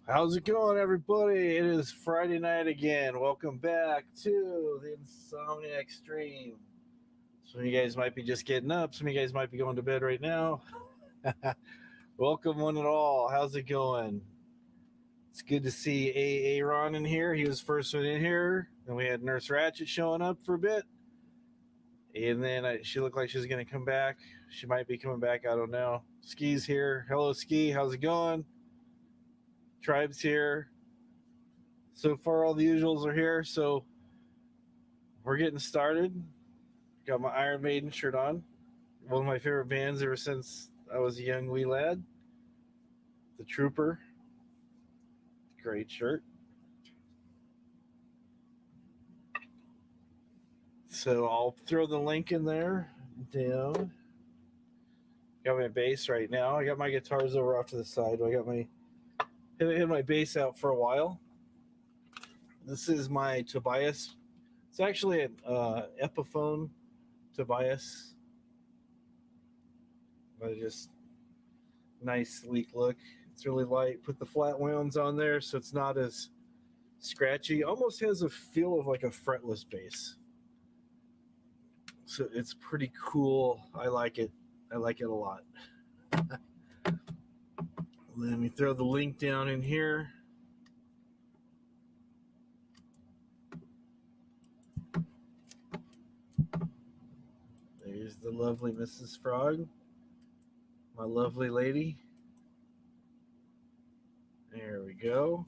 How's it going, everybody? It is Friday night again. Welcome back to the Insomniac stream. Some of you guys might be just getting up. Some of you guys might be going to bed right now. Welcome, one and all. How's it going? It's good to see Aaron in here. He was first one in here. Then we had Nurse Ratchet showing up for a bit. And then she looked like she was going to come back. She might be coming back. I don't know. Ski's here. Hello, Ski. How's it going? Tribe's here. So far, all the usuals are here. So we're getting started. Got my Iron Maiden shirt on. One of my favorite bands ever since I was a young wee lad. The Trooper. Great shirt. So I'll throw the link in there. Down. Got my bass right now. I got my guitars over off to the side. I got my had my bass out for a while. This is my Tobias. It's actually an Epiphone Tobias. But just nice sleek look. It's really light. Put the flat wounds on there so it's not as scratchy. Almost has a feel of like a fretless bass. So it's pretty cool. I like it. I like it a lot. Let me throw the link down in here. There's the lovely Mrs. Frog. My lovely lady. There we go.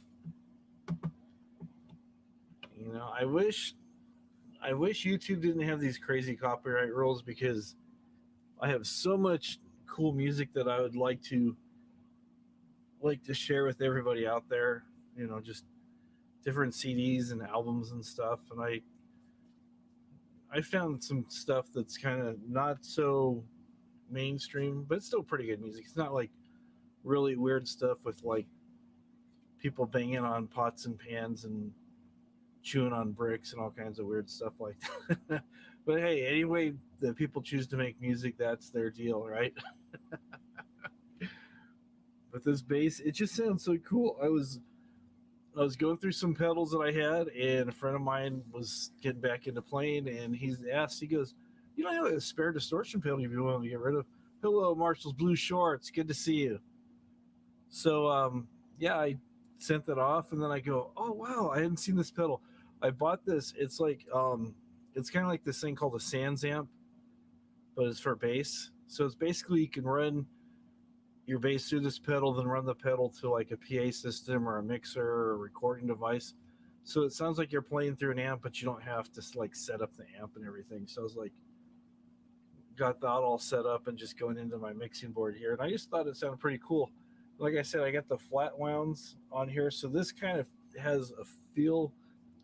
You know, I wish YouTube didn't have these crazy copyright rules because I have so much cool music that I would like to share with everybody out there. You know, just different CDs and albums and stuff. And I found some stuff that's kind of not so mainstream, but it's still pretty good music. It's not like really weird stuff with like people banging on pots and pans and chewing on bricks and all kinds of weird stuff like that. But hey, anyway that people choose to make music, that's their deal, right? But this bass, it just sounds so cool. I was going through some pedals that I had, and a friend of mine was getting back into playing, and he goes, "You don't have a spare distortion pedal you'd be willing to get rid of?" Hello, Marshall's Blue Shorts. Good to see you. So, yeah, I sent that off, and then I go, "Oh wow, I hadn't seen this pedal. I bought this. It's like, it's kind of like this thing called a Sans amp, but it's for bass. So it's basically you can run your bass through this pedal, then run the pedal to like a PA system or a mixer or a recording device. So it sounds like you're playing through an amp, but you don't have to like set up the amp and everything. So I was like, got that all set up and just going into my mixing board here. And I just thought it sounded pretty cool. Like I said, I got the flat wounds on here. So this kind of has a feel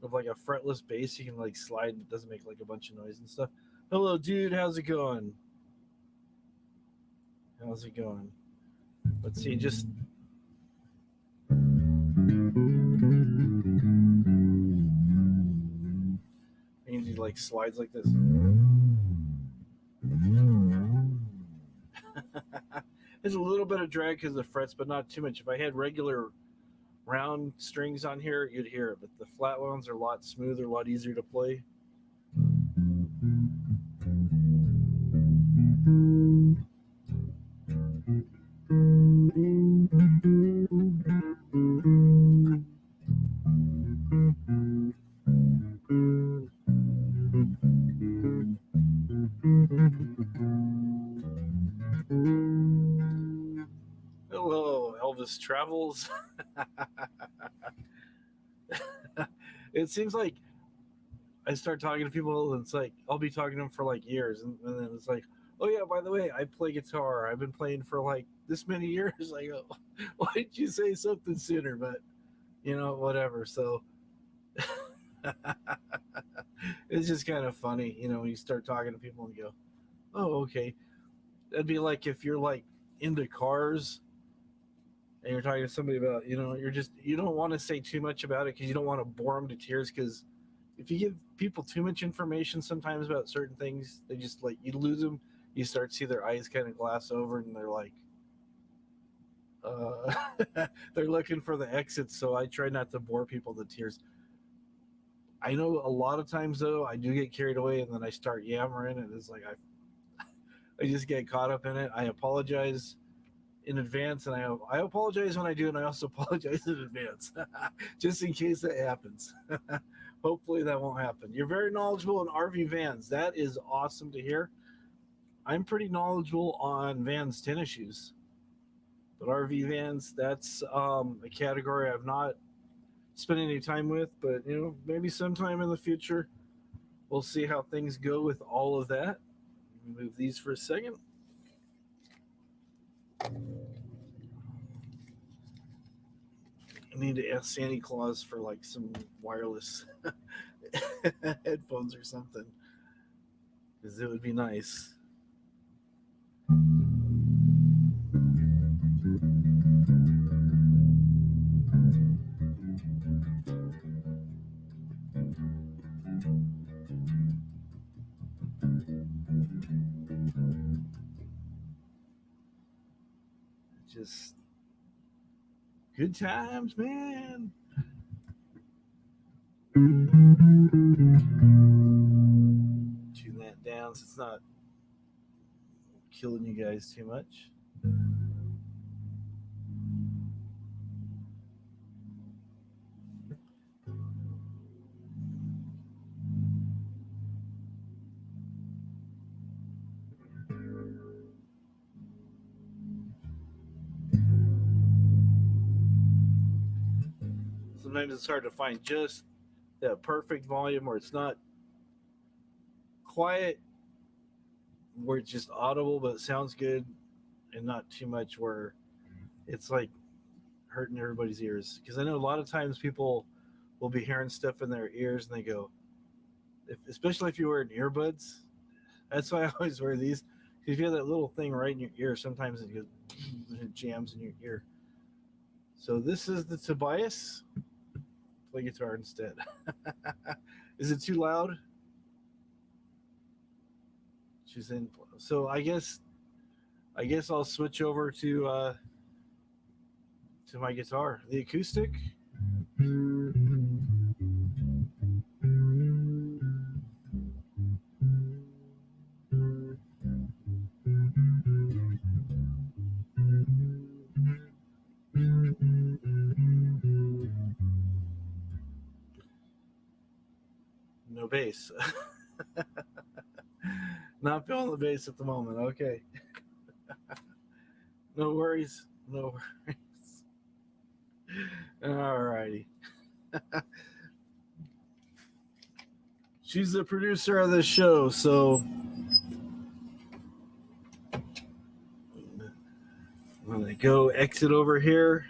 of like a fretless bass. You can like slide, it doesn't make like a bunch of noise and stuff. Hello, dude. How's it going? How's it going? Let's see, just he like slides like this. There's a little bit of drag because of the frets, but not too much. If I had regular round strings on here, you'd hear it. But the flat ones are a lot smoother, a lot easier to play. Hello, Elvis Travels. It seems like I start talking to people, and it's like I'll be talking to them for like years, and then it's like, oh yeah, by the way, I play guitar. I've been playing for like this many years. I go, why didn't you say something sooner? But you know, whatever. So it's just kind of funny, you know, when you start talking to people and you go, oh, okay. That'd be like if you're like into cars and you're talking to somebody about, you know, you don't want to say too much about it because you don't want to bore them to tears. Because if you give people too much information sometimes about certain things, they just like, you lose them. You start to see their eyes kind of glass over and they're like, They're looking for the exits, so I try not to bore people to tears. I know a lot of times though I do get carried away and then I start yammering and it's like I just get caught up in it. I apologize in advance and I apologize when I do and I also apologize in advance just in case that happens. Hopefully that won't happen. You're very knowledgeable in RV vans. That is awesome to hear. I'm pretty knowledgeable on vans tennis shoes, but RV vans, that's a category I've not spent any time with, but maybe sometime in the future we'll see how things go with all of that. Move these for a second. I need to ask Santa Claus for like some wireless headphones or something because it would be nice. Just good times, man. Tune that down so it's not killing you guys too much. Sometimes it's hard to find just that perfect volume where it's not quiet, where it's just audible but it sounds good, and not too much where it's like hurting everybody's ears. Because I know a lot of times people will be hearing stuff in their ears and they go, especially if you're wearing earbuds. That's why I always wear these. Because if you have that little thing right in your ear, sometimes it goes, it jams in your ear. So this is the Tobias. Play guitar instead. Is it too loud? She's in. So I guess I'll switch over to my guitar, the acoustic. No bass. Not feeling the bass at the moment. Okay. No worries. No worries. All righty. She's the producer of this show, so I'm going to go exit over here.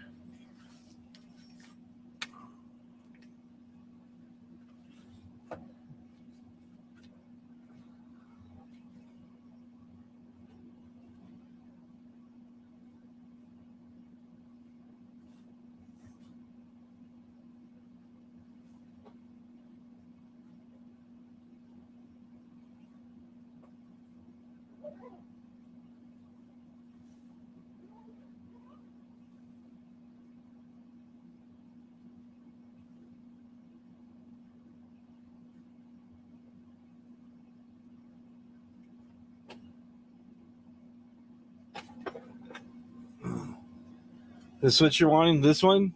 This what you're wanting? This one?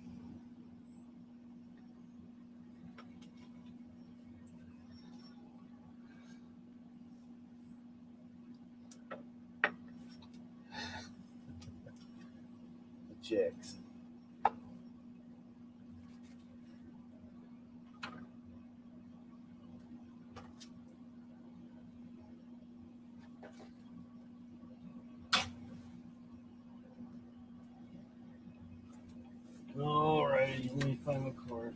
Jackson. All right, let me find the chord.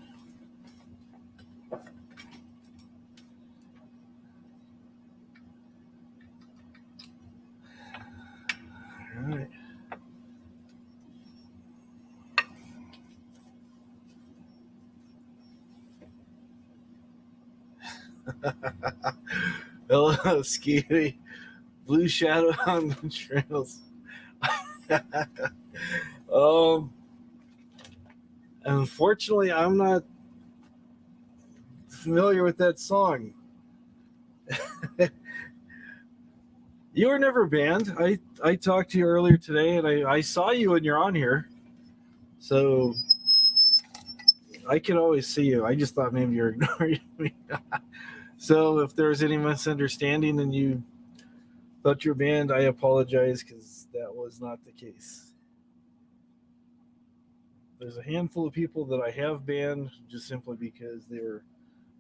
All right. Hello, Skeety. Blue shadow on the trails. Um, Unfortunately, I'm not familiar with that song. You were never banned. I talked to you earlier today, and I saw you when you're on here, so I could always see you. I just thought maybe you're ignoring me. So if there's any misunderstanding and you thought you were banned, I apologize because that was not the case. There's a handful of people that I have banned just simply because they were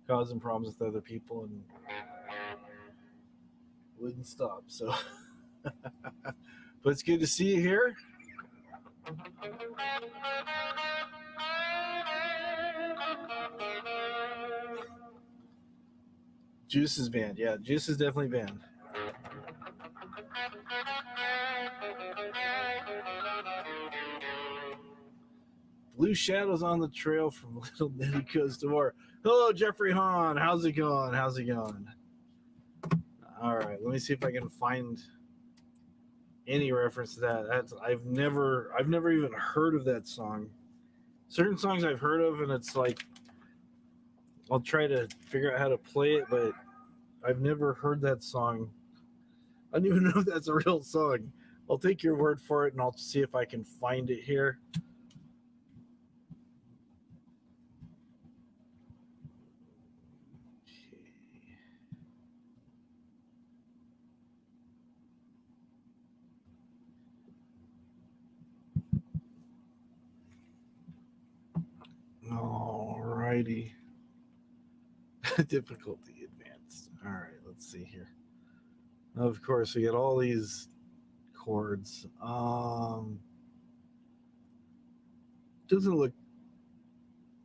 causing problems with other people and wouldn't stop. So, but it's good to see you here. Juice is banned. Yeah, Juice is definitely banned. Blue shadows on the trail from Little Nettie Goes to War. Hello, Jeffrey Hahn. How's it going? How's it going? All right, let me see if I can find any reference to that. I've never even heard of that song. Certain songs I've heard of, and it's like I'll try to figure out how to play it, but I've never heard that song. I don't even know if that's a real song. I'll take your word for it, and I'll see if I can find it here. Alrighty. Difficulty advanced. All right, let's see here. Of course, we get all these chords. Doesn't look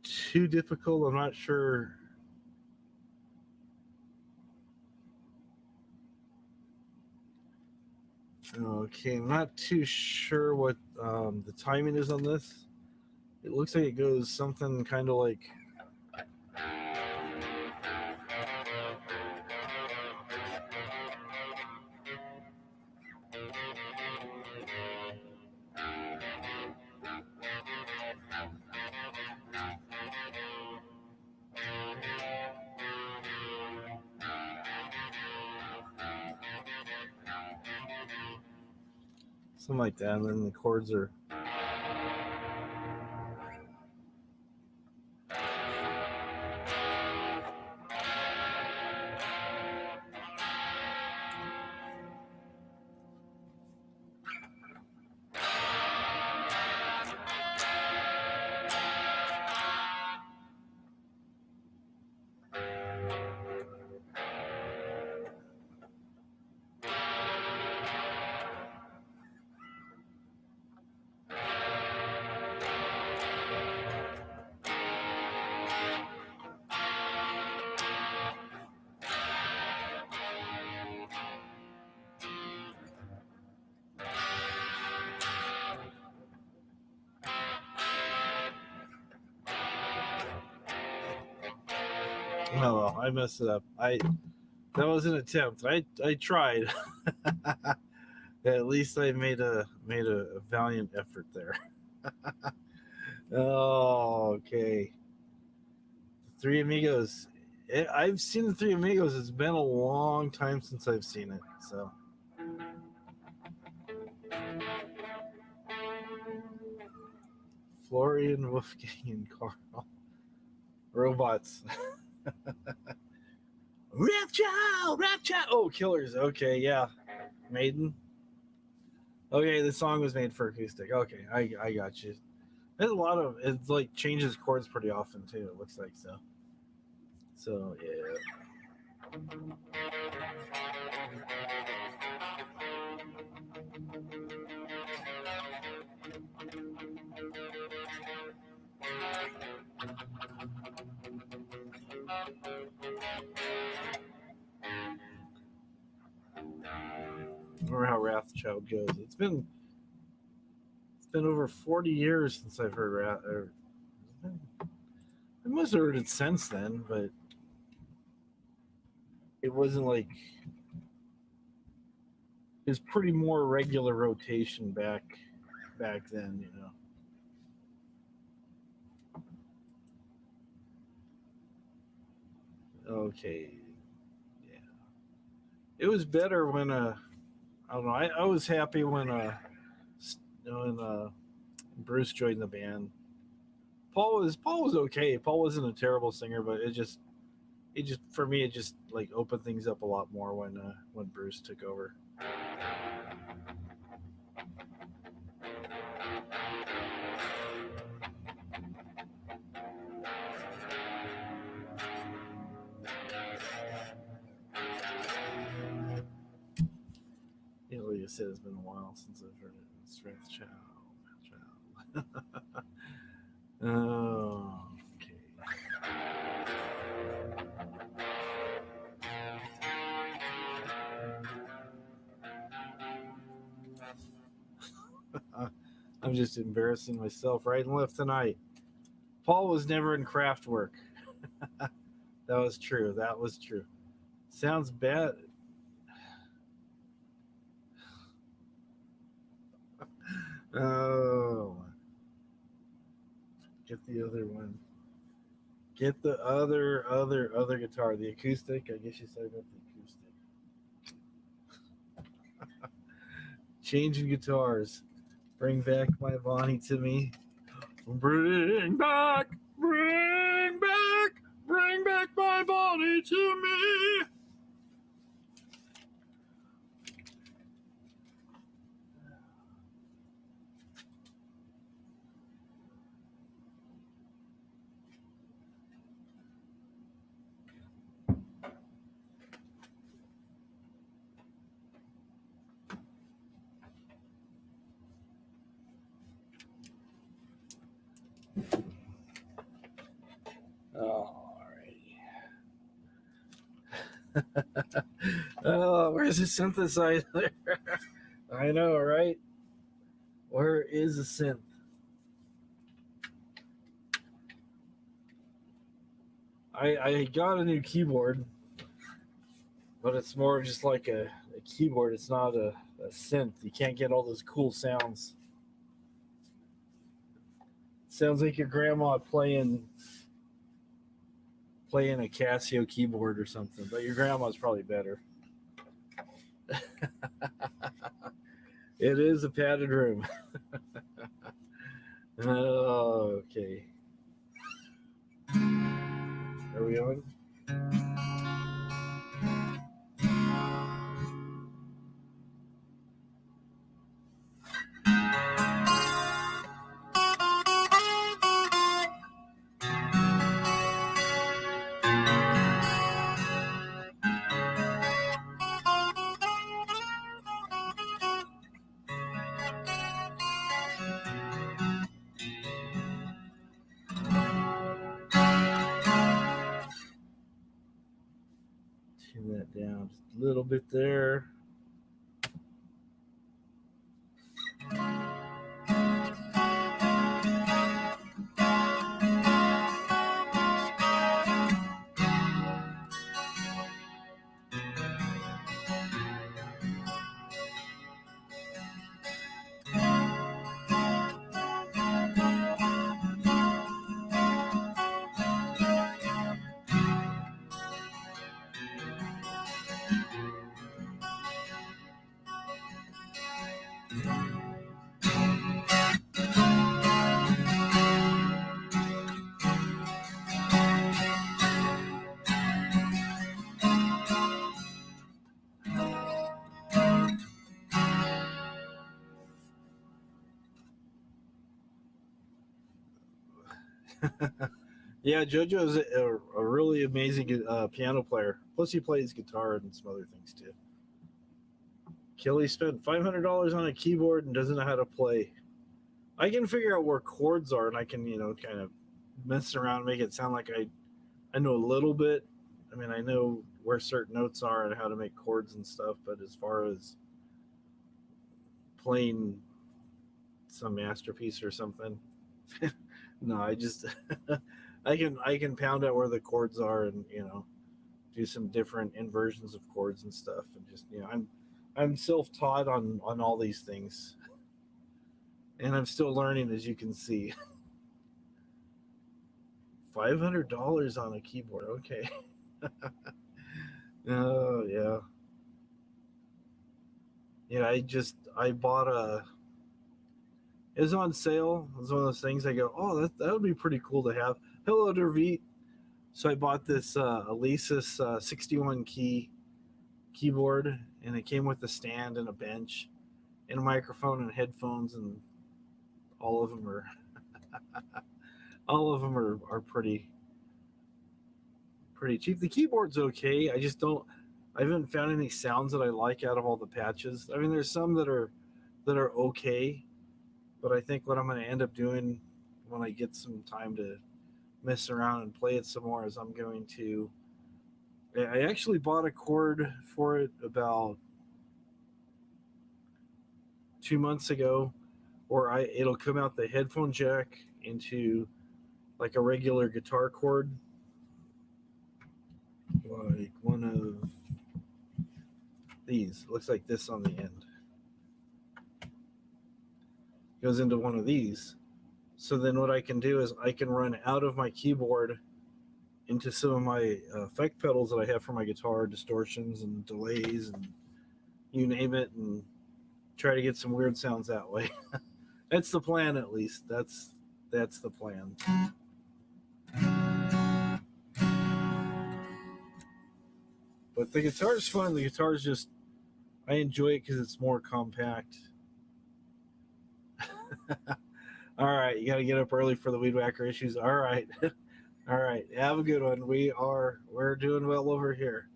too difficult. I'm not sure. Okay, I'm not too sure what the timing is on this. It looks like it goes something kind of like. Something like that, and then the chords are. Oh well, I messed it up. That was an attempt. I tried. At least I made a valiant effort there. Oh, okay. The Three Amigos. I've seen the Three Amigos. It's been a long time since I've seen it. So Florian, Wolfgang, and Carl. Robots. Rapchild. Oh, Killers. Okay, yeah. Maiden. Okay, the song was made for acoustic. Okay, I got you. There's a lot of it's like changes chords pretty often too. It looks like so. So yeah. Remember how Wrathchild goes. It's been over 40 years since I've heard Wrath. I must have heard it since then, but it wasn't like it was pretty more regular rotation back back then, Okay, yeah, it was better when I don't know. I was happy when Bruce joined the band. Paul was okay. Paul wasn't a terrible singer, but it just for me it just like opened things up a lot more when Bruce took over. Like I said, it's been a while since I've heard it. Strength Child. Oh, okay. I'm just embarrassing myself right and left tonight. Paul was never in craft work. That was true. That was true. Sounds bad. Oh, get the other one. Get the other guitar, the acoustic. I guess you said about the acoustic. Changing guitars. Bring back my Bonnie to me. Bring back, bring back, bring back my Bonnie to me. Alrighty. Oh, where's the synthesizer? I know, right? Where is the synth? I got a new keyboard, but it's more of just like a keyboard. It's not a synth. You can't get all those cool sounds. It sounds like your grandma playing a Casio keyboard or something, but your grandma's probably better. It is a padded room. Oh, okay. Are we on? Tune that down just a little bit there. Yeah, JoJo is a really amazing piano player. Plus, he plays guitar and some other things too. Kelly spent $500 on a keyboard and doesn't know how to play. I can figure out where chords are, and I can kind of mess around, and make it sound like I know a little bit. I mean, I know where certain notes are and how to make chords and stuff. But as far as playing some masterpiece or something, no, I just I can pound out where the chords are and do some different inversions of chords and stuff, and just I'm self taught on all these things. and I'm still learning, as you can see. $500 on a keyboard. Okay. Oh yeah. Yeah, I bought a. It was on sale. It was one of those things. I go, oh, that would be pretty cool to have. Hello, Dervit. So I bought this Alesis 61 key keyboard, and it came with a stand and a bench, and a microphone and headphones, and all of them are all of them are pretty cheap. The keyboard's okay. I haven't found any sounds that I like out of all the patches. I mean, there's some that are okay, but I think what I'm going to end up doing when I get some time to mess around and play it some more is I'm going to. I actually bought a cord for it about 2 months ago, where it'll come out the headphone jack into like a regular guitar cord, like one of these. It looks like this on the end. Goes into one of these. So then what I can do is I can run out of my keyboard into some of my effect pedals that I have for my guitar, distortions and delays and you name it, and try to get some weird sounds that way. That's the plan, at least. That's the plan. But the guitar's fun. The guitar's just I enjoy it because it's more compact. All right, you got to get up early for the weed whacker issues. All right, all right. Have a good one. We're doing well over here.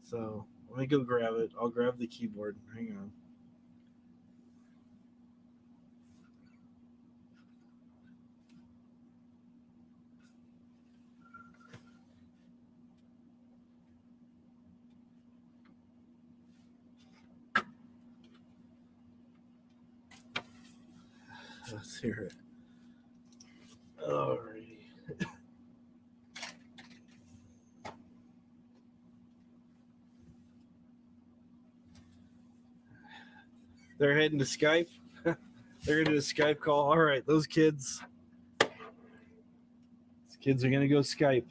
So let me go grab it. I'll grab the keyboard. Hang on. Let's hear it. Alrighty. They're heading to Skype. They're gonna do a Skype call. All right, those kids. These kids are gonna go Skype.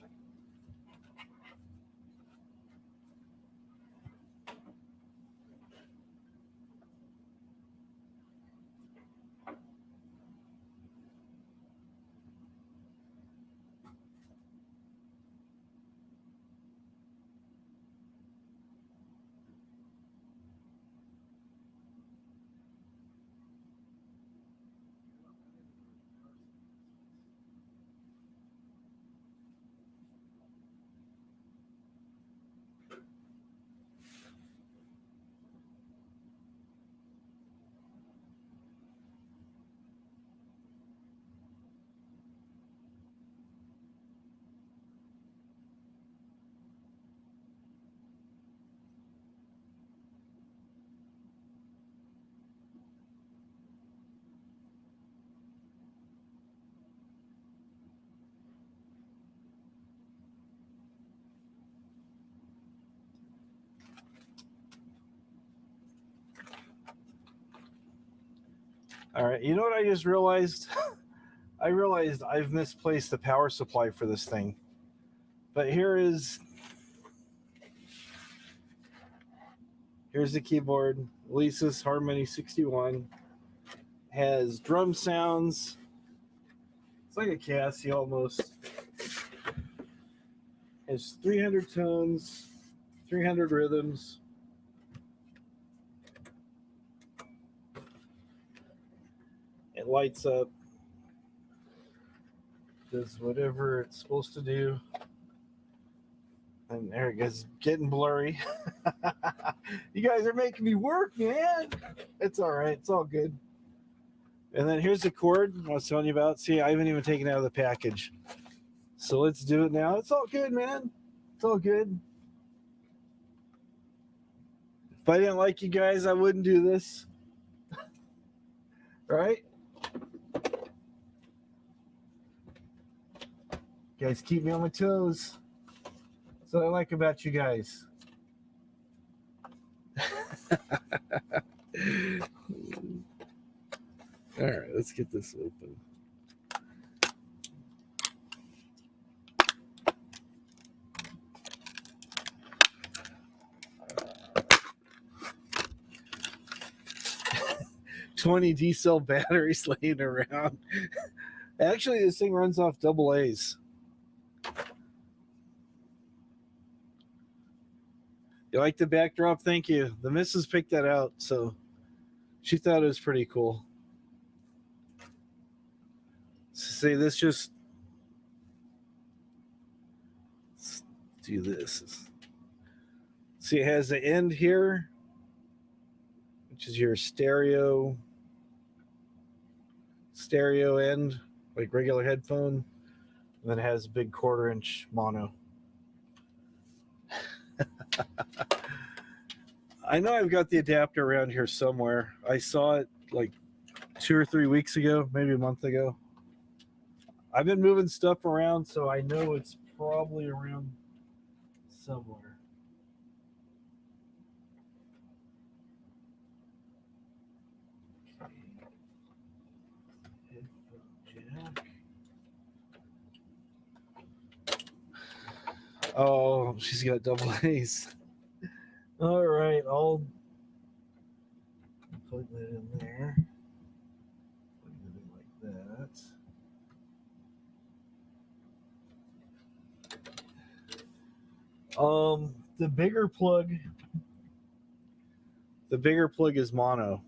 All right. You know what I just realized? I realized I've misplaced the power supply for this thing. But here's the keyboard. Alesis Harmony 61 has drum sounds. It's like a Casio almost. Has 300 tones, 300 rhythms. It lights up. Does whatever it's supposed to do. And there it goes, getting blurry. You guys are making me work, man. It's all right. It's all good. And then here's the cord I was telling you about. See, I haven't even taken it out of the package. So let's do it now. It's all good, man. It's all good. If I didn't like you guys, I wouldn't do this. Right? You guys keep me on my toes. That's what I like about you guys. All right, let's get this open. $20 D-cell batteries laying around. Actually, this thing runs off double A's. You like the backdrop? Thank you. The missus picked that out, so she thought it was pretty cool. See, this just... Let's do this. See, it has the end here, which is your stereo end, like regular headphone. And then it has a big 1/4-inch mono. I know I've got the adapter around here somewhere. I saw it like 2 or 3 weeks ago, maybe a month ago. I've been moving stuff around, so I know it's probably around somewhere. Jack. Oh, she's got double A's. All right, I'll plug that in there. Plug it in like that. The bigger plug is mono.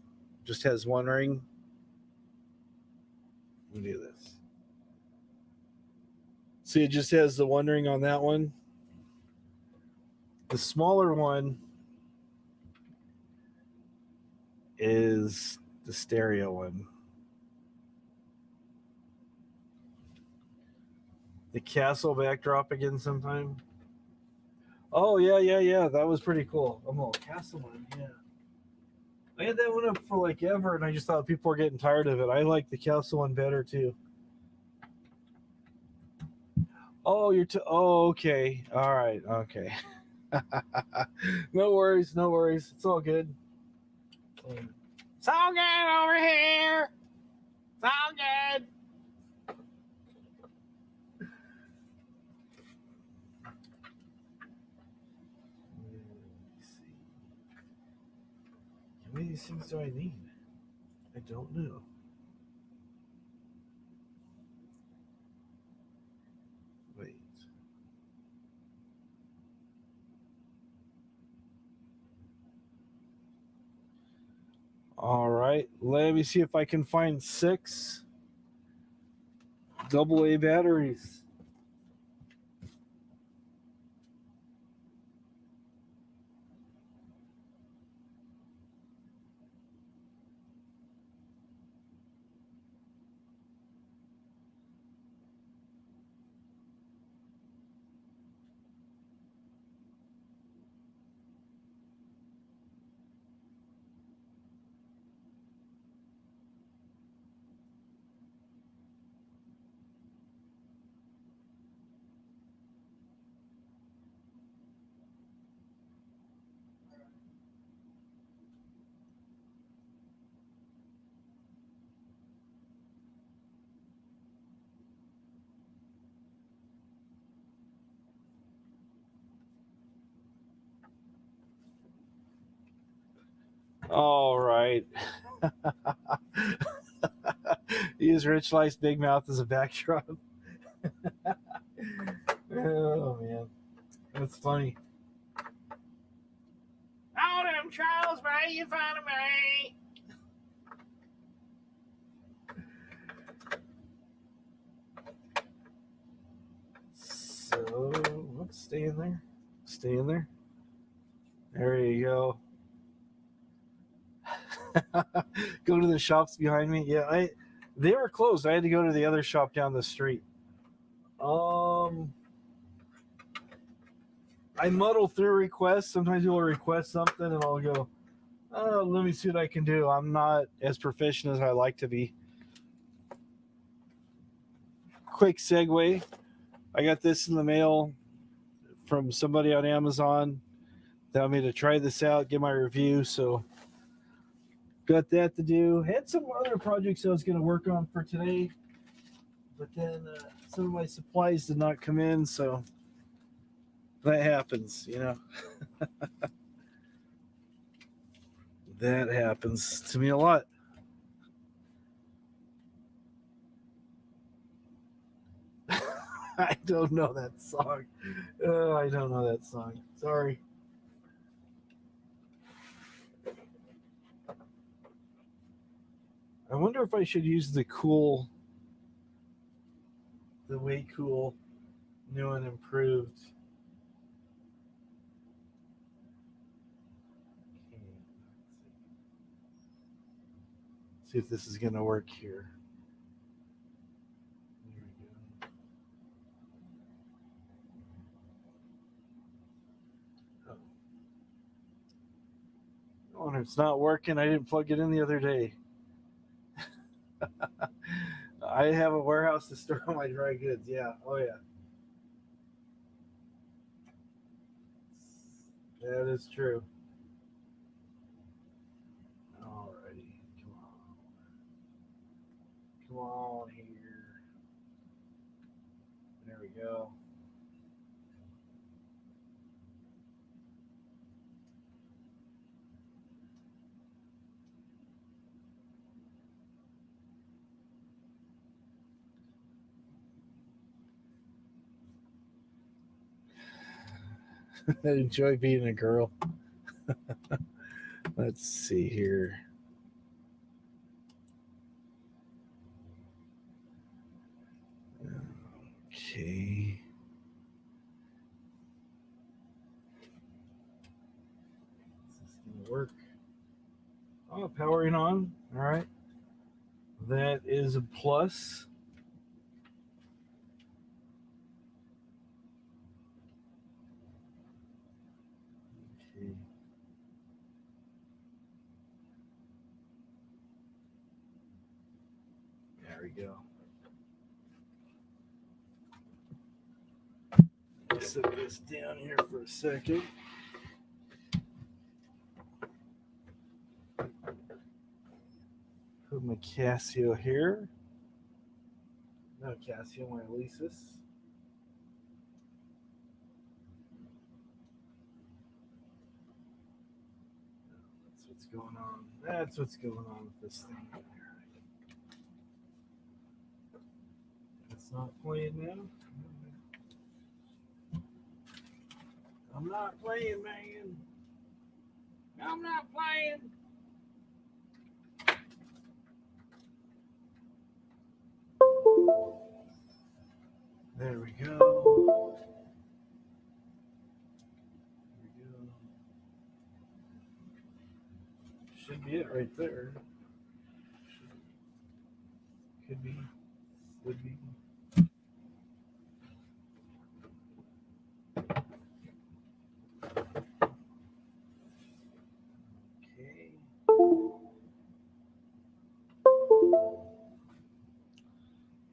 Just has one ring. Let me do this. See, it just has the one ring on that one. The smaller one is the stereo one. The castle backdrop again sometime. Oh, yeah. That was pretty cool. Castle one, yeah. I had that one up for like ever, and I just thought people were getting tired of it. I like the castle one better, too. Oh, okay. All right, okay. No worries. It's all good. It's all good over here. It's all good. How many of these things do I need? I don't know. Wait. All right. Let me see if I can find 6 AA batteries. All right. Use Rich Life's Big Mouth as a backdrop. Oh, man. That's funny. Oh, them Charles making fun of me. So, whoops, stay in there. There you go. Go to the shops behind me. Yeah, they were closed. I had to go to the other shop down the street. I muddle through requests. Sometimes you'll request something and I'll go, oh, let me see what I can do. I'm not as proficient as I like to be. Quick segue. I got this in the mail from somebody on Amazon. They want me to try this out, get my review. So got that to do. Had some other projects I was going to work on for today, but then some of my supplies did not come in, so that happens, you know. That happens to me a lot. I don't know that song. I don't know that song. Sorry. I wonder if I should use the way cool, new and improved. See if this is going to work here. There we go. Oh, and it's not working. I didn't plug it in the other day. I have a warehouse to store all my dry goods. Yeah. Oh, yeah. That is true. Alrighty. Come on. Come on here. There we go. I enjoy being a girl. Let's see here. Okay. Is this going to work? Oh, powering on. All right. That is a plus. Okay. There we go. Set this down here for a second. Put my Casio here. No Casio, my Alesis. That's what's going on. That's what's going on with this thing. It's not playing now. I'm not playing, man. I'm not playing. There we go. There we go. Should be it right there. Could be. Would be. Okay.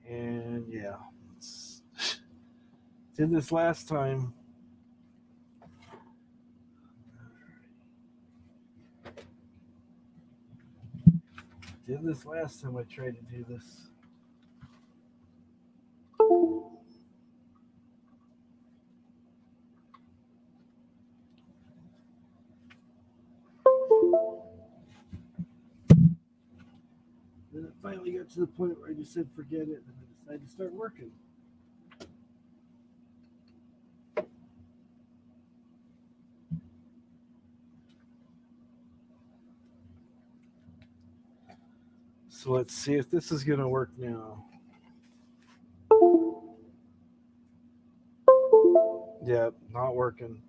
And yeah, did this last time. Did this last time I tried to do this. Then it finally got to the point where I just said forget it, and I decided to start working. So let's see if this is going to work now. Yeah, not working.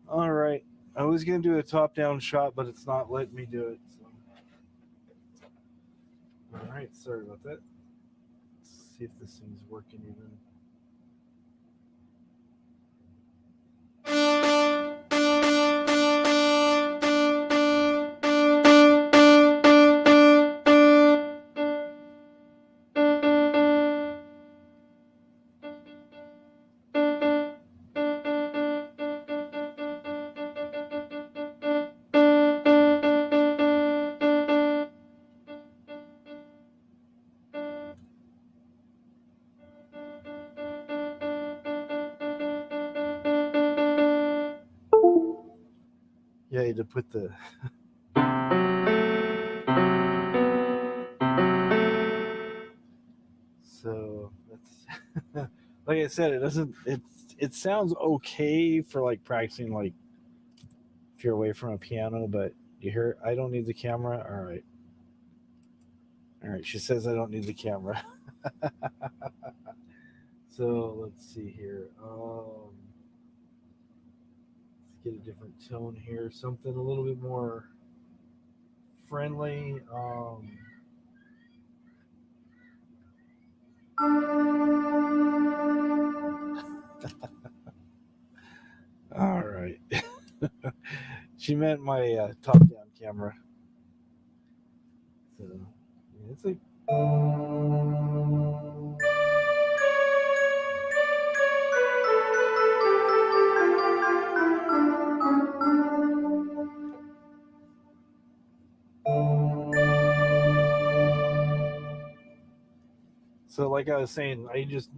All right. I was going to do a top down shot, but it's not letting me do it. So. All right. Sorry about that. Let's see if this thing's working even. Yeah, you had to put the. So that's like I said, it doesn't. It sounds okay for like practicing, like if you're away from a piano, but you hear, I don't need the camera. All right, all right. She says I don't need the camera. So let's see here. Let's get a different tone here. Something a little bit more friendly. All right. She meant my top-down camera. So yeah, it's like. So like I was saying, I just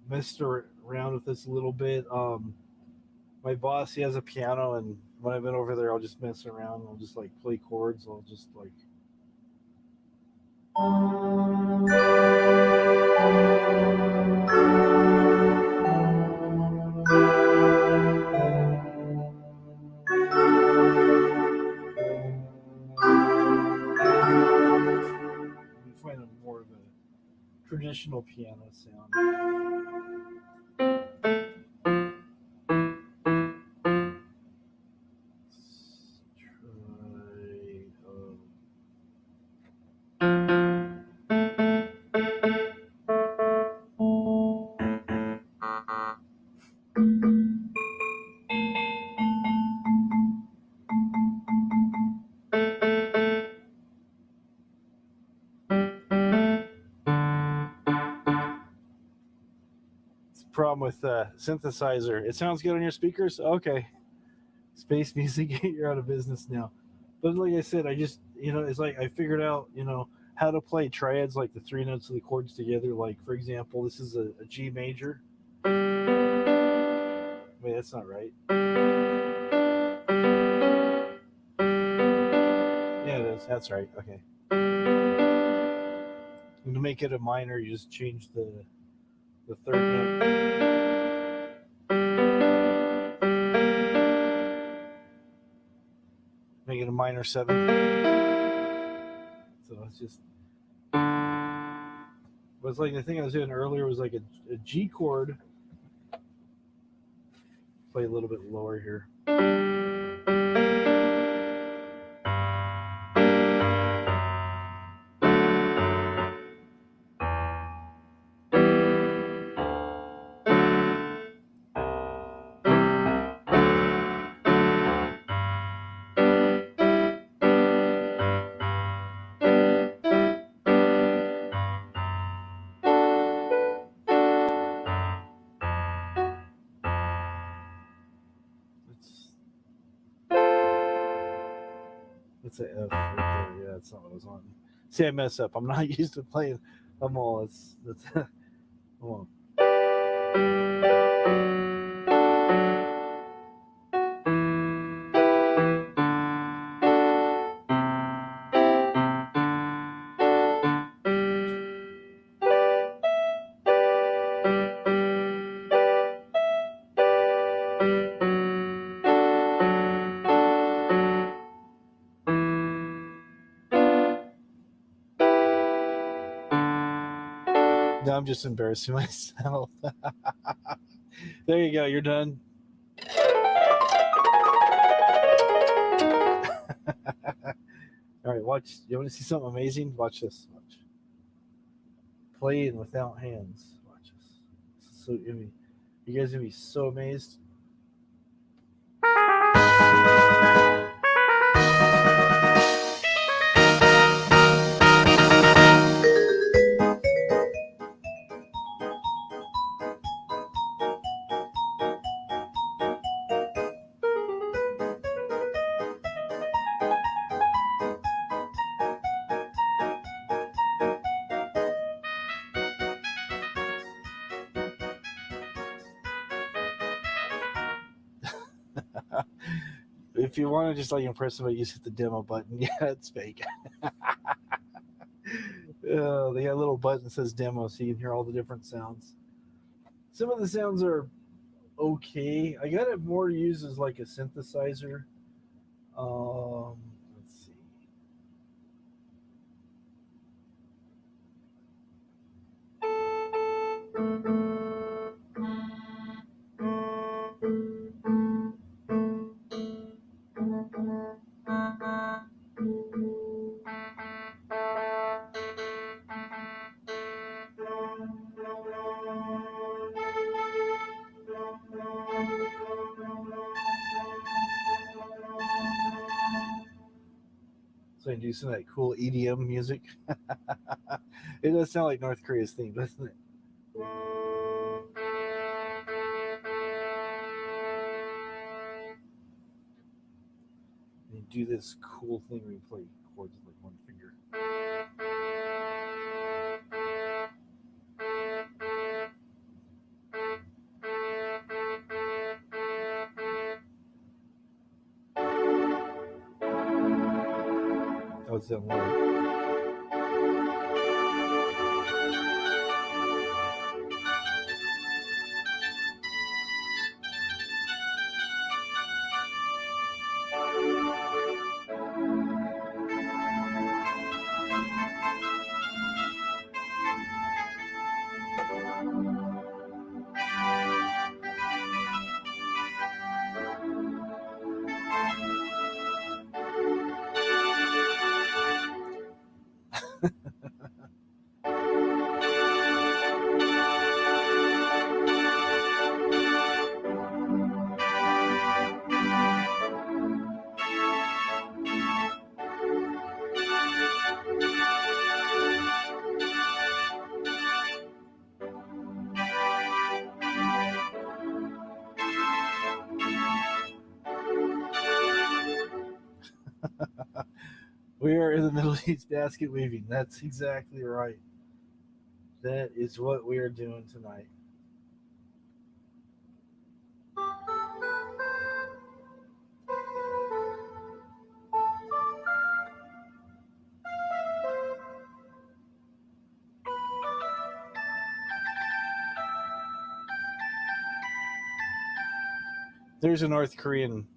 messed around with this a little bit. My boss, he has a piano, and when I've been over there, I'll just mess around. I'll just like play chords. I'll just like. You find a more of a traditional piano sound. Try. It's a problem with synthesizer. It sounds good on your speakers. Okay, space music, you're out of business now. But like I said, I just, it's like I figured out, how to play triads, like the three notes of the chords together. Like for example, this is a G major. Wait, that's not right. Yeah, it is. That's right. Okay. And to make it a minor, you just change the third note. Make it a minor seven. So it's just. But it's like the thing I was doing earlier was like a G chord. Play a little bit lower here. It's an F right there. Yeah, that's not what I was on. See, I mess up. I'm not used to playing them all. That's hold Now I'm just embarrassing myself. There you go. You're done. All right, watch. You want to see something amazing? Watch this. Watch. Playing without hands. Watch this. So you guys gonna be so amazed. If you want to just like impress somebody, you just hit the demo button. Yeah, it's fake. They got a little button that says demo, so you can hear all the different sounds. Some of the sounds are okay. I got it more used as like a synthesizer. Let's see. So I can do some of that cool EDM music. It does sound like North Korea's theme, doesn't it? And do this cool thing where you play chords with like one finger. Oh, it's that low. We are in the Middle East basket weaving. That's exactly right. That is what we are doing tonight. There's a North Korean.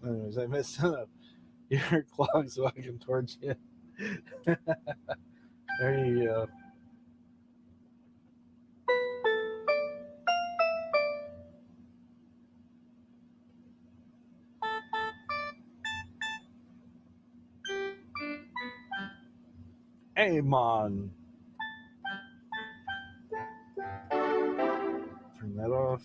Anyways, I messed up. Your clock's walking towards you. There you go. Hey, man. Turn that off.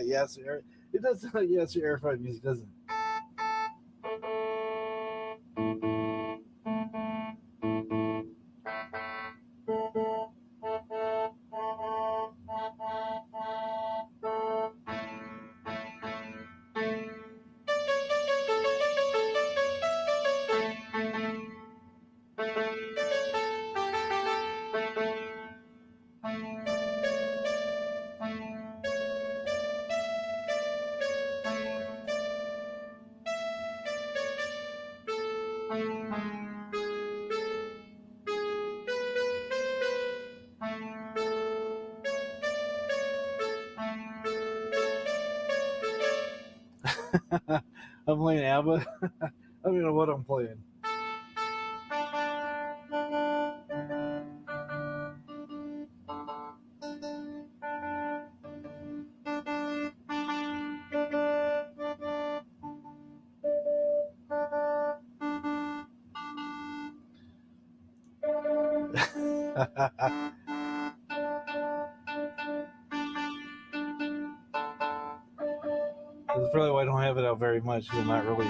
Yes, it does sound like yes, your Air music, doesn't it? I'm playing ABBA. I don't even know what I'm playing. That's probably why I don't have it out very much, because I'm not really.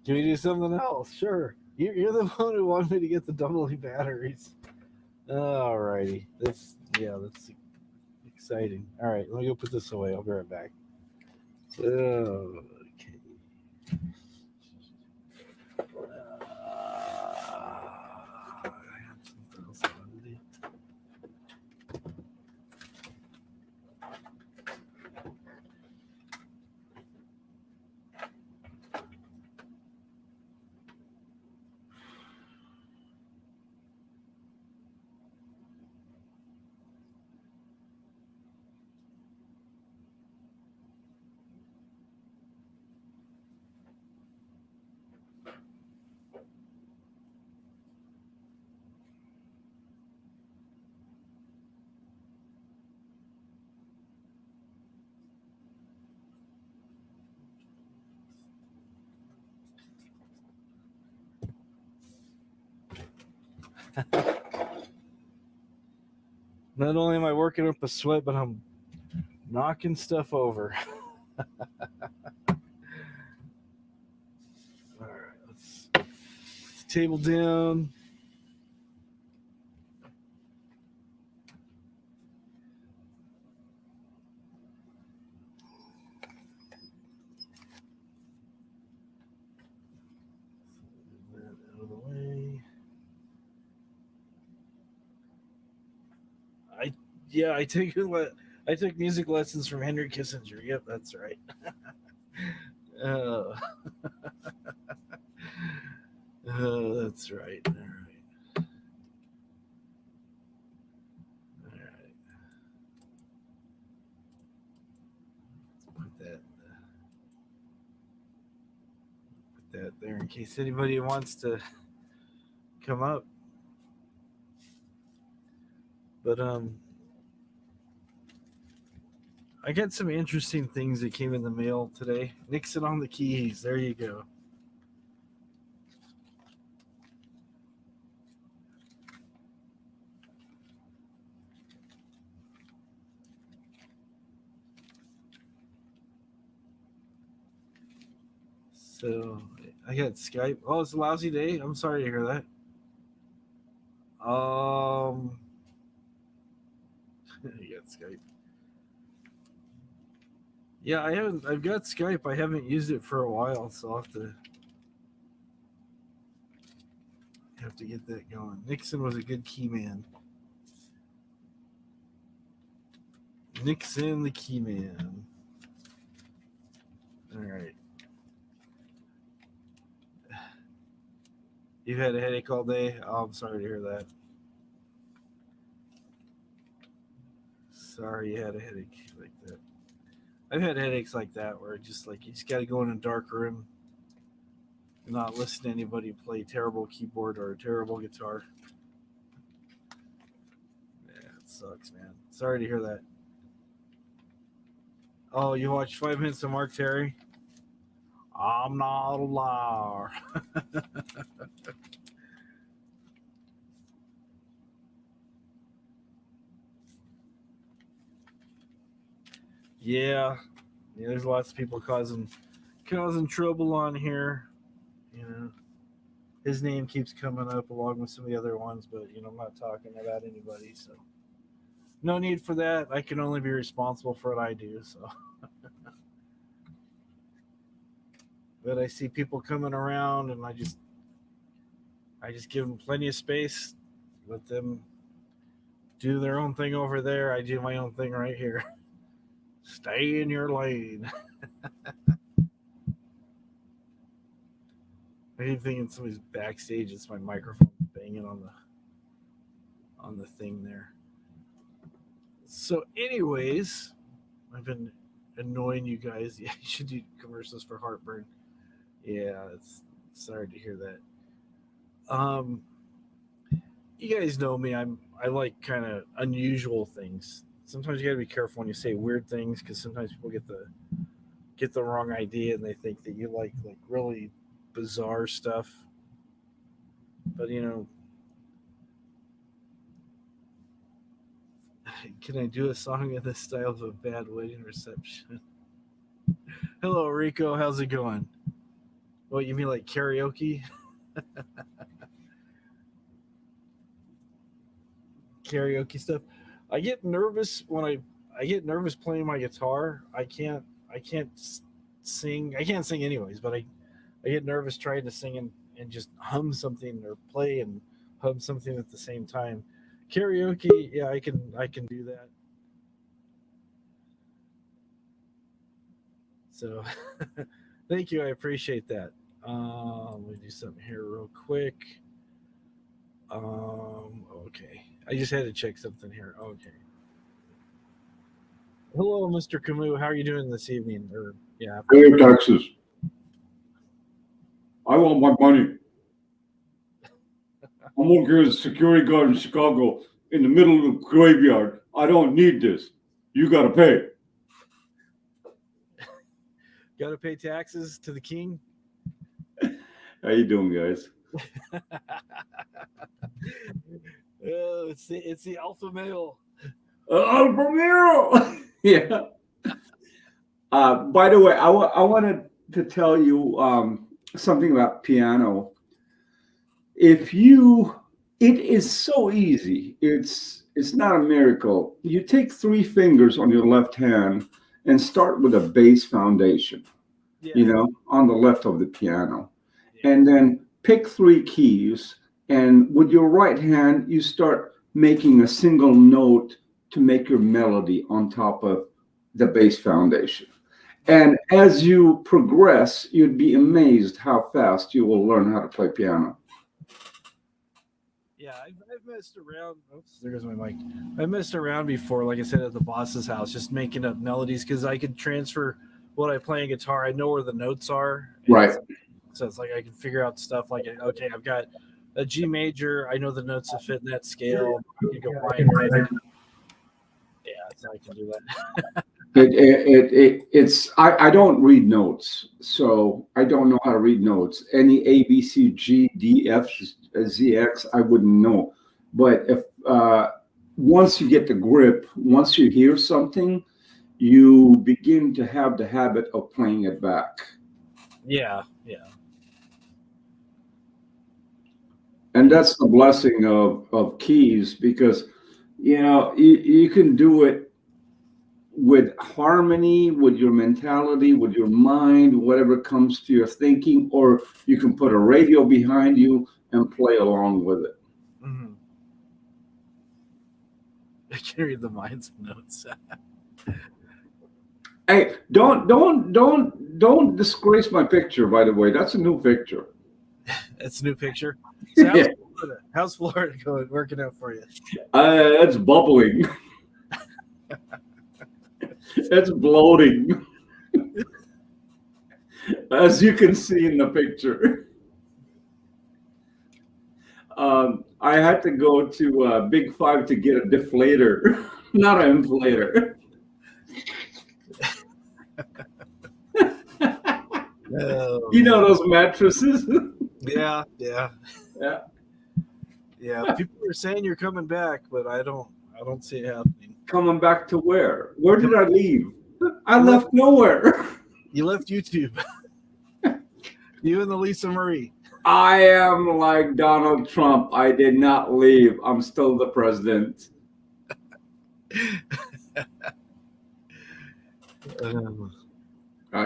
Can we do something else? Sure. You're the one who wanted me to get the AA batteries. Alrighty. That's exciting. All right, let me go put this away. I'll be right back. Okay. I got something else I wanted to do. Not only am I working up a sweat, but I'm knocking stuff over. All right, let's put the table down. Move that out of the way. I took music lessons from Henry Kissinger. Yep, that's right. uh, that's right. All right. All right. Let's put that there in case anybody wants to come up. But I got some interesting things that came in the mail today. Nixon on the keys. There you go. So I got Skype. Oh, it's a lousy day. I'm sorry to hear that. You got Skype. Yeah, I haven't. I've got Skype. I haven't used it for a while, so I'll have to get that going. Nixon was a good key man. Nixon the key man. All right. You've had a headache all day. Oh, I'm sorry to hear that. Sorry you had a headache like that. I've had headaches like that where just like you just got to go in a dark room and not listen to anybody play terrible keyboard or a terrible guitar. Yeah, it sucks, man. Sorry to hear that. Oh, you watched 5 Minutes of Mark Terry? I'm not a liar. Yeah, there's lots of people causing trouble on here. You know, his name keeps coming up along with some of the other ones, but I'm not talking about anybody, so no need for that. I can only be responsible for what I do. So, but I see people coming around, and I just give them plenty of space. Let them do their own thing over there. I do my own thing right here. Stay in your lane. I keep thinking somebody's backstage. It's my microphone banging on the thing there. So, anyways, I've been annoying you guys. Yeah, you should do commercials for heartburn. Yeah, it's sorry to hear that. You guys know me. I like kind of unusual things. Sometimes you got to be careful when you say weird things because sometimes people get the wrong idea and they think that you like really bizarre stuff. But can I do a song in the style of a bad wedding reception? Hello, Rico. How's it going? What, you mean like karaoke? Karaoke stuff. I get nervous when I get nervous playing my guitar. I can't sing. I can't sing anyways, but I get nervous trying to sing and just hum something or play and hum something at the same time. Karaoke, yeah, I can do that. So thank you, I appreciate that. Let me do something here real quick. Okay, I just had to check something here. Okay, hello, Mr. Camus. How are you doing this evening? Or yeah, Pay taxes. I want my money. I'm working as a security guard in Chicago in the middle of the graveyard. I don't need this. You got to pay. got to pay taxes to the king. How you doing, guys? Oh, it's the alpha male. Romero. Yeah. By the way, I wanted to tell you something about piano. If you, it is so easy. It's not a miracle. You take three fingers on your left hand and start with a bass foundation, Yeah, on the left of the piano. yeah, And then pick three keys. And with your right hand, you start making a single note to make your melody on top of the bass foundation. And as you progress, you'd be amazed how fast you will learn how to play piano. yeah. I've messed around. Oops, there goes my mic. I messed around before, like I said, at the boss's house, just making up melodies because I could transfer what I play on guitar. I know where the notes are, and Right. so it's like I can figure out stuff like, okay, I've got a G major. I know the notes that fit in that scale. I can go minor. Yeah, so I can do that. I don't read notes, so I don't know how to read notes. Any A B C G D F Z X, I wouldn't know. But if once you get the grip, once you hear something, you begin to have the habit of playing it back. Yeah, yeah, And that's the blessing of keys because you can do it with harmony, with your mentality, with your mind, whatever comes to your thinking, or you can put a radio behind you and play along with it. hmm. I can read the minds of notes. Hey, don't disgrace my picture, by the way. That's a new picture. It's a new picture. So Yeah. how's Florida going? Working out for you? It's bubbling. It's bloating, as you can see in the picture. I had to go to Big Five to get a deflator, not an inflator. Oh, You know man. those mattresses? Yeah, yeah, Yeah. yeah. People are saying you're coming back, but I don't see it happening. Coming back to where? Where did I leave? I You left, left nowhere. you left YouTube. You and the Lisa Marie. I am like Donald Trump. I did not leave. I'm still the president. Um,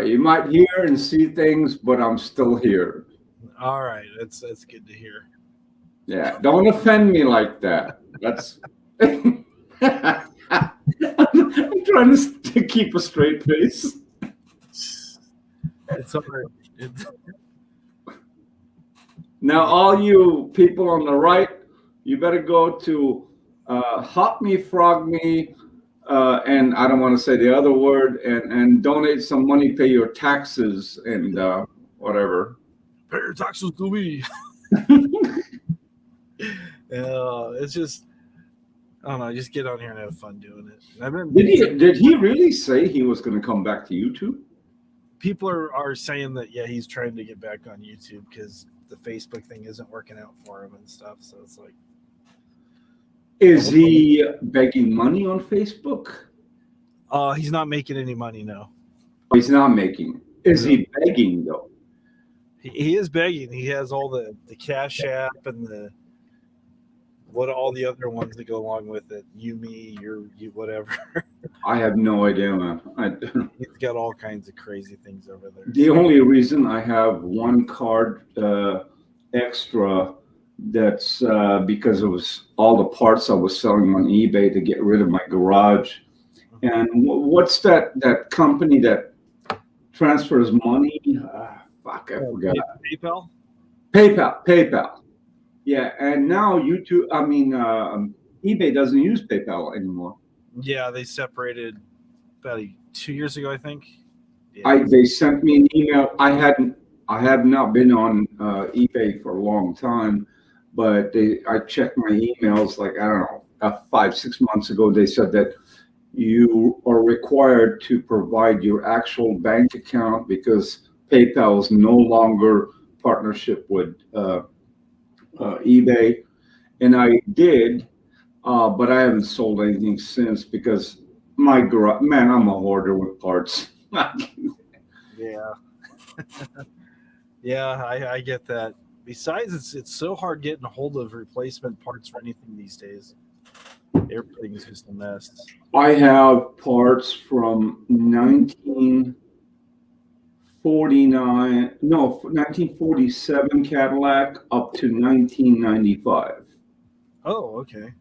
You might hear and see things, but I'm still here. all right, that's good to hear. Yeah, don't offend me like that. That's. I'm trying to keep a straight face. It's all right. It's, Now, all you people on the right, you better go to Hop Me, Frog Me, and I don't want to say the other word, and donate some money, pay your taxes, and whatever. pay your taxes to me. It's just I don't know. Just get on here and have fun doing it. I've been Did he really say he was going to come back to YouTube? people are saying that yeah he's trying to get back on YouTube because the Facebook thing isn't working out for him and stuff. So it's like, Is he begging money on Facebook? he's not making any money. No, He's not making. Is he begging though? he is begging. He has all the Cash App and the what all the other ones that go along with it. You, me, you, whatever. I have no idea, man. He's got all kinds of crazy things over there. The only reason I have one card extra, that's because it was all the parts I was selling on eBay to get rid of my garage. And what's that company that transfers money? Fuck, I forgot. PayPal? PayPal. Yeah, and now YouTube, eBay doesn't use PayPal anymore. Yeah, they separated about 2 years ago, I think. Yeah. They sent me an email. I have not been on eBay for a long time, but I checked my emails like, I don't know, 5-6 months ago. They said that you are required to provide your actual bank account because PayPal is no longer partnership with eBay, and I did, but I haven't sold anything since because my garage, man, I'm a hoarder with parts. Yeah. Yeah, I get that. Besides, it's so hard getting a hold of replacement parts for anything these days. Everything's just a mess. I have parts from 1947 Cadillac up to 1995. Oh, okay.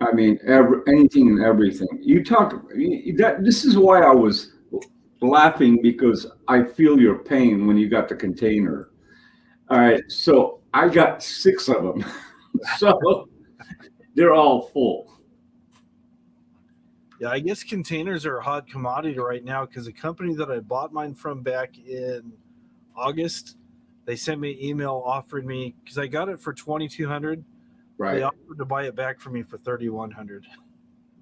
I mean, anything and everything. This is why I was laughing, because I feel your pain when you got the container. All right, so I got 6 of them, so they're all full. Yeah, I guess containers are a hot commodity right now because the company that I bought mine from back in August, they sent me an email offering me because I got it for $2,200. Right. They offered to buy it back for me for $3,100.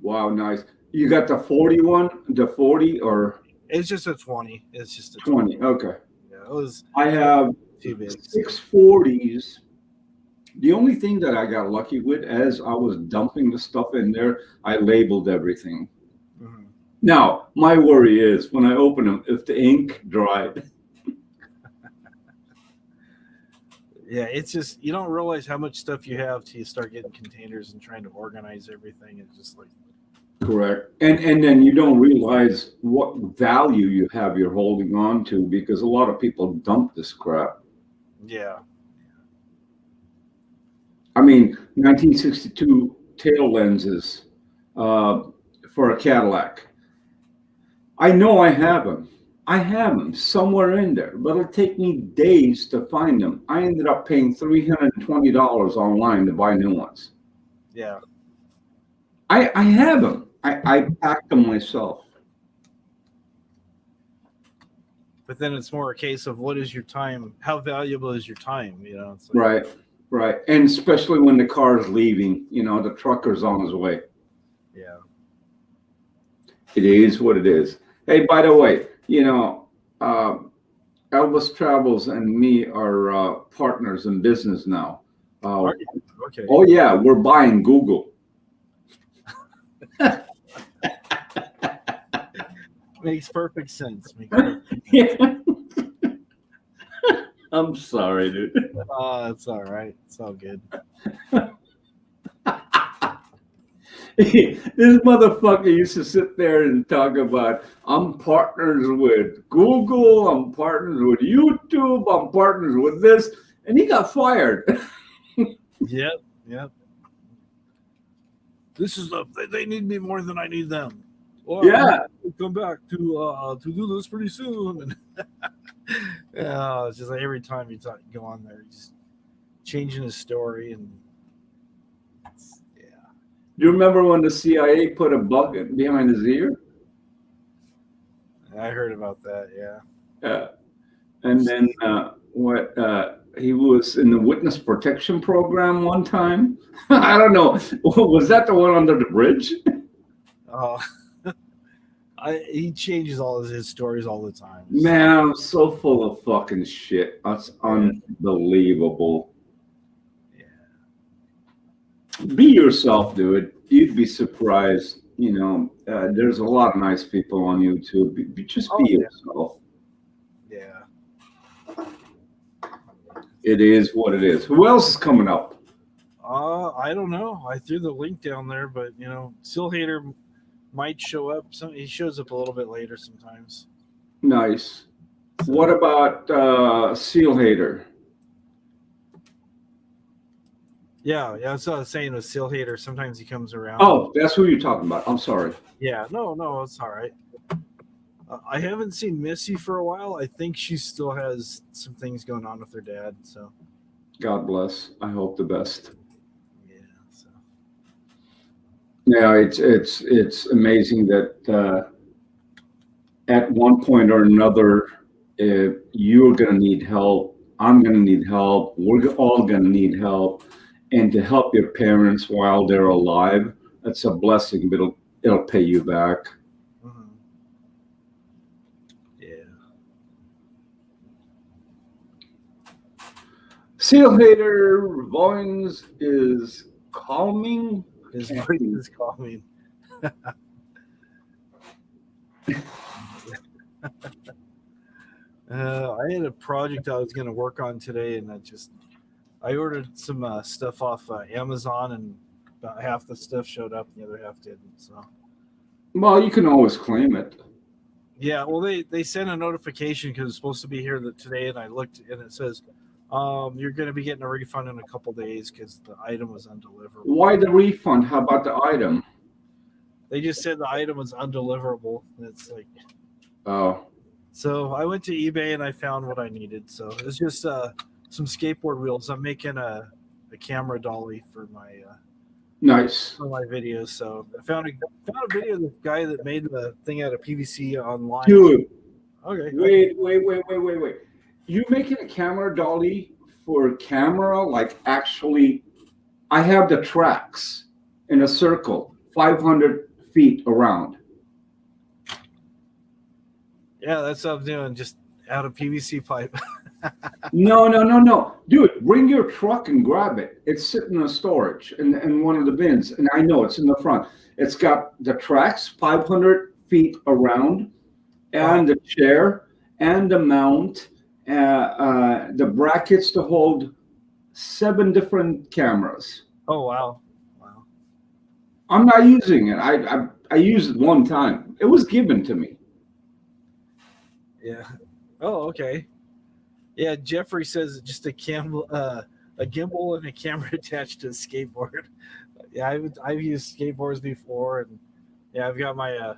Wow, nice. You got the 41, the 40, or It's just a 20. It's just a 20? Okay. Yeah, it was. I have too big. 640s. The only thing that I got lucky with, as I was dumping the stuff in there, I labeled everything. Mm-hmm. Now, my worry is when I open them, if the ink dried. Yeah, it's just you don't realize how much stuff you have till you start getting containers and trying to organize everything. It's just like Correct. And then you don't realize what value you have you're holding on to, because a lot of people dump this crap. yeah. I mean, 1962 tail lenses for a Cadillac. I know I have them. I have them somewhere in there, but it'll take me days to find them. I ended up paying $320 online to buy new ones. Yeah. I have them. I packed them myself. But then it's more a case of what is your time? How valuable is your time? It's like, Right, right. And especially when the car is leaving, the trucker's on his way. Yeah. It is what it is. Hey, by the way, Elvis Travels and me are partners in business now. Okay. Oh, yeah, we're buying Google. Makes perfect sense. Yeah. I'm sorry, dude. Oh, it's all right. It's all good. This motherfucker used to sit there and talk about, I'm partners with Google, I'm partners with YouTube, I'm partners with this, and he got fired. Yep. Yep. This is they need me more than I need them. Well, Yeah. I'll come back to do this pretty soon. And yeah, it's just like every time you go on there, he's just changing his story, and yeah. Do you remember when the CIA put a bucket behind his ear? I heard about that. Yeah. And then he was in the witness protection program one time. I don't know. Was that the one under the bridge? Oh, he changes all of his stories all the time. Man, I'm so full of fucking shit. That's unbelievable. Yeah. Be yourself, dude. You'd be surprised. You know, there's a lot of nice people on YouTube. Just be yourself. Yeah. It is what it is. Who else is coming up? I don't know. I threw the link down there, but Seal Hater might show up. He shows up a little bit later sometimes. Nice. What about Seal Hater? Yeah, that's what I was saying with Seal Hater. Sometimes he comes around. Oh, that's who you're talking about. I'm sorry. Yeah, no, it's all right. I haven't seen Missy for a while. I think she still has some things going on with her dad. So, God bless. I hope the best. Yeah. So. Yeah, it's amazing that at one point or another, you're gonna need help. I'm gonna need help. We're all gonna need help, and to help your parents while they're alive, that's a blessing. But it'll pay you back. Seal Hater voice is calming. His voice is calming. I had a project I was going to work on today, and I ordered some stuff off Amazon, and about half the stuff showed up, and the other half didn't. So, well, you can always claim it. Yeah, well, they sent a notification because it's supposed to be here today, and I looked, and it says, you're going to be getting a refund in a couple days because the item was undeliverable. Why the refund? How about the item? They just said the item was undeliverable. It's like, oh. So I went to eBay and I found what I needed. So it's just some skateboard wheels. I'm making a camera dolly for my nice for my videos. So I found a video of the guy that made the thing out of PVC online. Dude. Okay. Wait. You making a camera dolly for a camera? Like actually, I have the tracks in a circle, 500 feet around. Yeah, that's what I'm doing. Just out of PVC pipe. No. Dude, bring your truck and grab it. It's sitting in storage in one of the bins. And I know it's in the front. It's got the tracks 500 feet around, and the chair and the mount, the brackets to hold 7 different cameras. Oh, wow. I'm not using it. I used it one time. It was given to me. Yeah. Oh, okay. Yeah, Jeffrey says just a gimbal and a camera attached to a skateboard. Yeah, I've used skateboards before, and yeah, I've got my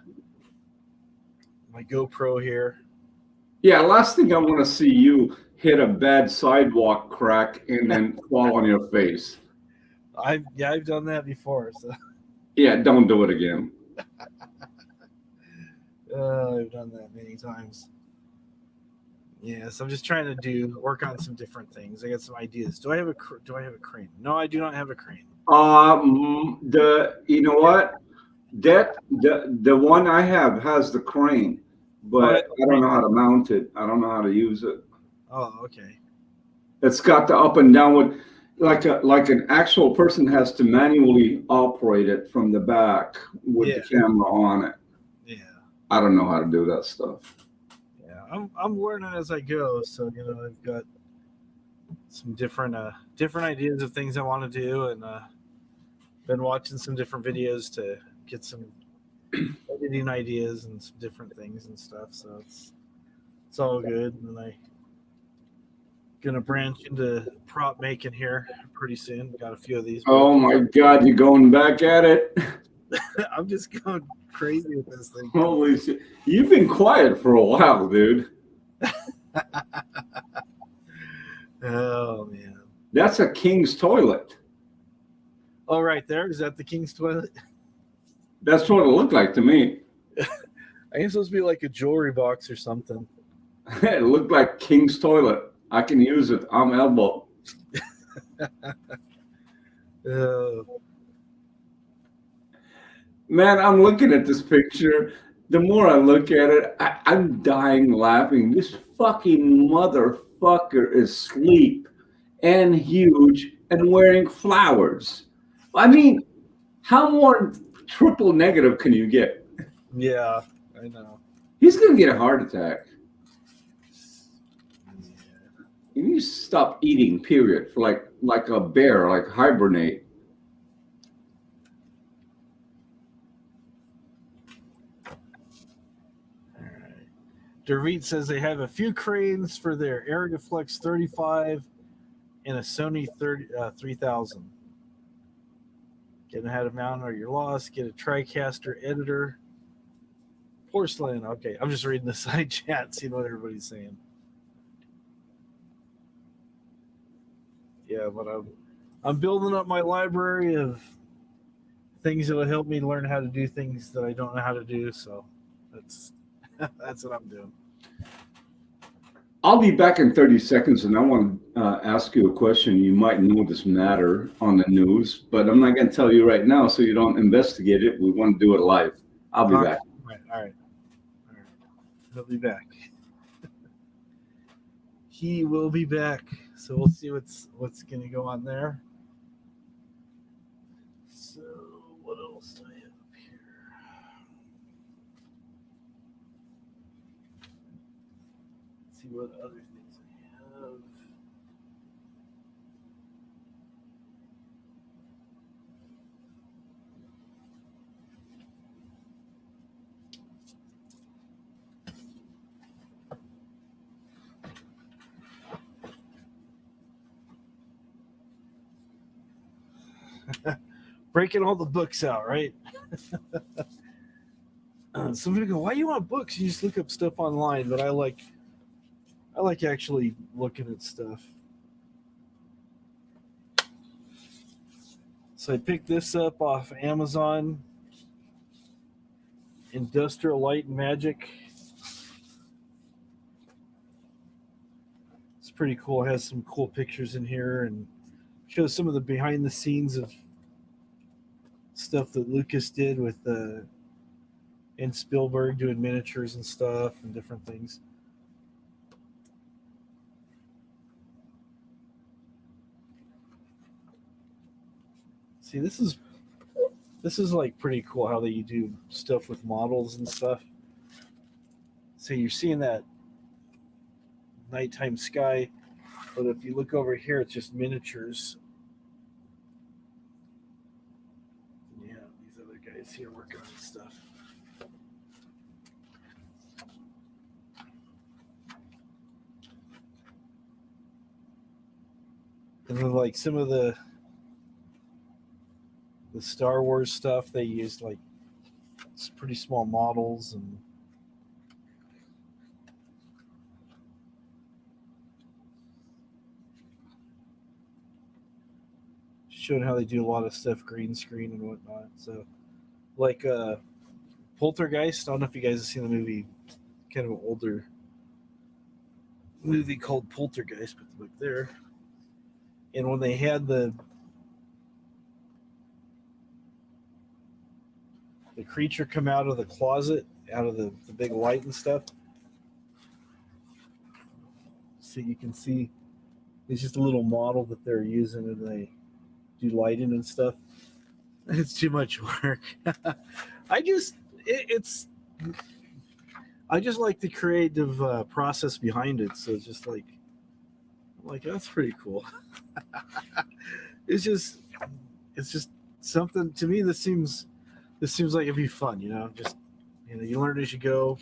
my GoPro here. Yeah, last thing I want to see you hit a bad sidewalk crack and then fall on your face. I've done that before. So. Yeah, don't do it again. I've done that many times. Yeah, so I'm just trying to work on some different things. I got some ideas. Do I have a crane? No, I do not have a crane. You know what? The one I have has the crane, but I don't know how to mount it. I don't know how to use it. Oh, okay. It's got the up and down with like an actual person has to manually operate it from the back with the camera on it. Yeah. I don't know how to do that stuff. I'm learning as I go, so I've got some different ideas of things I want to do, and been watching some different videos to get some editing ideas and some different things and stuff. So it's all good, and I gonna branch into prop making here pretty soon. Got a few of these. Oh my God, you're going back at it. I'm just going crazy with this thing. Holy shit. You've been quiet for a while, dude. Oh man. That's a king's toilet. Oh, right there. Is that the king's toilet? That's what it looked like to me. I think it's supposed to be like a jewelry box or something. It looked like king's toilet. I can use it. I'm elbow. Man, I'm looking at this picture. The more I look at it, I'm dying laughing. This fucking motherfucker is asleep and huge and wearing flowers. I mean, how more triple negative can you get? Yeah, I know. He's going to get a heart attack. You need to stop eating, period, for like a bear, like hibernate. All right. Dervit says they have a few cranes for their Aerogaflex 35 and a Sony 3000. Getting ahead of mountain or you're lost. Get a TriCaster editor. Porcelain. Okay, I'm just reading the side chat, seeing what everybody's saying. Yeah, but I'm building up my library of things that will help me learn how to do things that I don't know how to do. So that's what I'm doing. I'll be back in 30 seconds, and I want to ask you a question. You might know this matter on the news, but I'm not going to tell you right now so you don't investigate it. We want to do it live. I'll be back. All right. He'll be back. He will be back. So we'll see what's going to go on there. So what else do I have up here? Let's see what other things I have. Breaking all the books out, right? Some people go, "Why do you want books? You just look up stuff online." But I like actually looking at stuff. So I picked this up off Amazon. Industrial Light and Magic. It's pretty cool. It has some cool pictures in here and shows some of the behind the scenes of stuff that Lucas did with and Spielberg doing miniatures and stuff and different things. See, this is like pretty cool how they do stuff with models and stuff. So you're seeing that nighttime sky, but if you look over here, it's just miniatures. Yeah, these other guys here working on stuff. And then like some of the Star Wars stuff, they used like it's pretty small models and showing how they do a lot of stuff green screen and whatnot. So like Poltergeist, I don't know if you guys have seen the movie, kind of an older movie called Poltergeist, but look there. And when they had the creature come out of the closet, out of the big light and stuff, so you can see it's just a little model that they're using and they do lighting and stuff. It's too much work. I just like the creative process behind it. So it's just like Like, that's pretty cool. it's just it's just something to me. This seems like it'd be fun. Just you learn as you go.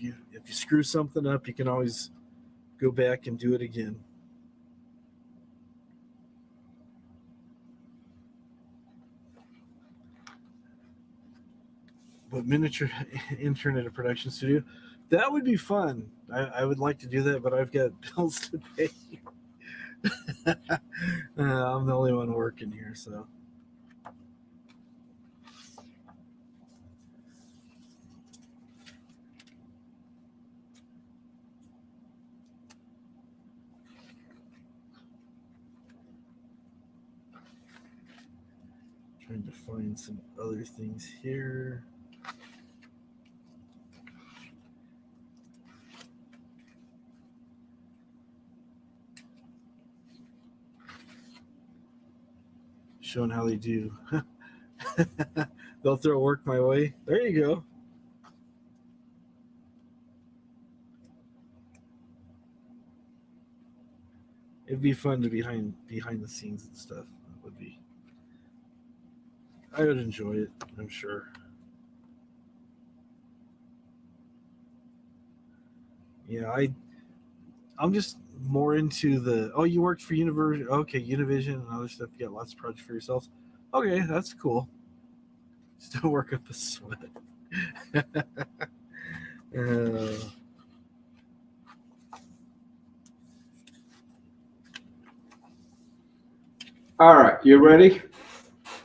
If you screw something up, you can always go back and do it again. But miniature internet production studio, that would be fun. I would like to do that, but I've got bills to pay. I'm the only one working here, so. Trying to find some other things here. Showing how they do. They'll throw work my way. There you go. It'd be fun to behind the scenes and stuff. It would be. I would enjoy it, I'm sure. Yeah, I'm just more into the. Oh, you worked for Univision. Okay, Univision and other stuff. You got lots of projects for yourselves. Okay, that's cool. Still work up a sweat. uh, All right, you ready?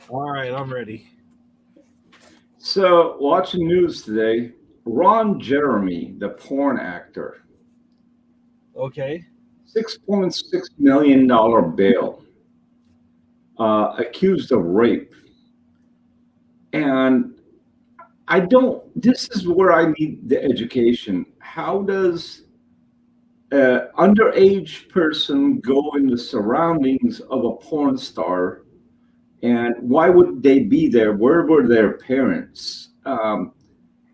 all right, I'm ready. So, watching news today, Ron Jeremy, the porn actor, Okay. $6.6 million bail, accused of rape. And this is where I need the education. How does an underage person go in the surroundings of a porn star? And why would they be there? Where were their parents? And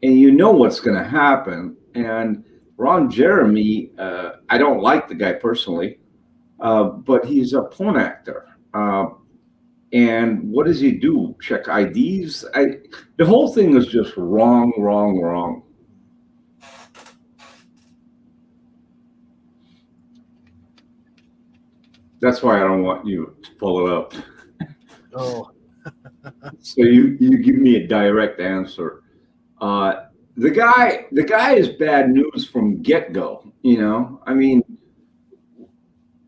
you know what's going to happen. And Ron Jeremy, I don't like the guy personally, but he's a porn actor. And what does he do? Check IDs? The whole thing is just wrong, wrong, wrong. That's why I don't want you to pull it up. Oh, So you give me a direct answer. The guy is bad news from get-go. I mean,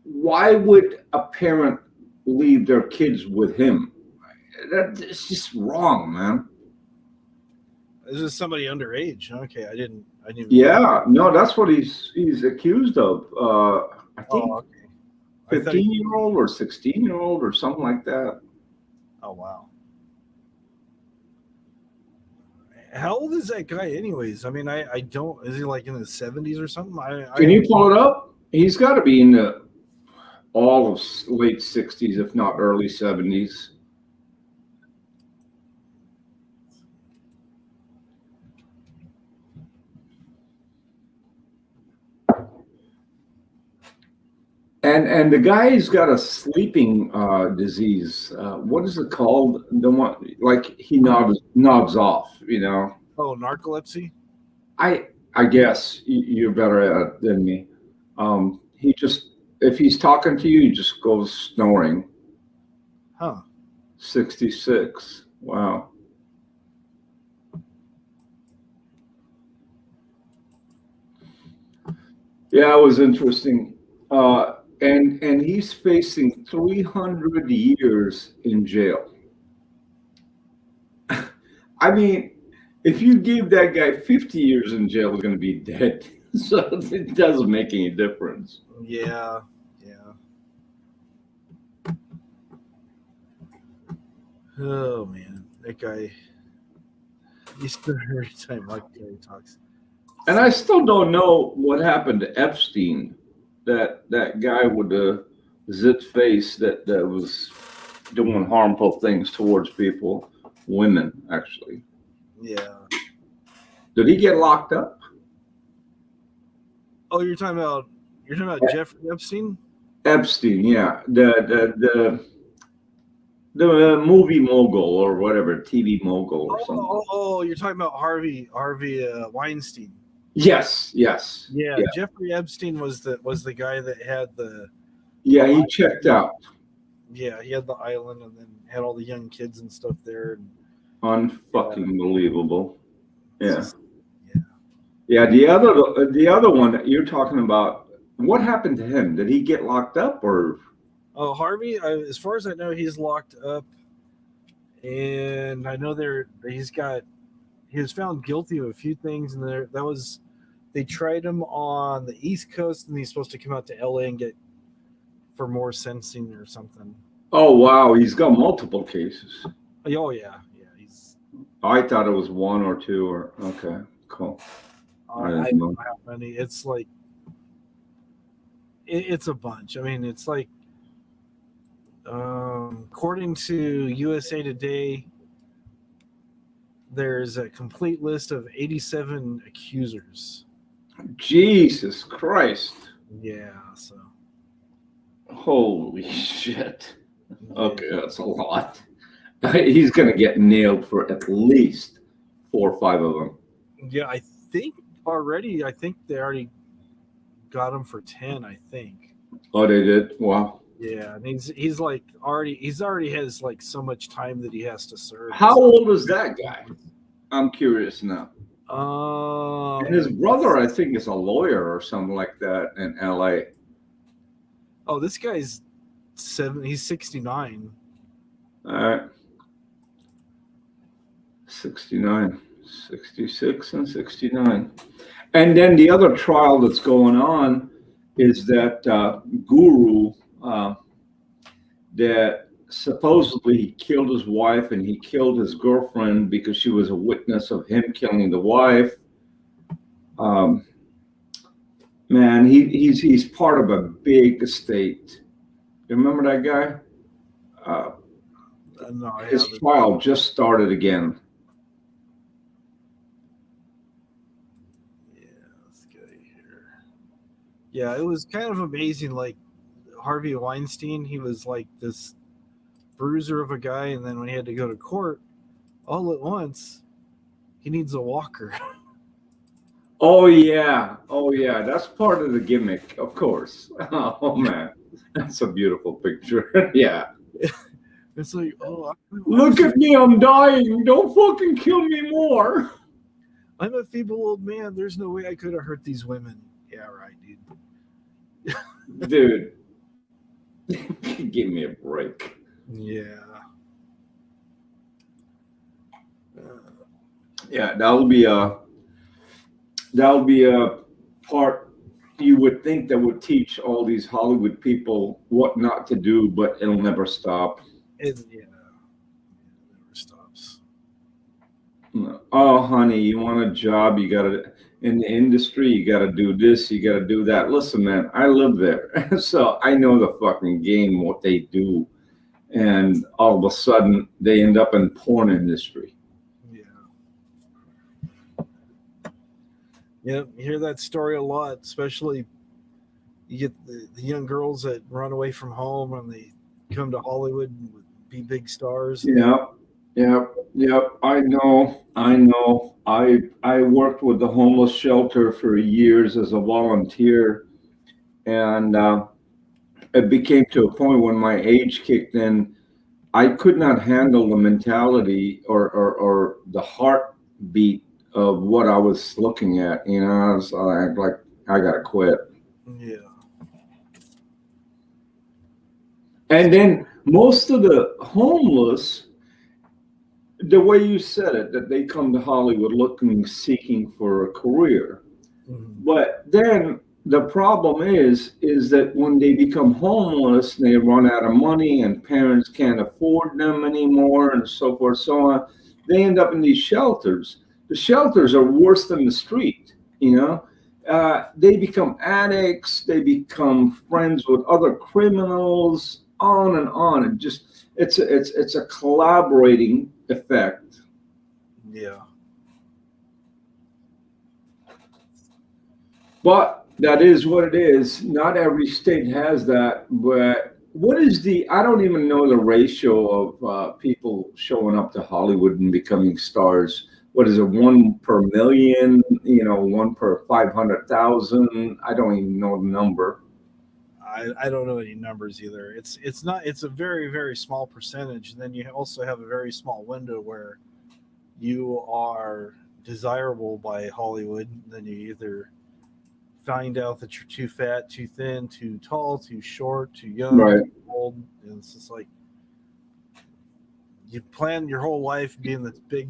why would a parent leave their kids with him? It's just wrong, man. this is somebody underage. Okay, I didn't. Yeah, no, that's what he's accused of. I think Oh, okay. I thought 15-year-old or 16-year-old or something like that. Oh, wow. How old is that guy, anyways? I mean, I don't. Is he like in his 70s or something? Can you pull it up? He's got to be in the all of late 60s, if not early 70s. And the guy's got a sleeping disease. What is it called? The one like he nods off. Oh, narcolepsy. I guess you're better at it than me. He just if he's talking to you, he just goes snoring. Huh. 66. Wow. Yeah, it was interesting. And he's facing 300 years in jail. I mean, if you give that guy 50 years in jail, he's going to be dead. So it doesn't make any difference. Yeah. Oh man, that guy. He's still every time like he talks. And I still don't know what happened to Epstein, that guy with the zit face that was doing harmful things towards people, women actually. Yeah. Did he get locked up? Oh, you're talking about You're talking about Jeffrey Epstein? Epstein, yeah, the movie mogul or whatever, TV mogul or something. Oh, you're talking about Harvey Weinstein. Yes. Yeah, Jeffrey Epstein was the guy that had Yeah, he checked out. Yeah, he had the island and then had all the young kids and stuff there. Unfucking believable. Yeah. Yeah. The other one that you're talking about, what happened to him? Did he get locked up or? Oh, Harvey, as far as I know, he's locked up, and I know he was found guilty of a few things, and they tried him on the East Coast, and he's supposed to come out to LA and get for more sentencing or something. Oh wow, he's got multiple cases. Oh yeah. I thought it was one or two or okay, cool. I don't know how many. It's like it's a bunch. I mean, it's like according to USA Today, there's a complete list of 87 accusers. Jesus Christ. Yeah, so. Holy shit. Okay, that's a lot. He's going to get nailed for at least 4 or 5 of them. Yeah, I think they already got him for 10, I think. Oh, they did? Wow. Yeah, and he's already has like so much time that he has to serve. How old is that guy? I'm curious now. And his brother, I think, is a lawyer or something like that in LA. Oh, this guy's he's 69. All right. 69, 66, and 69. And then the other trial that's going on is that guru that supposedly he killed his wife and he killed his girlfriend because she was a witness of him killing the wife. Man, he's part of a big estate. You remember that guy? No, his trial just started again. Yeah, let's get here. Yeah, it was kind of amazing. Like Harvey Weinstein, he was like this bruiser of a guy, and then when he had to go to court, all at once, he needs a walker. Oh yeah, that's part of the gimmick, of course. Oh man, that's a beautiful picture. Yeah. It's like, look at me, I'm dying. Don't fucking kill me more. I'm a feeble old man. There's no way I could have hurt these women. Yeah, right, dude. Dude, give me a break. Yeah. Yeah, that'll be a part you would think that would teach all these Hollywood people what not to do, but it'll never stop. It never stops. Oh, honey, you want a job? You got to, in the industry, you got to do this, you got to do that. Listen, man, I live there. So I know the fucking game, what they do. And all of a sudden, they end up in porn industry. Yeah, you hear that story a lot, especially you get the young girls that run away from home and they come to Hollywood and be big stars. Yeah. I know. I worked with the homeless shelter for years as a volunteer, and it became to a point when my age kicked in, I could not handle the mentality or the heartbeat of what I was looking at. You know, I was like, I gotta quit. Yeah. And then most of the homeless, the way you said it, that they come to Hollywood seeking for a career. Mm-hmm. But then the problem is that when they become homeless, they run out of money and parents can't afford them anymore and so forth, so on. They end up in these shelters. The shelters are worse than the street, you know. They become addicts. They become friends with other criminals, on and on. And just it's a collaborating effect. Yeah. But That is what it is. Not every state has that, but what is I don't even know the ratio of people showing up to Hollywood and becoming stars. What is it, one per million, one per 500,000? I don't even know the number. I don't know any numbers either. It's not it's a very very small percentage. And then you also have a very small window where you are desirable by Hollywood. Then you either find out that you're too fat, too thin, too tall, too short, too young, Right. too old, and it's just like you plan your whole life being this big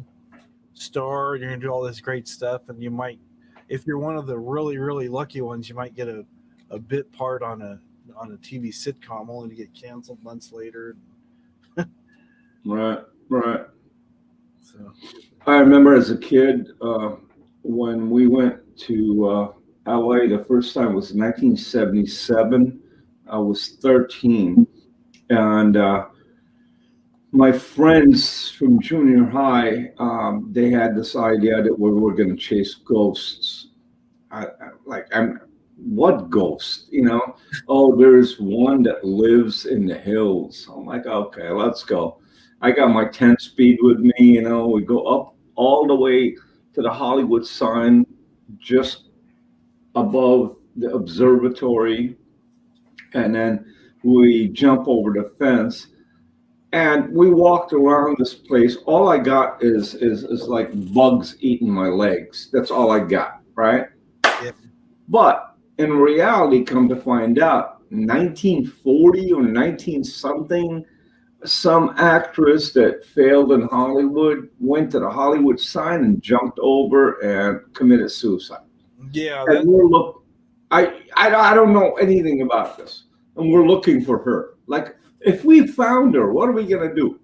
star. You're gonna do all this great stuff, and you might, if you're one of the really really lucky ones, you might get a bit part on a TV sitcom, only to get canceled months later. Right. Right. So I remember as a kid when we went to LA the first time was 1977. I was 13, and my friends from junior high, they had this idea that we were going to chase ghosts. I'm what ghost? Oh, there's one that lives in the hills. I'm like, okay, let's go. I got my 10 speed with me. We go up all the way to the Hollywood sign, just above the observatory, and then we jump over the fence and we walked around this place. All I got is like bugs eating my legs. That's all I got, right? yeah, But in reality, come to find out, 1940 or 19 something, some actress that failed in Hollywood went to the Hollywood sign and jumped over and committed suicide. yeah, And I don't know anything about this, and we're looking for her. Like, if we found her, what are we gonna do?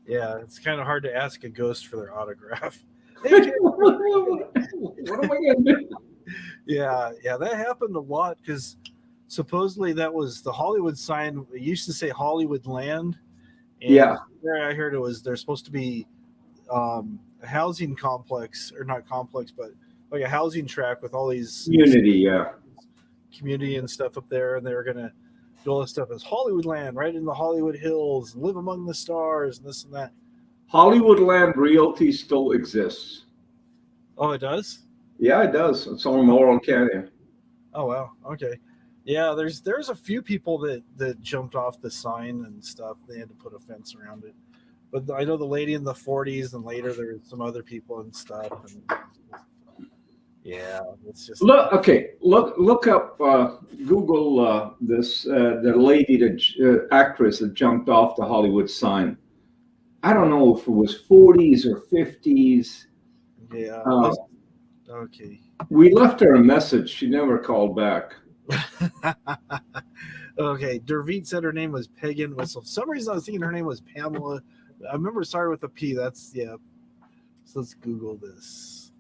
yeah. It's kind of hard to ask a ghost for their autograph. Hey, What am I gonna do? yeah, that happened a lot because supposedly that was the Hollywood sign. It used to say Hollywood Land, and Yeah, where I heard it was there's supposed to be a housing complex, or not complex, but like a housing track with all these Unity. Yeah, community and stuff up there, and they were gonna do all this stuff as Hollywood Land, right in the Hollywood Hills, and live among the stars, and this and that. Hollywood Land Realty still exists. Oh, it does. Yeah, it does. It's on Laurel Canyon. Oh wow. Okay. Yeah, there's a few people that jumped off the sign and stuff. They had to put a fence around it. But I know the lady in the 40s, and later there was some other people and stuff. And yeah, it's just Look, okay, look up, Google this the lady, the actress that jumped off the Hollywood sign. I don't know if it was 40s or 50s. yeah. Uh, Okay. we left her a message. She never called back. Okay. Dervit said her name was Pagan Whistle. For some reason I was thinking her name was Pamela. I remember it started with a P. That's yeah. So let's Google this.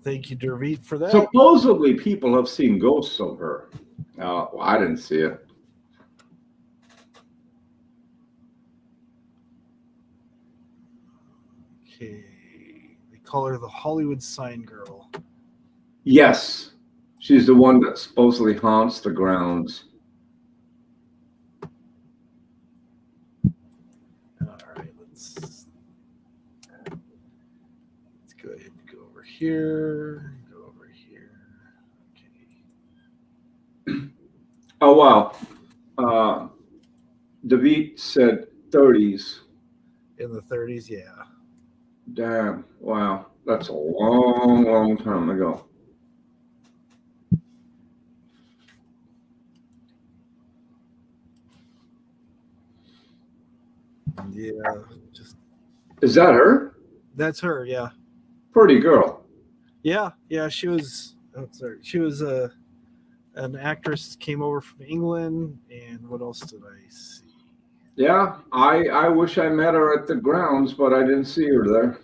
Thank you, Dervit, for that. Supposedly, people have seen ghosts of her. Well, I didn't see it. Okay. They call her the Hollywood Sign Girl. Yes, she's the one that supposedly haunts the grounds. All right, let's go ahead and go over here. Go over here. Okay. Oh wow, David said 30s. In the 30s, yeah. Damn, wow, that's a long, long time ago. Yeah. Just Is that her? that's her, yeah. Pretty girl. Yeah, yeah, she was sorry. She was an actress that came over from England, and what else did I see? Yeah, I wish I met her at the grounds, but I didn't see her there.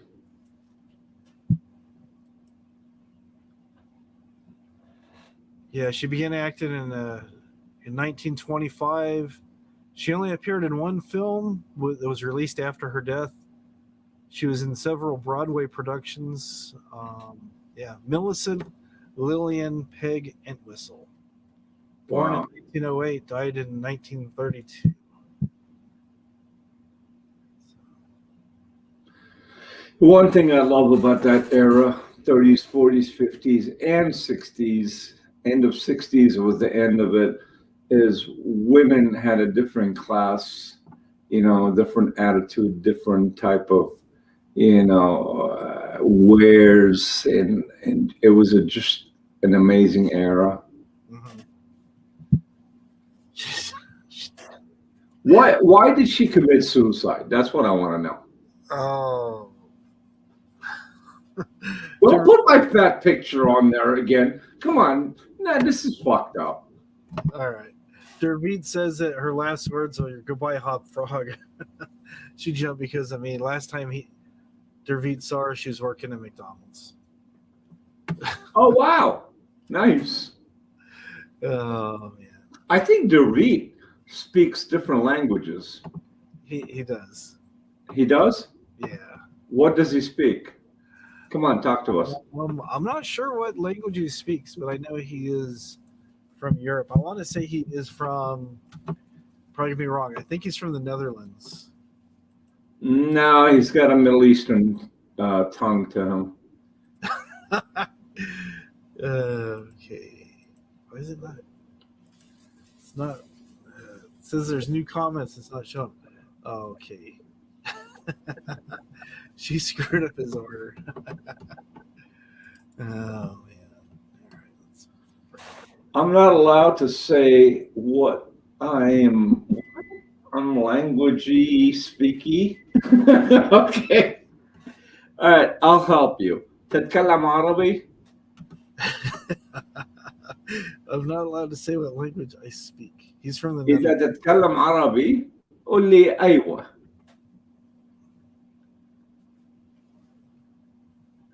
Yeah, she began acting in 1925. She only appeared in one film that was released after her death. She was in several Broadway productions. Yeah, Millicent Lillian Peg Entwistle, born in Wow. 1908, died in 1932. One thing I love about that era, 30s, 40s, 50s, and 60s, end of 60s was the end of it, is women had a different class, different attitude, different type of, wares, and it was just an amazing era. Mhm. Why did she commit suicide? That's what I want to know. Oh, Don't Der- put my fat picture on there again. Come on. Nah, this is fucked up. all right. Dervid says that her last words are "Goodbye, Hop Frog." She jumped because last time Dervid saw her, she was working at McDonald's. Oh, wow. Nice. Oh man, I think Dorit speaks different languages. he does. He does? Yeah. What does he speak? Come on, talk to us. I'm not sure what language he speaks, but I know he is from Europe. I want to say he is from. Probably gonna be wrong. I think he's from the Netherlands. No, he's got a Middle Eastern tongue to him. Okay. Why is it not? It's not. It says there's new comments. It's not showing. Okay. She screwed up his order. Oh man. All right. I'm not allowed to say what I am languagey speaky. Okay. All right, I'll help you. تتكلم عربي؟ I'm not allowed to say what language I speak. He's from the إذا Netherlands. تتكلم عربي قول لي أيوة.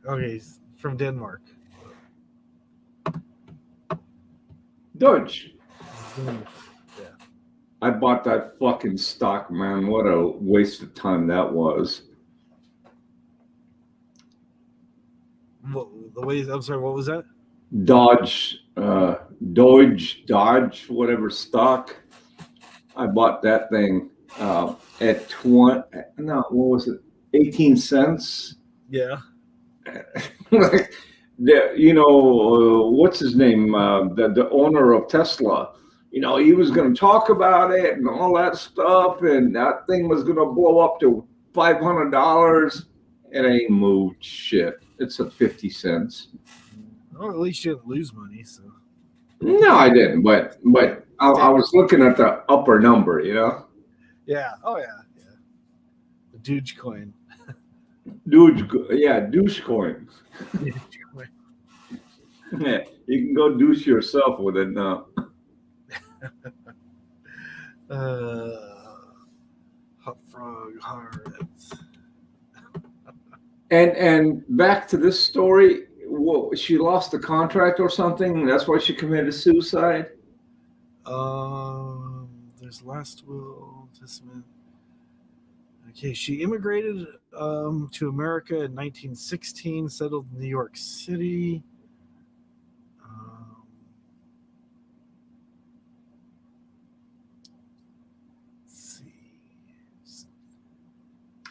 Okay, he's from Denmark. Dutch. Yeah. I bought that fucking stock, man. What a waste of time that was. The way I'm sorry, what was that? Dodge, whatever stock. I bought that thing at 20. No, what was it? 18 cents. Yeah. Like, what's his name? The owner of Tesla. He was going to talk about it and all that stuff, and that thing was going to blow up to $500. It ain't moved shit. It's at 50 cents. Well, at least you didn't lose money. So. No, I didn't. But I was looking at the upper number. Yeah. Oh yeah. Yeah. The Dogecoin. Douchecoin. Yeah, you can go douche yourself with it now. Hot frog hearts. And back to this story, she lost the contract or something. That's why she committed suicide. There's last will testament. Okay, she immigrated to America in 1916, settled in New York City. Let's see.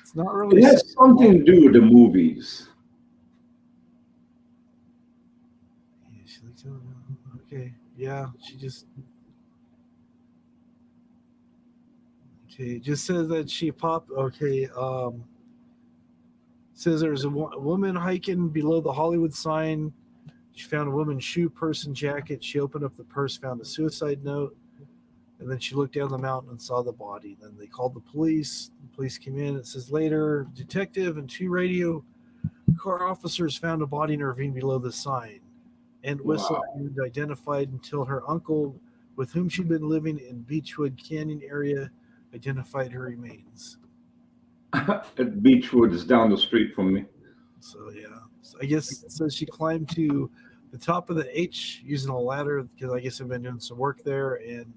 It's not really. It has something to do with the movies. Yeah, she likes it. Okay, yeah, she just. Okay, it just says that she popped. Okay, says there's a woman hiking below the Hollywood sign. She found a woman's shoe, purse, and jacket. She opened up the purse, found a suicide note, and then she looked down the mountain and saw the body. Then they called the police. The police came in. It says later, detective and 2 radio car officers found a body in a ravine below the sign. And Whistle identified until her uncle, with whom she'd been living in Beechwood Canyon area, identified her remains. At Beechwood is down the street from me. So yeah, so I guess it says she climbed to the top of the H using a ladder because I guess I've been doing some work there and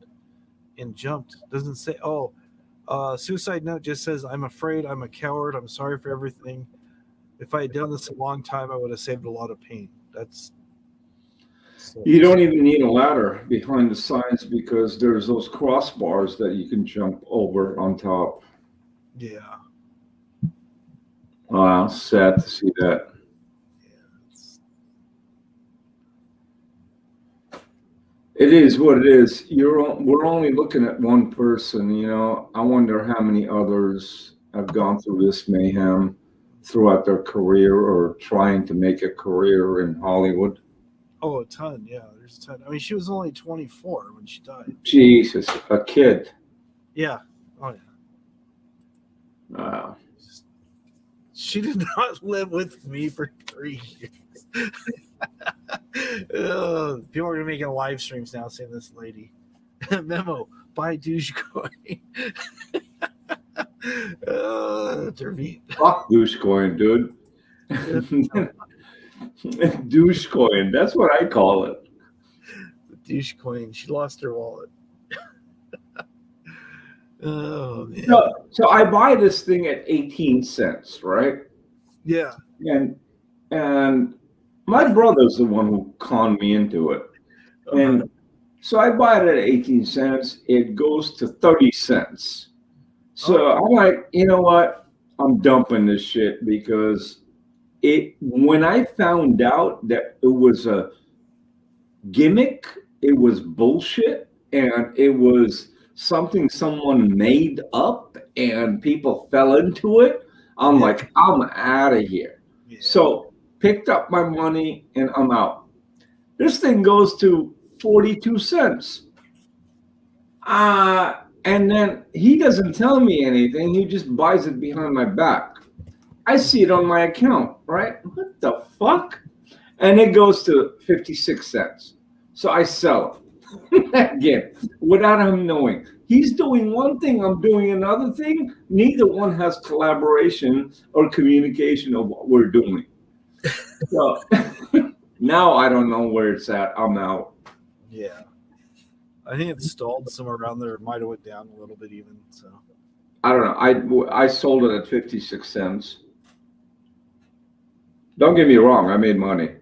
jumped. Doesn't say. Oh, suicide note just says, "I'm afraid. I'm a coward. I'm sorry for everything. If I had done this a long time, I would have saved a lot of pain." That's so, You don't even need a ladder behind the signs because there's those crossbars that you can jump over on top. yeah. Wow, sad to see that. It is what it is. We're only looking at one person, you know. I wonder how many others have gone through this mayhem throughout their career or trying to make a career in Hollywood. Oh, a ton. Yeah, there's a ton. I mean, she was only 24 when she died. Jesus, a kid. Yeah. Oh, yeah. Wow. She did not live with me for 3 years. People are making live streams now saying this lady. Memo, buy Dogecoin. Dervit. Fuck Dogecoin, dude. Douchecoin. That's what I call it. Dogecoin. She lost her wallet. Oh man. So I buy this thing at 18 cents, right? Yeah. And my brother's the one who conned me into it. And so I buy it at 18 cents. It goes to 30 cents. So I'm like, you know what? I'm dumping this shit because when I found out that it was a gimmick, it was bullshit, and it was something someone made up and people fell into it, I'm like, I'm out of here. Yeah. So picked up my money and I'm out. This thing goes to 42 cents. And then he doesn't tell me anything. He just buys it behind my back. I see it on my account, right? What the fuck? And it goes to 56 cents. So I sell it again without him knowing. He's doing one thing, I'm doing another thing. Neither one has collaboration or communication of what we're doing. So now I don't know where it's at. I'm out. Yeah. I think it stalled somewhere around there. It might have went down a little bit even. So I don't know. I sold it at 56 cents. Don't get me wrong, I made money.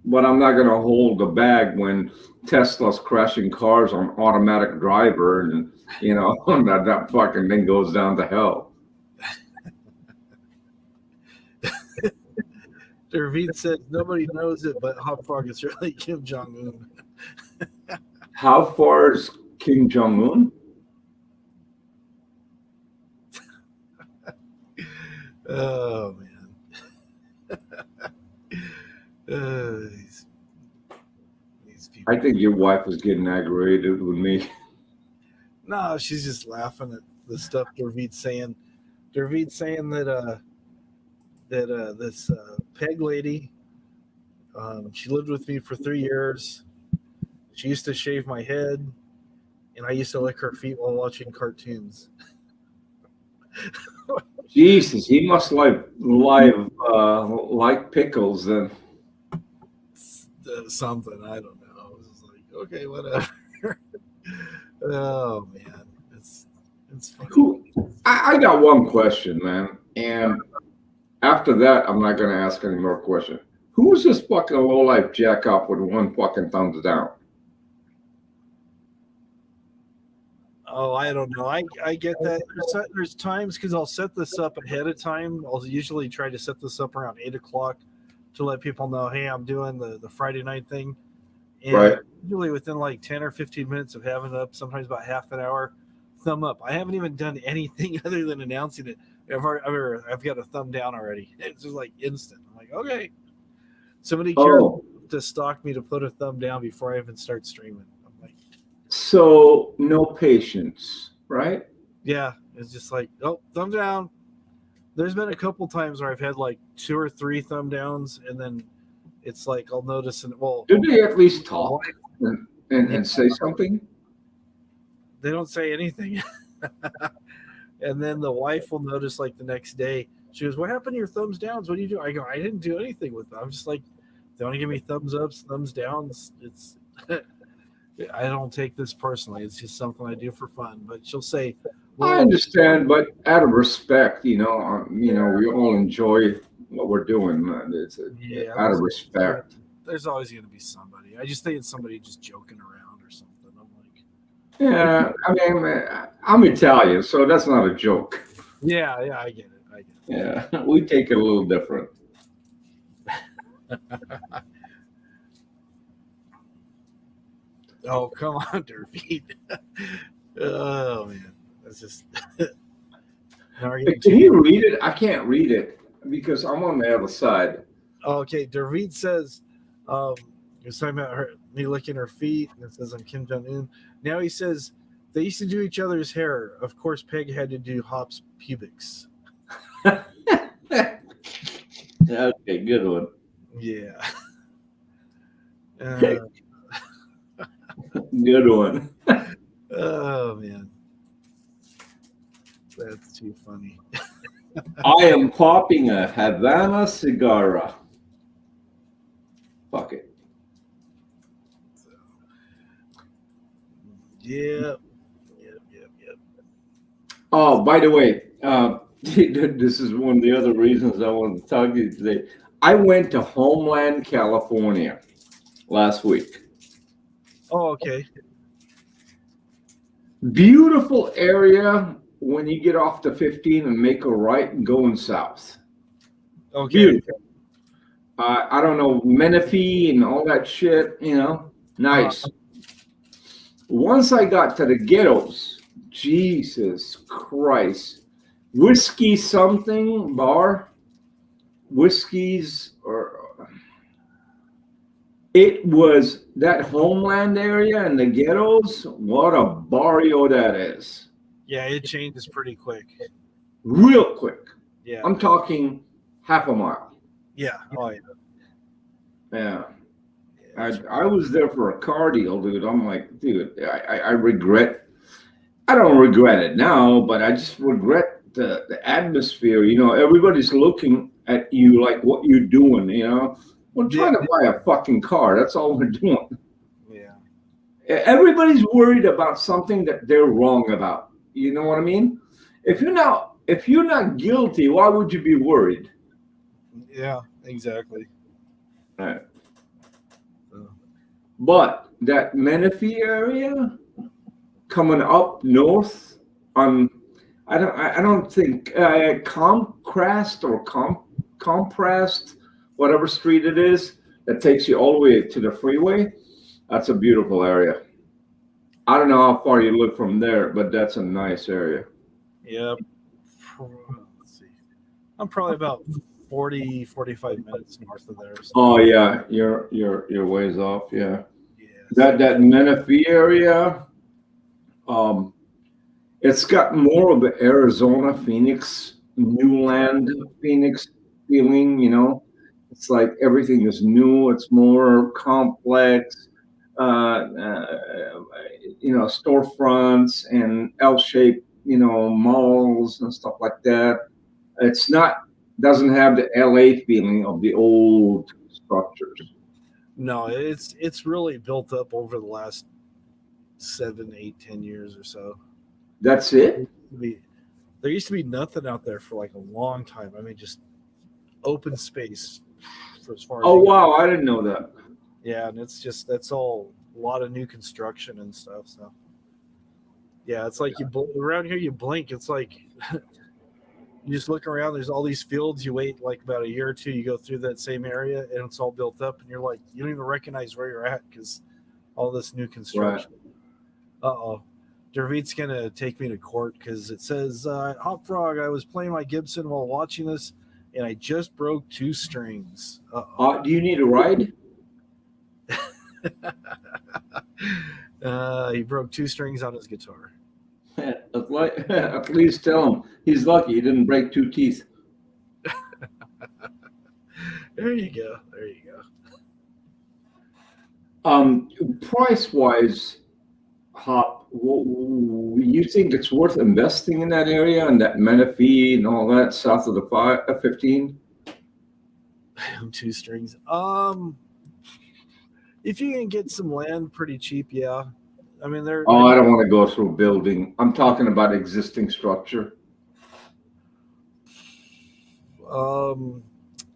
But I'm not going to hold the bag when Tesla's crashing cars on automatic driver and, you know, that fucking thing goes down to hell. Dervit said nobody knows it, but how far is really Kim Jong-un? How far is Kim Jong-un? Oh, man. These people. I think your wife was getting aggravated with me. No, she's just laughing at the stuff Dervit's saying. Dervit's saying that this Peg lady, she lived with me for 3 years. She used to shave my head, and I used to lick her feet while watching cartoons. Jesus, he must like pickles then. Something, I don't know. I was just like, okay, whatever. Oh man, it's funny. I got one question, man, and after that, I'm not going to ask any more questions. Who is this fucking lowlife jack up with one fucking thumbs down? Oh, I don't know. I get that. There's times because I'll set this up ahead of time. I'll usually try to set this up around 8 o'clock to let people know, hey, I'm doing the Friday night thing. And right. Usually within like 10 or 15 minutes of having it up, sometimes about half an hour, thumb up. I haven't even done anything other than announcing it. I've got a thumb down already. It's just like instant. I'm like, okay. Somebody cared to stalk me to put a thumb down before I even start streaming. I'm like, so no patience, right? Yeah. It's just like, oh, thumb down. There's been a couple times where I've had like 2 or 3 thumb downs, and then it's like I'll notice do they at least talk and say something? They don't say anything. And then the wife will notice like the next day. She goes, what happened to your thumbs downs? What do you do? I go, I didn't do anything with them. I'm just like, they want to give me thumbs ups, thumbs downs. It's I don't take this personally. It's just something I do for fun. But she'll say, well, I understand, but out of respect, we all enjoy what we're doing. It's Yeah, out of respect. there's always going to be somebody. I just think it's somebody just joking around or something. I'm like, Yeah, I mean, I'm Italian, so that's not a joke. yeah, I get it. Yeah, we take it a little different. Oh, come on, Derby. Oh man, that's just. Now we're getting Can too. you read it? I can't read it because I'm on the other side. Okay, David says, he was talking about me licking her feet, and it says I'm Kim Jong Un. Now he says they used to do each other's hair. Of course, Peg had to do Hop's pubics. Okay, good one. Yeah. Good one. Oh man, that's too funny. I am popping a Havana cigar. Fuck it. Yep. Oh, by the way, this is one of the other reasons I wanted to talk to you today. I went to Homeland, California last week. Oh, okay. Beautiful area when you get off the 15 and make a right and going south. Okay. Beautiful. I don't know, Menifee and all that shit, nice. Once I got to the ghettos, Jesus Christ, whiskey something bar, whiskeys, or it was that Homeland area and the ghettos. What a barrio that is. Yeah, it changes pretty quick. Real quick. Yeah. I'm talking half a mile. Yeah. Oh, yeah. Yeah. I was there for a car deal, dude. I'm like, dude, I regret. I don't regret it now, but I just regret the atmosphere. Everybody's looking at you like, what you doing? We're trying to buy a fucking car. That's all we're doing. Yeah. Everybody's worried about something that they're wrong about. You know what I mean? If you're not guilty, why would you be worried? Yeah, exactly. All right. But that Menifee area coming up north on, I don't think Comcrast or Compressed, whatever street it is that takes you all the way to the freeway. That's a beautiful area. I don't know how far you live from there, but that's a nice area. Yeah. Let's see. I'm probably about 40, 45 minutes north of there. So. Oh yeah, you're ways off. Yeah. Yeah. That Menifee area, it's got more of the Arizona, Phoenix, Newland, Phoenix feeling. It's like everything is new. It's more complex. Storefronts and L-shaped, malls and stuff like that. It's doesn't have the LA feeling of the old structures. No, it's really built up over the last 7, 8, 10 years or so. That's it? There used to be nothing out there for like a long time. I mean, just open space for as far as. Oh wow, I didn't know that. Yeah, and that's all a lot of new construction and stuff. So yeah, it's like around here you blink. It's like you just look around. There's all these fields. You wait like about a year or two. You go through that same area, and it's all built up. And you're like, you don't even recognize where you're at because all this new construction. Right. David's gonna take me to court because it says, "Hop Frog, I was playing my Gibson while watching this, and I just broke 2 strings." Do you need a ride? He broke 2 strings on his guitar. At least tell him he's lucky he didn't break 2 teeth. There you go. Price wise, Hop, you think it's worth investing in that area and that Menifee and all that south of the 15? 2 strings. If you can get some land pretty cheap, yeah. I mean, I don't want to go through building. I'm talking about existing structure.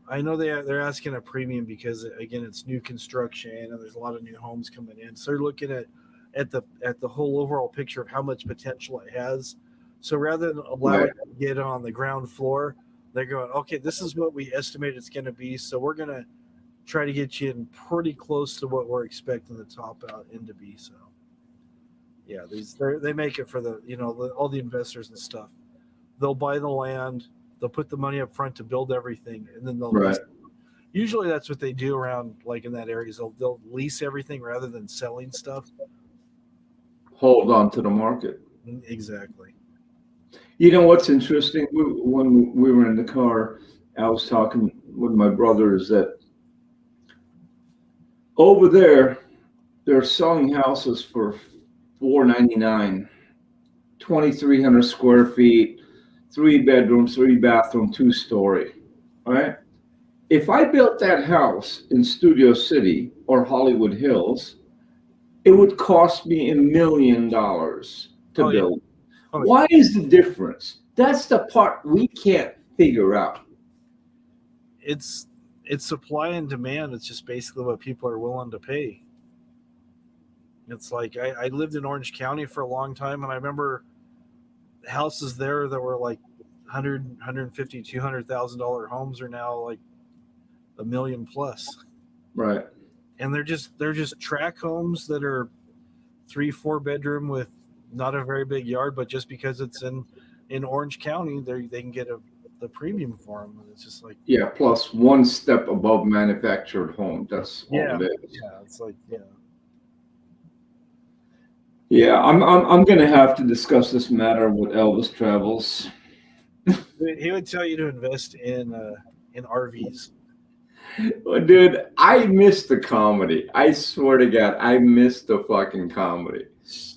I know they're asking a premium because again it's new construction and there's a lot of new homes coming in. So they're looking at the whole overall picture of how much potential it has. So rather than allowing Right. it to get on the ground floor, they're going, okay, this is what we estimate it's going to be. So we're going to try to get you in pretty close to what we're expecting the top out end to be. So yeah, they make it for the all the investors and stuff. They'll buy the land, they'll put the money up front to build everything, and then they'll lease. Right. Usually that's what they do around like in that area. Is they'll lease everything rather than selling stuff. Hold on to the market. Exactly. You know what's interesting? When we were in the car, I was talking with my brother. Is that over there? They're selling houses for $499, 2,300 square feet, 3 bedrooms, 3 bathroom, 2 story. All right. If I built that house in Studio City or Hollywood Hills, it would cost me $1 million to Oh yeah. build. Oh, Why is the difference? That's the part we can't figure out. it's supply and demand. It's just basically what people are willing to pay. It's like I lived in Orange County for a long time, and I remember houses there that were like 150 $200,000 homes are now like a million plus, Right. and they're just track homes that are 3-4 bedroom with not a very big yard, but just because it's in Orange County, they can get the premium for them, and it's just like Yeah. Plus one step above manufactured home. That's yeah, all it is. yeah, it's like yeah. Yeah. I'm gonna have to discuss this matter with Elvis Travels. He would tell you to invest in RVs. Well, dude, I miss the comedy. I swear to God, I miss the fucking comedy.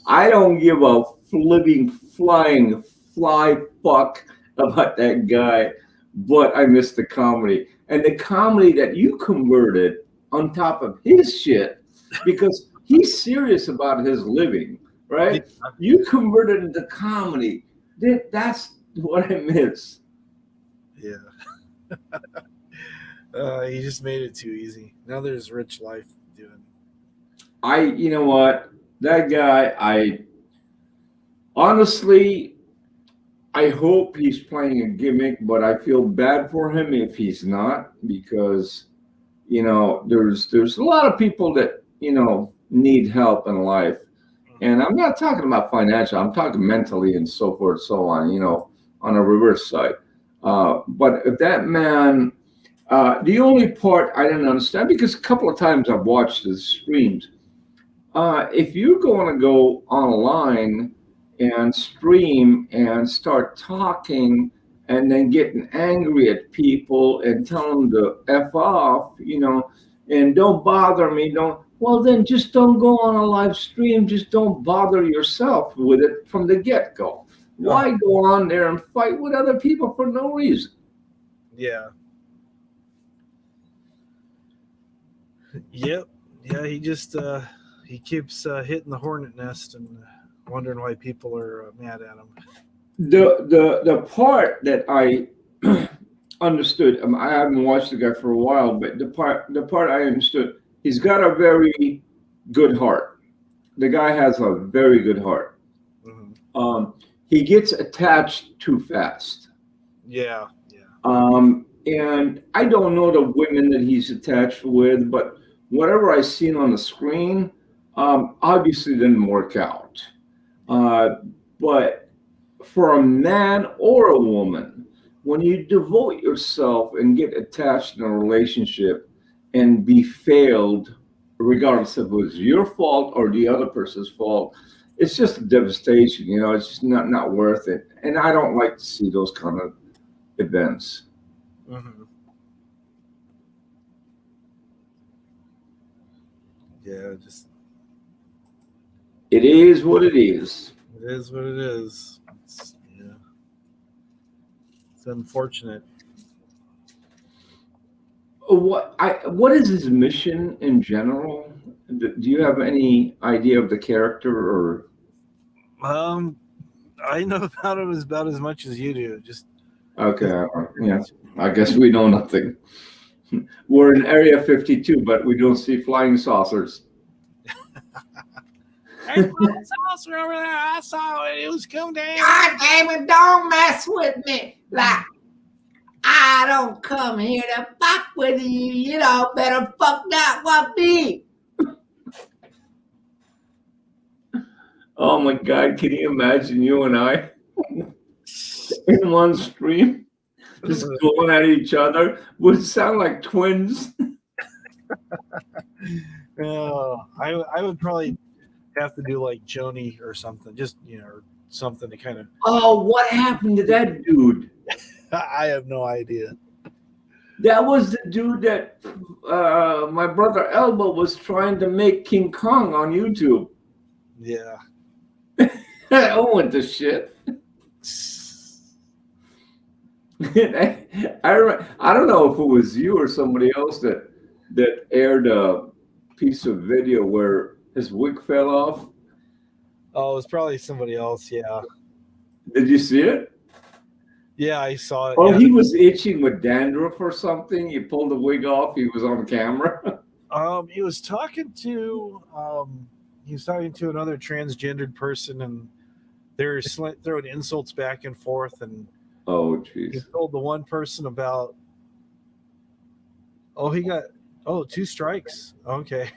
I don't give a flipping flying fly fuck about that guy, but I miss the comedy. And the comedy that you converted on top of his shit, because he's serious about his living, right? You converted into comedy. That's what I miss. Yeah. He just made it too easy. Now there's rich life doing. You know what? That guy, honestly, I hope he's playing a gimmick, but I feel bad for him if he's not, because there's a lot of people that need help in life, and I'm not talking about financial. I'm talking mentally and so forth, so on. On a reverse side. But if that man, the only part I didn't understand, because a couple of times I've watched his streams. If you're going to go online and stream and start talking and then getting angry at people and tell them to F off, and don't bother me, well, then just don't go on a live stream. Just don't bother yourself with it from the get-go. Why go on there and fight with other people for no reason? Yeah. Yep. Yeah, he just he keeps hitting the hornet nest and wondering why people are mad at him. The part that I understood, I haven't watched the guy for a while, but the part I understood, he's got a very good heart. The guy has a very good heart. Mm-hmm. He gets attached too fast. Yeah. And I don't know the women that he's attached with, but whatever I seen on the screen, obviously didn't work out. But for a man or a woman, when you devote yourself and get attached in a relationship and be failed, regardless if it was your fault or the other person's fault, it's just a devastation. It's just not worth it. And I don't like to see those kind of events. Mm-hmm. Yeah, It is what it is. It is what it is. It's unfortunate. What is his mission in general? Do you have any idea of the character or? I know about him about as much as you do. Just Okay, yeah. I guess we know nothing. We're in Area 52, but we don't see flying saucers. There's a saucer over there. I saw it. It was come down. God damn it, don't mess with me. Like, I don't come here to fuck with you. You know, better fuck that with me. Oh my God, can you imagine you and I in one stream just going at each other? Would sound like twins. I would probably have to do like Joni or something, just or something to kind of. Oh, what happened to that dude? I have no idea. That was the dude that my brother Elba was trying to make King Kong on YouTube. Yeah. I went to shit. I don't know if it was you or somebody else that aired a piece of video where his wig fell off. Oh, it was probably somebody else. Yeah. Did you see it? Yeah, I saw it. Oh, yeah. he was itching with dandruff or something. He pulled the wig off. He was on camera. He was talking to another transgendered person, and they're throwing insults back and forth, and Oh, he jeez. told the one person about. Oh, he got 2 strikes. Okay.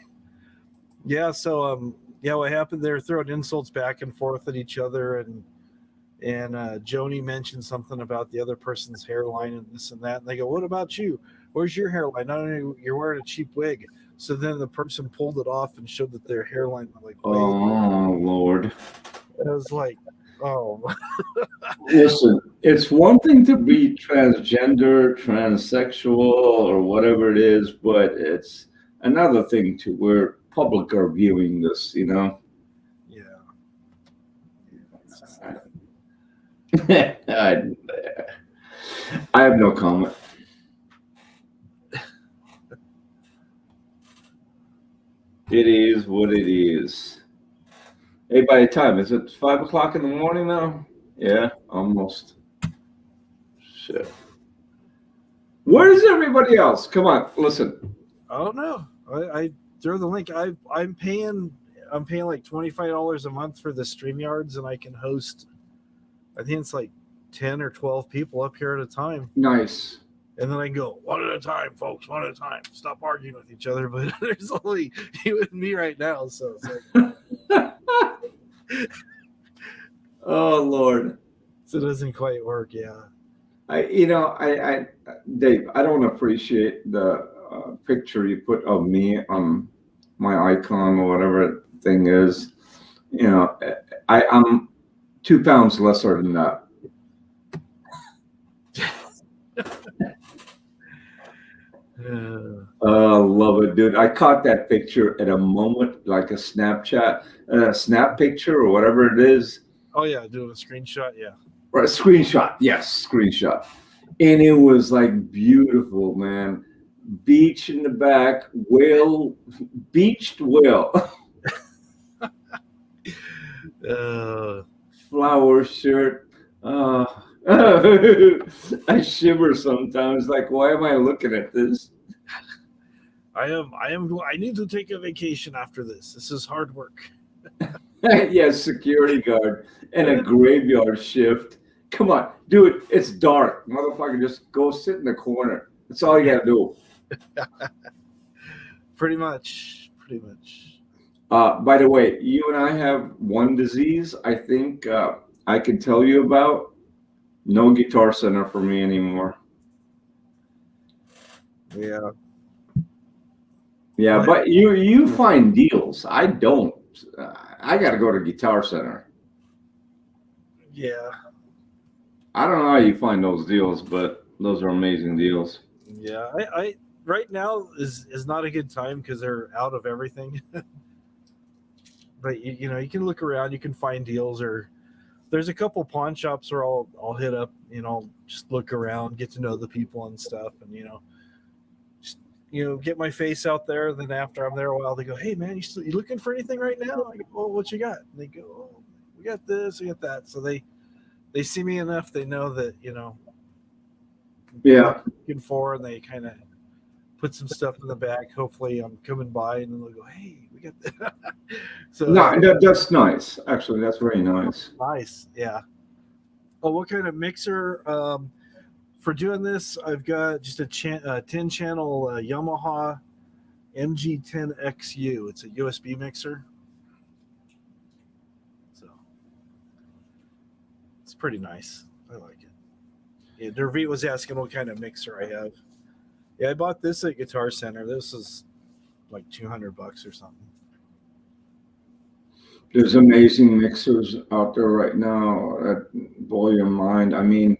Yeah. So what happened? They're throwing insults back and forth at each other, and Joni mentioned something about the other person's hairline and this and that. And they go, "What about you? Where's your hairline? Not only you're wearing a cheap wig." So then the person pulled it off and showed that their hairline was like, Oh, Lord. I was like, oh. Listen, it's one thing to be transgender, transsexual, or whatever it is, but it's another thing to where public are viewing this, Yeah. I have no comment. It is what it is. Hey, by the time, is it 5 o'clock in the morning now? Yeah, almost. Shit. Where's everybody else? Come on, listen. I don't know. I throw the link. I'm paying like $25 a month for the StreamYards, and I can host. I think it's like 10 or 12 people up here at a time. Nice. And then I go, one at a time, folks, one at a time. Stop arguing with each other. But there's only you and me right now. So it's like, Oh, Lord. so it doesn't quite work. Yeah. Dave, I don't appreciate the picture you put of me on my icon or whatever thing is. I'm 2 pounds lesser than that. Love it, dude. I caught that picture at a moment, like a Snapchat, snap picture or whatever it is. Oh yeah, doing a screenshot. Yeah. Right, screenshot. Yes, screenshot. And it was like beautiful, man. Beach in the back, whale, beached whale. Flower shirt. I shiver sometimes. Like, why am I looking at this? I need to take a vacation after this. This is hard work. Yes, security guard and a graveyard shift. Come on, dude, it's dark. Motherfucker, just go sit in the corner. That's all you gotta do. Pretty much. By the way, you and I have one disease I think I can tell you about. No Guitar Center for me anymore. Yeah. Yeah, but you find deals. I don't. I got to go to Guitar Center. Yeah. I don't know how you find those deals, but those are amazing deals. Yeah. I right now is not a good time because they're out of everything. But you can look around, you can find deals, or there's a couple pawn shops where I'll hit up, just look around, get to know the people and stuff, and just, get my face out there. Then after I'm there a while, they go, "Hey man, you looking for anything right now?" I go, "Well, what you got?" And they go, "Oh, we got this, we got that." So they see me enough, they know that Yeah. looking for, and they kind of put some stuff in the back. Hopefully, I'm coming by and then they'll go, "Hey, we got that." So No, that's nice. Actually, that's very nice. nice, yeah. Oh, what kind of mixer? For doing this, I've got just a 10-channel Yamaha MG10XU. It's a USB mixer, so it's pretty nice. I like it. Yeah, Dervit was asking what kind of mixer I have. Yeah, I bought this at Guitar Center. This is like $200 or something. There's amazing mixers out there right now that blow your mind. I mean,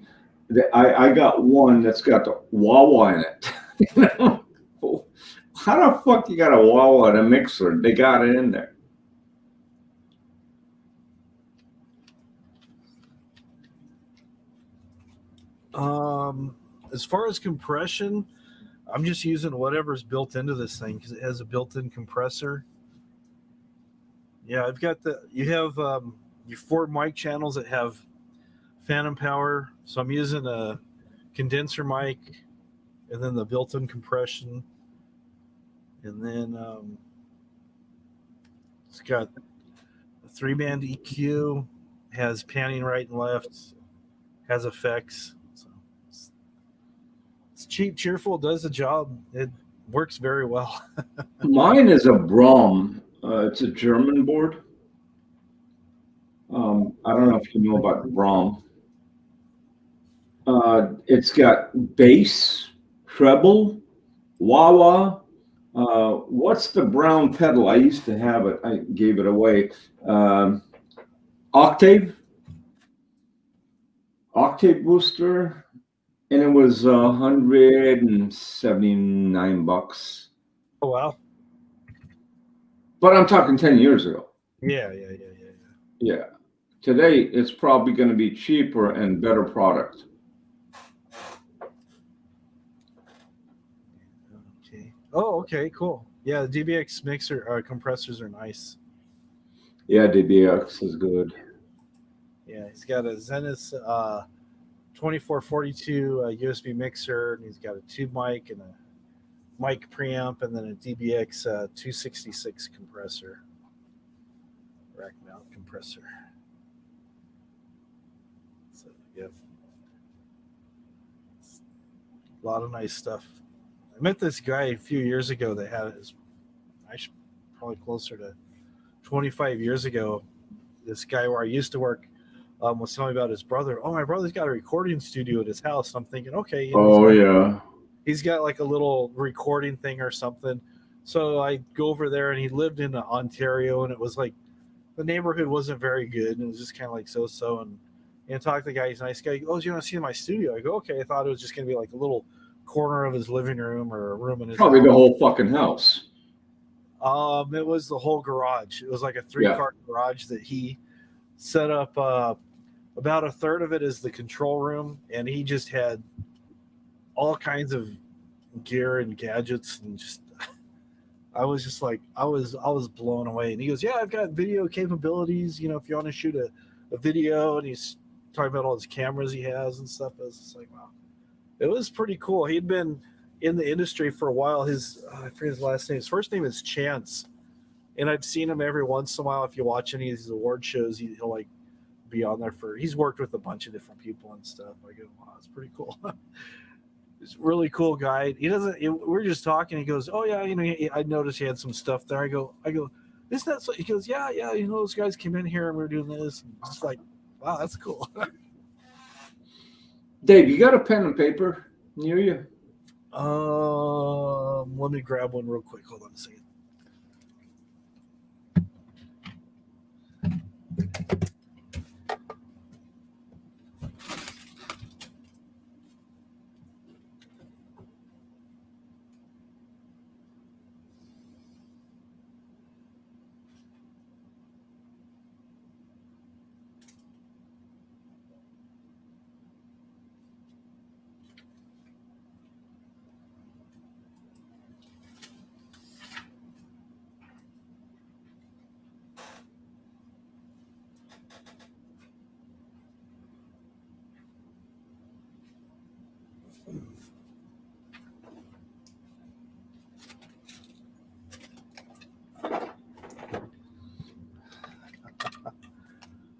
I got one that's got the wah-wah in it. You know? How the fuck you got a wah-wah in a mixer? They got it in there. As far as compression, I'm just using whatever's built into this thing because it has a built-in compressor. Yeah, I've got you have your 4 mic channels that have phantom power. So I'm using a condenser mic and then the built-in compression. And then it's got a 3-band EQ, has panning right and left, has effects. So it's cheap, cheerful, does the job. It works very well. Mine is a Brom. It's a German board. I don't know if you know about Brom. It's got bass, treble, wah-wah. What's the brown pedal? I used to have it. I gave it away. Octave booster, and it was $179. Oh, wow. But I'm talking 10 years ago. Yeah. Yeah. Today, it's probably going to be cheaper and better product. Okay. Oh, okay, cool. Yeah, the DBX mixer compressors are nice. Yeah, DBX is good. Yeah, he's got a Zenith 2442 USB mixer, and he's got a tube mic and a mic preamp, and then a DBX 266 compressor, rack mount compressor. So, yeah, a lot of nice stuff. I met this guy a few years ago that had his, probably closer to 25 years ago. This guy where I used to work was telling me about his brother. Oh, my brother's got a recording studio at his house. I'm thinking, okay. You know, he's got like a little recording thing or something. So I go over there, and he lived in Ontario, and it was like the neighborhood wasn't very good, and it was just kind of like so. And talk to the guy. He's a nice guy. He goes, "Oh, you want to see my studio?" I go, "Okay." I thought it was just going to be like a little corner of his living room or a room in his probably house. The whole fucking house. It was the whole garage. It was like a 3-car garage that he set up. About a third of it is the control room, and he just had all kinds of gear and gadgets, and just I was just like I was blown away. And he goes, "Yeah, I've got video capabilities. You know, if you want to shoot a video," and he's talking about all his cameras he has and stuff. I was just like, wow, it was pretty cool. He'd been in the industry for a while. His I forget his last name. His first name is Chance, and I've seen him every once in a while. If you watch any of these award shows, he'll like be on there he's worked with a bunch of different people and stuff. I go, wow, it's pretty cool. He's a really cool guy. We're just talking. He goes, oh yeah, you know, I noticed he had some stuff there. I go, isn't that so? He goes, yeah, you know, those guys came in here and we were doing this. And just like, wow, that's cool. Dave, you got a pen and paper near you? Let me grab one real quick. Hold on a second.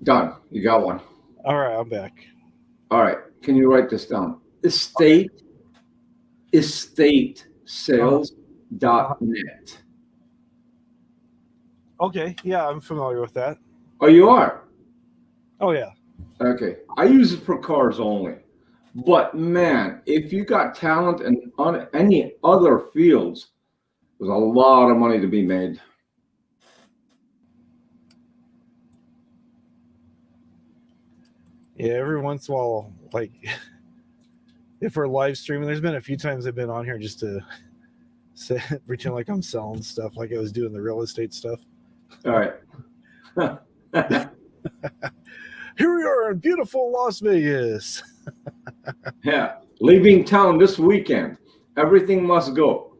Done. You got one. All right, I'm back. All right. Can you write this down? Estatesales.net. Okay, yeah, I'm familiar with that. Oh, you are? Oh yeah. Okay. I use it for cars only. But man, if you got talent in on any other fields, there's a lot of money to be made. Yeah, every once in a while, like if we're live streaming, there's been a few times I've been on here just to pretend like I'm selling stuff, like I was doing the real estate stuff. All right. Here we are in beautiful Las Vegas. Yeah. Leaving town this weekend. Everything must go.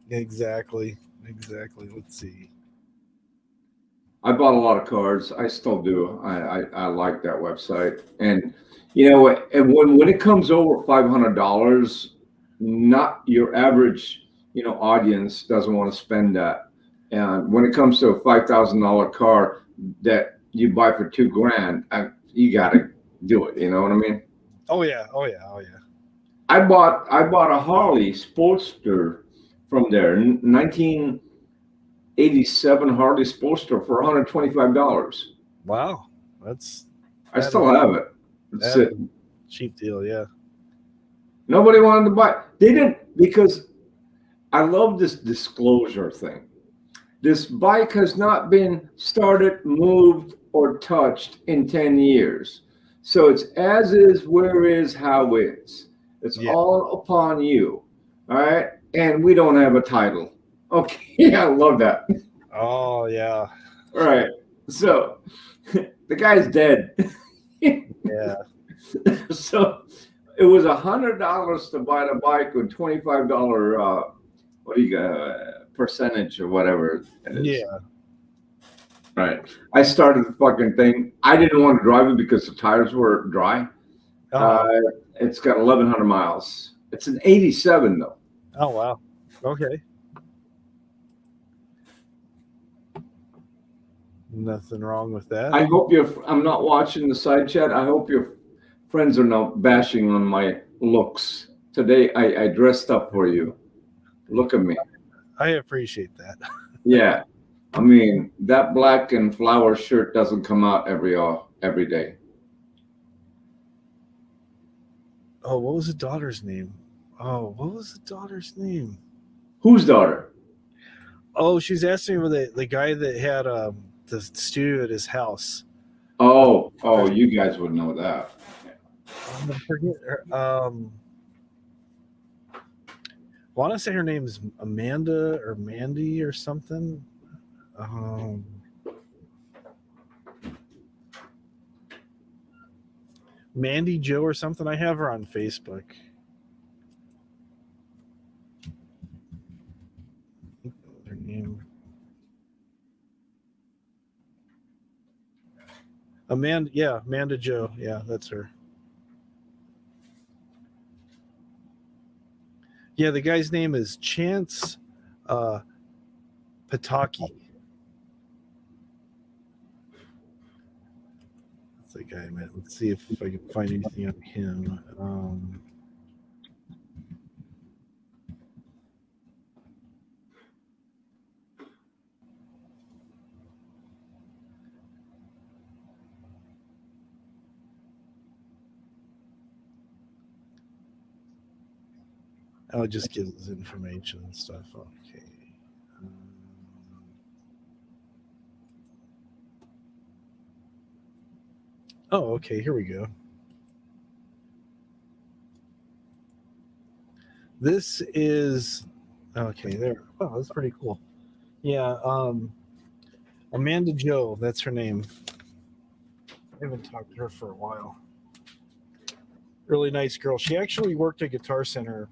Exactly. Let's see. I bought a lot of cars. I still do. I like that website. And you know, and when it comes over $500, not your average, audience doesn't want to spend that. And when it comes to a $5,000 car that you buy for $2,000, you got to do it. You know what I mean? Oh yeah. I bought a Harley Sportster from there, 1987 Harley Sportster for $125. Wow. I still have it. It's sitting. Cheap deal, yeah. Nobody wanted to buy. They didn't, because I love this disclosure thing. This bike has not been started, moved, or touched in 10 years. So it's as is, where is, how is. It's all upon you. All right. And we don't have a title. Okay. I love that. Oh, yeah. All right. So the guy's dead. Yeah. So it was $100 to buy the bike with $25 percentage or whatever it is. Yeah. Right. I started the fucking thing. I didn't want to drive it because the tires were dry. It's got 1,100 miles. It's an 87 though. Oh wow. Okay. Nothing wrong with that. I hope I'm not watching the side chat. I hope your friends are not bashing on my looks. Today I dressed up for you. Look at me. I appreciate that. Yeah. I mean, that black and flower shirt doesn't come out every day. Oh, what was the daughter's name? Whose daughter? Oh, she's asking me the guy that had the studio at his house. Oh, you guys would know that. I forget her. I want to say her name is Amanda or Mandy or something. Mandy Joe or something. I have her on Facebook. Her name. Amanda Joe. Yeah, that's her. Yeah, the guy's name is Chance Pataki. That's the guy I met. Let's see if I can find anything on him. I'll just give his information and stuff. Okay. Okay. Here we go. This is okay. There. Oh, that's pretty cool. Yeah. Amanda Joe. That's her name. I haven't talked to her for a while. Really nice girl. She actually worked at Guitar Center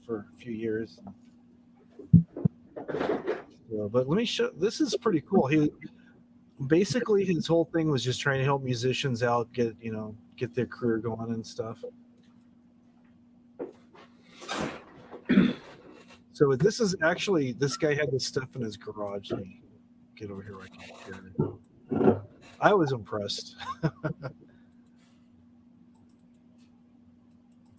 for a few years. But let me show. This is pretty cool. Basically his whole thing was just trying to help musicians out, get their career going and stuff. So this is actually, this guy had this stuff in his garage. Let me get over here where I can hear it. I was impressed.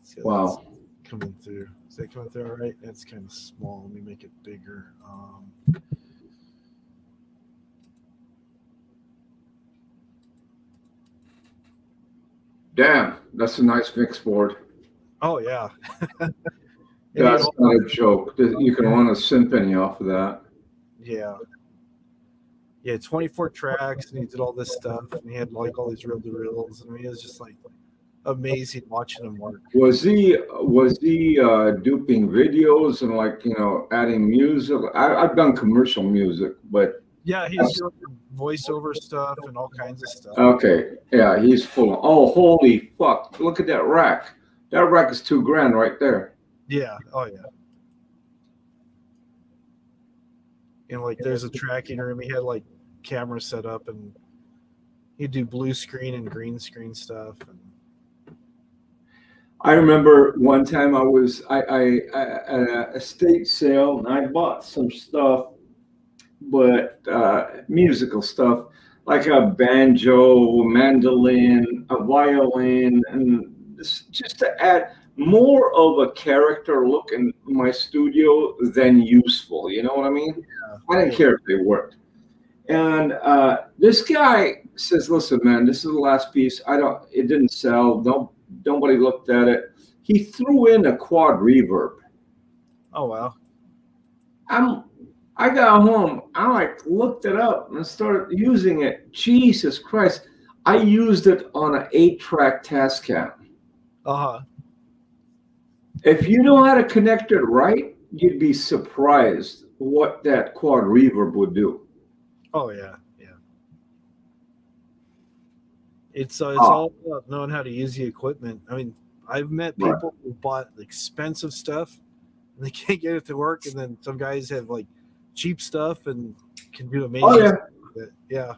See how that's Wow. coming through. Is that coming through all right? That's kind of small. Let me make it bigger. Damn, that's a nice mix board. Oh yeah. That's not a joke. You can run a symphony off of that. Yeah. Yeah, 24 tracks, and he did all this stuff, and he had like all these reel-to-reels. I mean, it was just like amazing watching him work. Was he duping videos and adding music? I've done commercial music, but Yeah, he's doing voiceover stuff and all kinds of stuff. okay, yeah, he's full of, oh, holy fuck, look at that rack. That rack is $2,000 right there. Yeah. Oh yeah. And like, there's a tracking room. He had like cameras set up, and he'd do blue screen and green screen stuff. And I remember one time I was at a estate sale, and I bought some stuff, but musical stuff like a banjo, mandolin, a violin, and just to add more of a character look in my studio than useful. You know what I mean? yeah. I didn't care if they worked. And this guy says, "Listen, man, this is the last piece. It didn't sell. Nobody looked at it." He threw in a quad reverb. Oh wow. I got home. I looked it up and started using it. Jesus Christ! I used it on an 8-track Tascam. Uh-huh. If you know how to connect it right, you'd be surprised what that quad reverb would do. Oh yeah. Yeah. It's all about knowing how to use the equipment. I mean, I've met people who bought expensive stuff and they can't get it to work, and then some guys have like cheap stuff and can do amazing stuff with it. Yeah.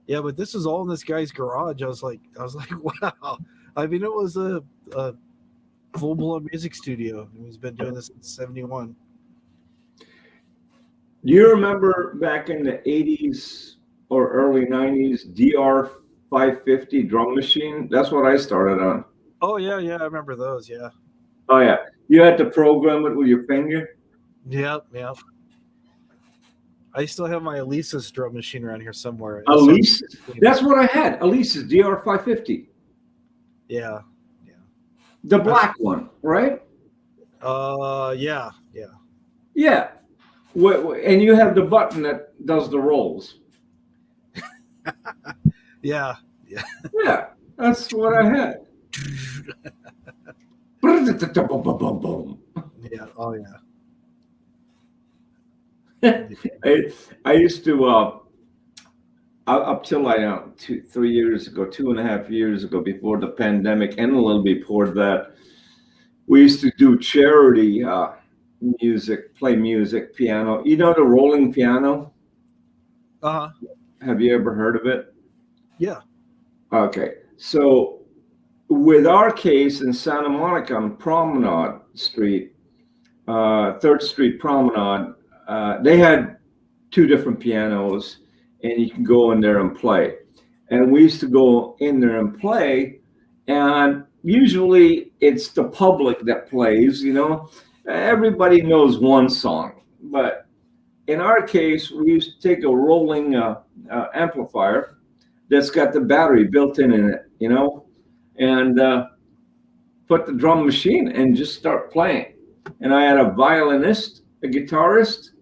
Yeah, but this is all in this guy's garage. I was like, wow. I mean, it was a full-blown music studio. He's been doing this since 71. Do you remember back in the 80s or early 90s, DR 550 drum machine? That's what I started on. Oh, yeah, I remember those, yeah. Oh, yeah. You had to program it with your finger? Yep. I still have my Elisa's drum machine around here somewhere. Elisa's? That's what I had. Elisa's DR 550. Yeah. The black one, right? Yeah. Yeah. And you have the button that does the rolls. Yeah. Yeah, that's what I had. Yeah. Oh, yeah. I used to up till 2.5 years ago, before the pandemic, and a little before that, we used to do charity music, play music, piano. You know the rolling piano? Uh-huh. Have you ever heard of it? Yeah. Okay, so with our case in Santa Monica on Promenade Street, 3rd Street Promenade, they had 2 different pianos, and you can go in there and play. And we used to go in there and play, and usually it's the public that plays, you know. Everybody knows one song, but in our case, we used to take a rolling amplifier that's got the battery built in it, you know, and put the drum machine and just start playing. And I had a violinist, a guitarist,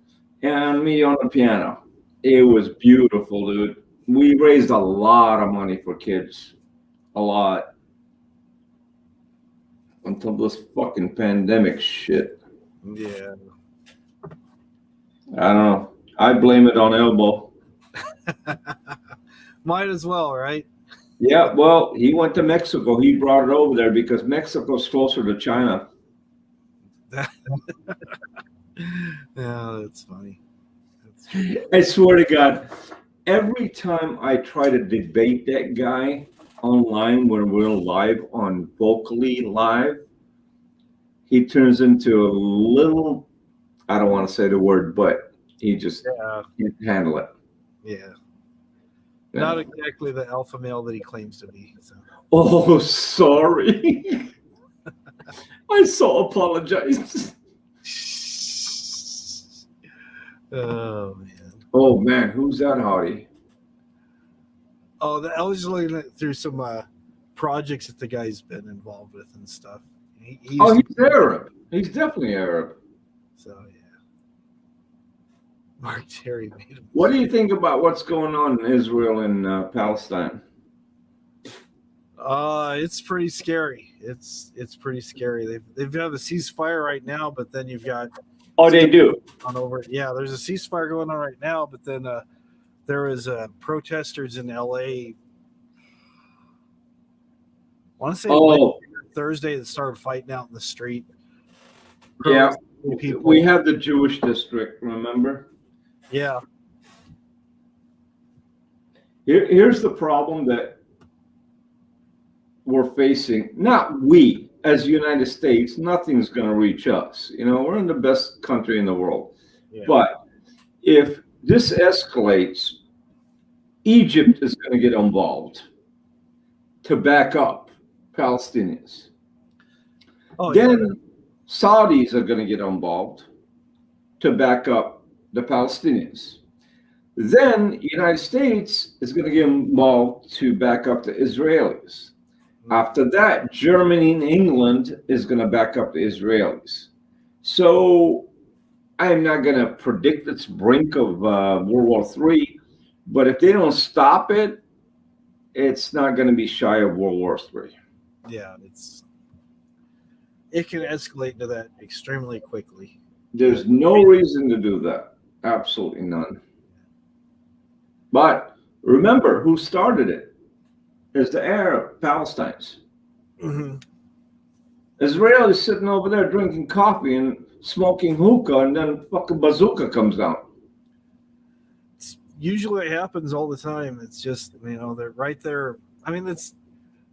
and me on the piano. It was beautiful, dude. We raised a lot of money for kids. A lot. Until this fucking pandemic shit. Yeah. I don't know. I blame it on Elbow. Might as well, right? Yeah, well, he went to Mexico. He brought it over there because Mexico's closer to China. Yeah, that's funny. I swear to God, every time I try to debate that guy online when we're live on Vocally Live, he turns into a little, I don't want to say the word, but he just can't handle it. Yeah. Not exactly the alpha male that he claims to be. So. Oh, sorry. I so apologize. Oh man. Oh man, who's that hottie? Oh, I was looking through some projects that the guy's been involved with and stuff. He's Arab. He's definitely Arab. So yeah. Mark Terry made him. What do you think about what's going on in Israel and Palestine? It's pretty scary. It's pretty scary. They've got a ceasefire right now, but then you've got They do. on over. Yeah, there's a ceasefire going on right now, but then there was protesters in LA. I want to say Thursday that started fighting out in the street. Yeah, we have the Jewish district, remember? Yeah. Here's the problem that we're facing. Not we, as the United States, nothing's going to reach us. You know, we're in the best country in the world. Yeah. But if this escalates, Egypt is going to get involved to back up Palestinians. Then Saudis are going to get involved to back up the Palestinians. Then the United States is going to get involved to back up the Israelis. After that, Germany and England is going to back up the Israelis. So I'm not going to predict its brink of World War III, but if they don't stop it, it's not going to be shy of World War III. Yeah, it can escalate to that extremely quickly. There's no reason to do that. Absolutely none. But remember who started it. Is the Arab Palestinians. Mm-hmm. Israel is sitting over there drinking coffee and smoking hookah, and then fucking bazooka comes out. Usually it happens all the time. It's just, they're right there. I mean,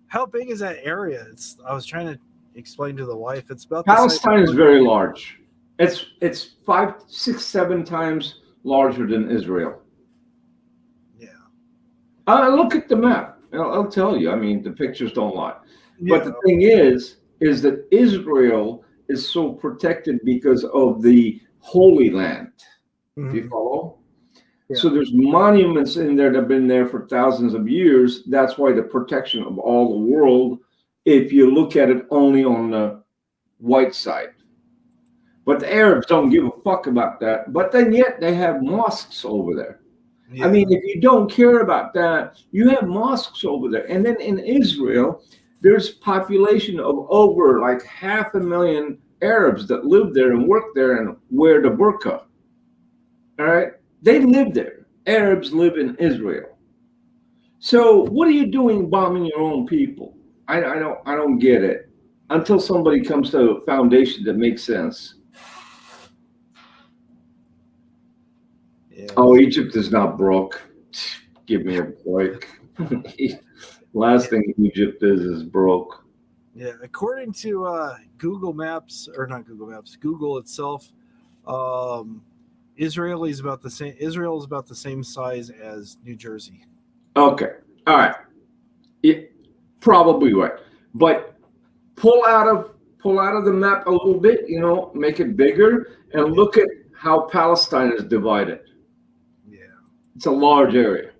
how big is that area? I was trying to explain to the wife. It's about Palestine is very large. It's 5, 6, 7 times larger than Israel. Yeah. Look at the map. I'll tell you. I mean, the pictures don't lie. Yeah. But the thing is that Israel is so protected because of the Holy Land. Mm-hmm. Do you follow? Yeah. So there's monuments in there that have been there for thousands of years. That's why the protection of all the world, if you look at it only on the white side. But the Arabs don't give a fuck about that. But then yet they have mosques over there. Yeah. I mean, if you don't care about that, you have mosques over there. And then in Israel, there's population of over like 500,000 Arabs that live there and work there and wear the burqa. All right? They live there. Arabs live in Israel. So what are you doing bombing your own people? I don't get it. Until somebody comes to a foundation that makes sense. Yeah. Oh, Egypt is not broke. Give me a break. Last thing Egypt is broke. Yeah, according to Google Maps, or not Google Maps, Google itself, Israel is about the same size as New Jersey. Okay, all right, probably right. But pull out of the map a little bit, make it bigger, and look at how Palestine is divided. It's a large area.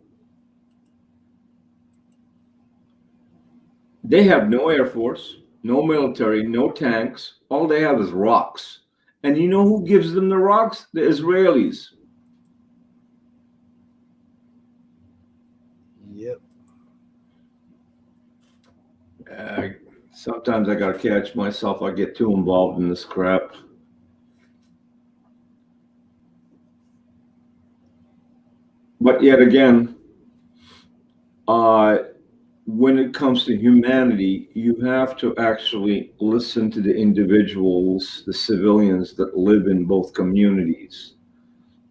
They have no air force, no military, no tanks. All they have is rocks. And you know who gives them the rocks? The Israelis. Yep. Sometimes I gotta catch myself. I get too involved in this crap. But yet again, when it comes to humanity, you have to actually listen to the individuals, the civilians that live in both communities.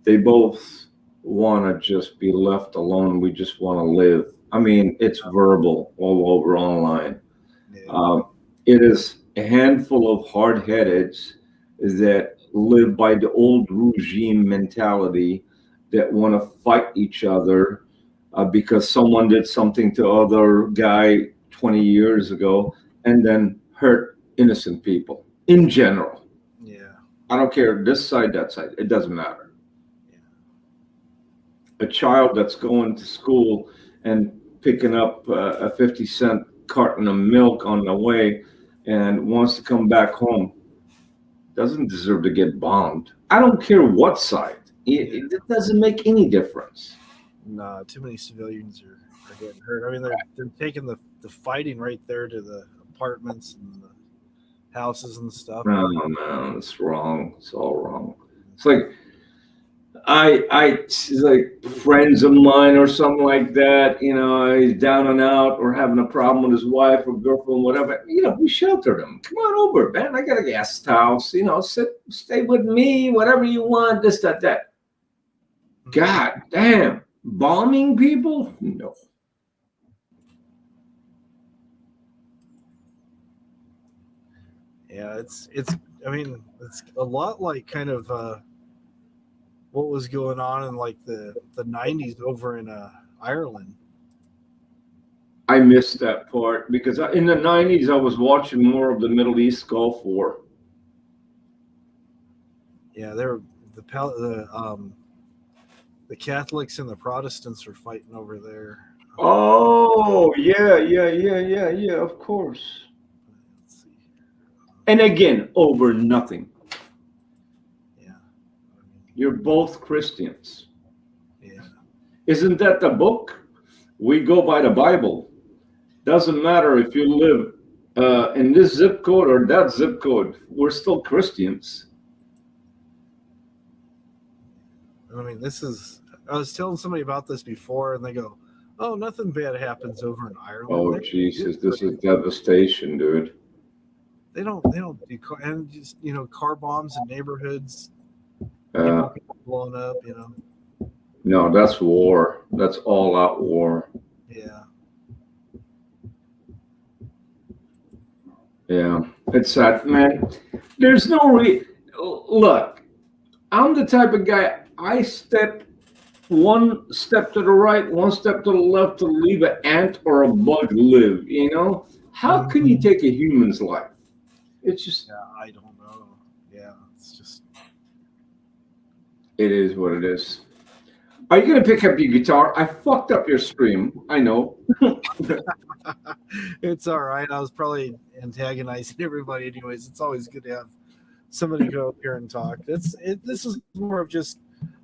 They both want to just be left alone. We just want to live. I mean, it's verbal all over online. Yeah. It is a handful of hard-headeds that live by the old regime mentality that want to fight each other because someone did something to other guy 20 years ago and then hurt innocent people in general. Yeah. I don't care this side, that side. It doesn't matter. Yeah. A child that's going to school and picking up a 50-cent carton of milk on the way and wants to come back home doesn't deserve to get bombed. I don't care what side. It doesn't make any difference. Nah, too many civilians are getting hurt. I mean, they're taking the fighting right there to the apartments and the houses and stuff. No, man, it's wrong. It's all wrong. It's like it's like friends of mine or something like that. He's down and out or having a problem with his wife or girlfriend, whatever. We sheltered him. Come on over, man. I got a guest house. Stay with me, whatever you want. This, that, that. God damn, bombing people? No. Yeah, it's. I mean, it's a lot like kind of what was going on in like the 90s over in Ireland. I missed that part because in the 90s I was watching more of the Middle East Gulf War. Yeah, the Catholics and the Protestants are fighting over there. Oh, yeah, of course. Let's see here. And again, over nothing. Yeah. You're both Christians. Yeah. Isn't that the book? We go by the Bible. Doesn't matter if you live in this zip code or that zip code. We're still Christians. I mean, I was telling somebody about this before, and they go, "Oh, nothing bad happens over in Ireland." Oh, Jesus, this is devastation, dude. They don't do and just car bombs in neighborhoods, people blown up. No, that's war. That's all out war. Yeah. Yeah, it's sad, man. There's no look. I'm the type of guy. I step one step to the right, one step to the left to leave an ant or a bug live. How can you take a human's life? It's just. Yeah, I don't know. Yeah, it's just. It is what it is. Are you gonna pick up your guitar? I fucked up your stream. I know. It's all right. I was probably antagonizing everybody, anyways. It's always good to have somebody go up here and talk. This is more of just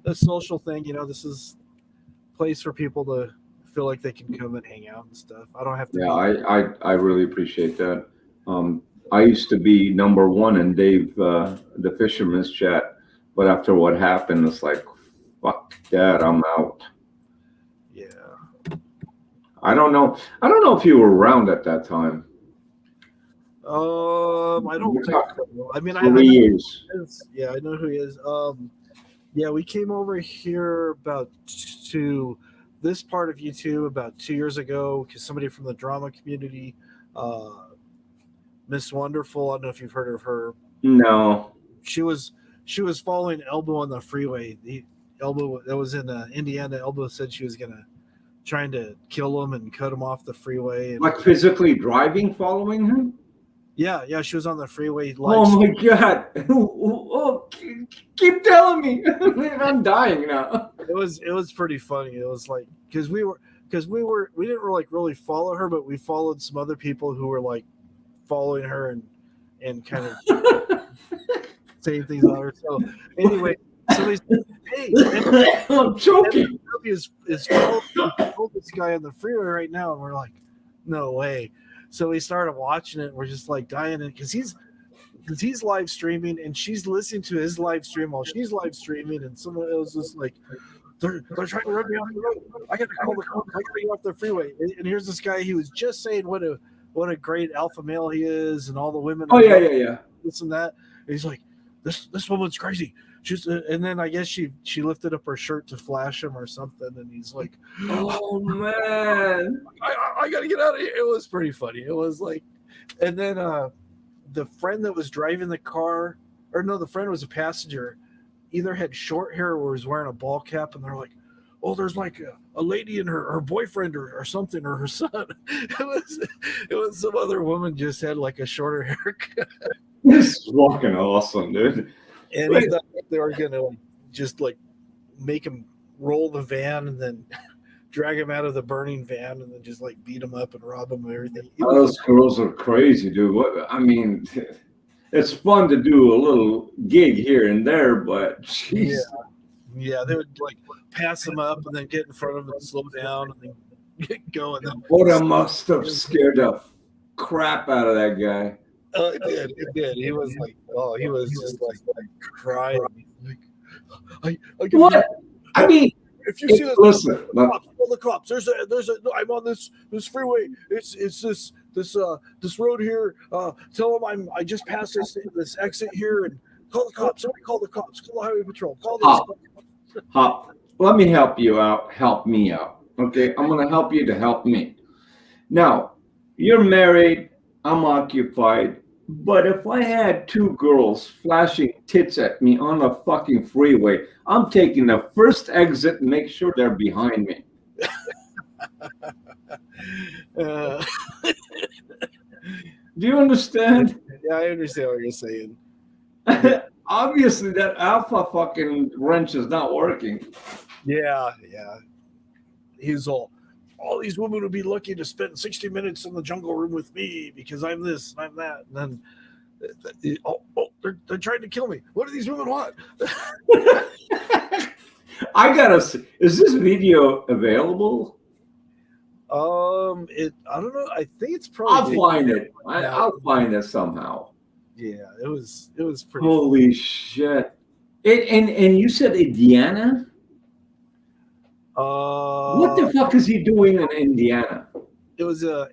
a social thing. This is a place for people to feel like they can come and hang out and stuff. I don't have to. Yeah, I really appreciate that. I used to be number one in Dave the Fisherman's chat, but after what happened, it's like, fuck that, I'm out. Yeah. I don't know if you were around at that time. I don't think so. I mean, 3 years. Yeah, I know who he is. Yeah, we came over here about to this part of YouTube about 2 years ago because somebody from the drama community, Miss Wonderful. I don't know if you've heard of her. No. She was following Elbow on the freeway. Elbow that was in Indiana. Elbow said she was trying to kill him and cut him off the freeway. And, like physically driving, following him? Yeah, she was on the freeway. Oh my God! Oh, keep telling me. I'm dying now. It was pretty funny. It was like because we didn't really follow her, but we followed some other people who were like following her and kind of saying things on her. So anyway, somebody said, "Hey, I'm choking." Is following this guy on the freeway right now," and we're like, "No way." So we started watching it. And we're just like dying because he's live streaming and she's listening to his live stream while she's live streaming, and someone else is like, they're trying to run me off the road. I got to call the cops. I got to get off the freeway. And here's this guy. He was just saying what a great alpha male he is, and all the women. Oh yeah. This and that. And he's like, this woman's crazy. And then I guess she lifted up her shirt to flash him or something, and he's like, "Oh man, I gotta get out of here." It was pretty funny. It was like, and then the friend that was driving the car, or no, the friend was a passenger, either had short hair or was wearing a ball cap, and they're like, there's like a lady and her boyfriend or something or her son. It was some other woman just had like a shorter haircut. This is fucking awesome, dude. And he thought they were gonna like, just like make him roll the van and then drag him out of the burning van and then just like beat him up and rob him of everything. Those girls are crazy, dude. What I mean, it's fun to do a little gig here and there, but jeez. Yeah, they would like pass him up and then get in front of him and slow down and then get going. What I must have scared the crap out of that guy. Oh, it did. He was like, he was just like crying. Like, What? I mean, if you see this, listen, call the cops. There's a. I'm on this freeway. It's this road here. Tell them I just passed this exit here and call the cops. Somebody call the cops. Call the highway patrol. Call this. Hop, let me help you out. Help me out. Okay, I'm gonna help you to help me. Now, you're married. I'm occupied. But if I had two girls flashing tits at me on a fucking freeway, I'm taking the first exit and make sure they're behind me. Do you understand? Yeah, I understand what you're saying. Obviously, that alpha fucking wrench is not working. Yeah. He's all these women would be lucky to spend 60 minutes in the jungle room with me because I'm this and I'm that. And then, they're trying to kill me. What do these women want? I gotta see. Is this video available? I don't know. I think it's probably. I'll find it. I'll find it somehow. Yeah, it was pretty. Holy shit! And you said Indiana? What the fuck is he doing in Indiana? Was it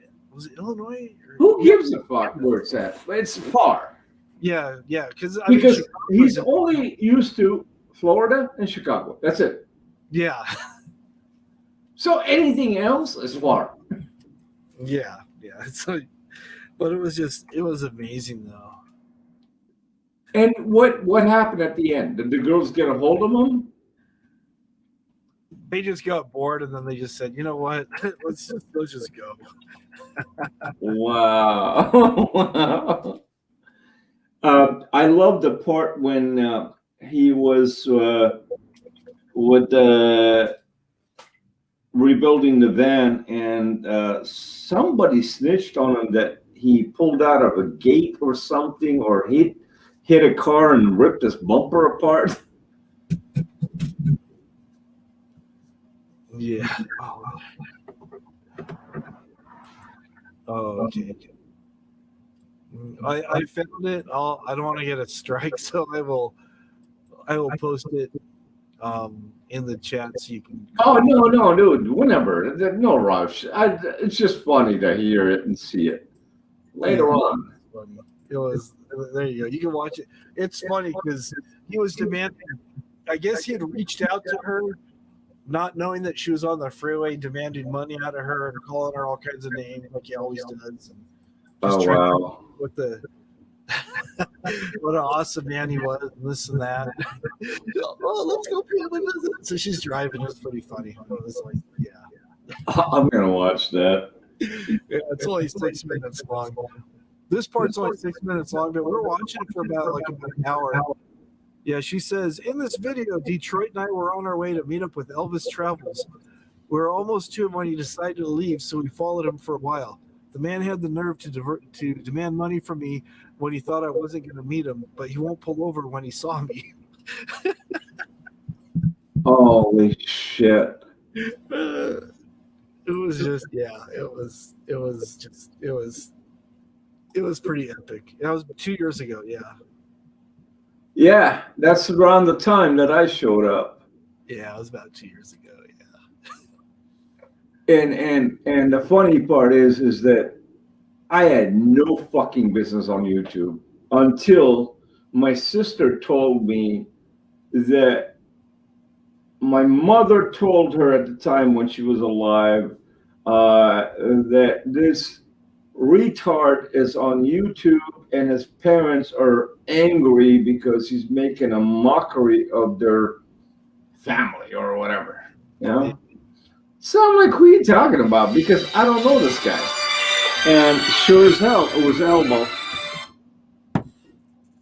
Illinois? Who gives a fuck where it's at? It's far. Yeah, because he's only used to Florida and Chicago. That's it. Yeah. So anything else is far. Yeah. So, but it was amazing though. And what happened at the end? Did the girls get a hold of him? They just got bored and then they just said, you know what? let's just go. Wow. I love the part when he was with rebuilding the van and somebody snitched on him that he pulled out of a gate or something, or he hit a car and ripped his bumper apart. Yeah. Oh, okay. I found it. I don't want to get a strike, so I will post it in the chat so you can. Oh no, dude! Whenever, no rush. It's just funny to hear it and see it later on. It was there. You go. You can watch it. It's funny because he was demanding. I guess he had reached out to her, not knowing that she was on the freeway, demanding money out of her and calling her all kinds of names like he always does. And oh wow! What an awesome man he was, and this and that. Let's go family visit. So she's driving. It was pretty funny. It was like, yeah. I'm gonna watch that. Yeah, it's only 6 minutes long. This part's only 6 minutes long, but we're watching it for about an hour. Yeah, she says, in this video, Detroit and I were on our way to meet up with Elvis Travels. We were almost to him when he decided to leave, so we followed him for a while. The man had the nerve to demand money from me when he thought I wasn't going to meet him, but he won't pull over when he saw me. Holy shit. It was just, it was pretty epic. That was 2 years ago, yeah. Yeah, that's around the time that I showed up. Yeah, it was about 2 years ago, yeah. And the funny part is that I had no fucking business on YouTube until my sister told me that my mother told her at the time when she was alive that this retard is on YouTube and his parents are angry because he's making a mockery of their family or whatever. You know? So I'm like, who are you talking about? Because I don't know this guy. And sure as hell, it was Elmo.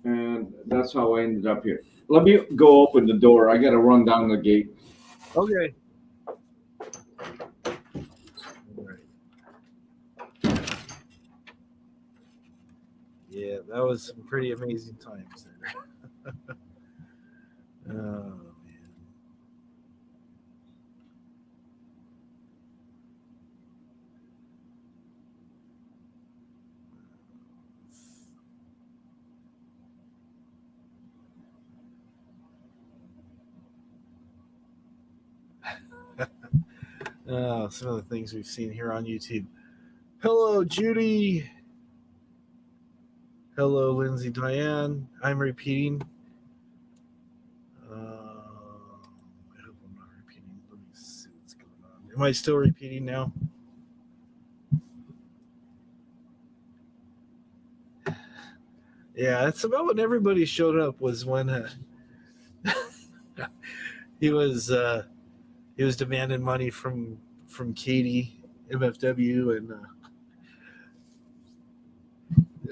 And that's how I ended up here. Let me go open the door. I got to run down the gate. Okay. All right. Yeah, that was some pretty amazing times there. Oh, man. Some of the things we've seen here on YouTube. Hello, Judy. Hello, Lindsay Diane. I'm repeating. I hope I'm not repeating. Let me see what's going on. Am I still repeating now? Yeah, it's about when everybody showed up was when he was demanding money from Katie MFW and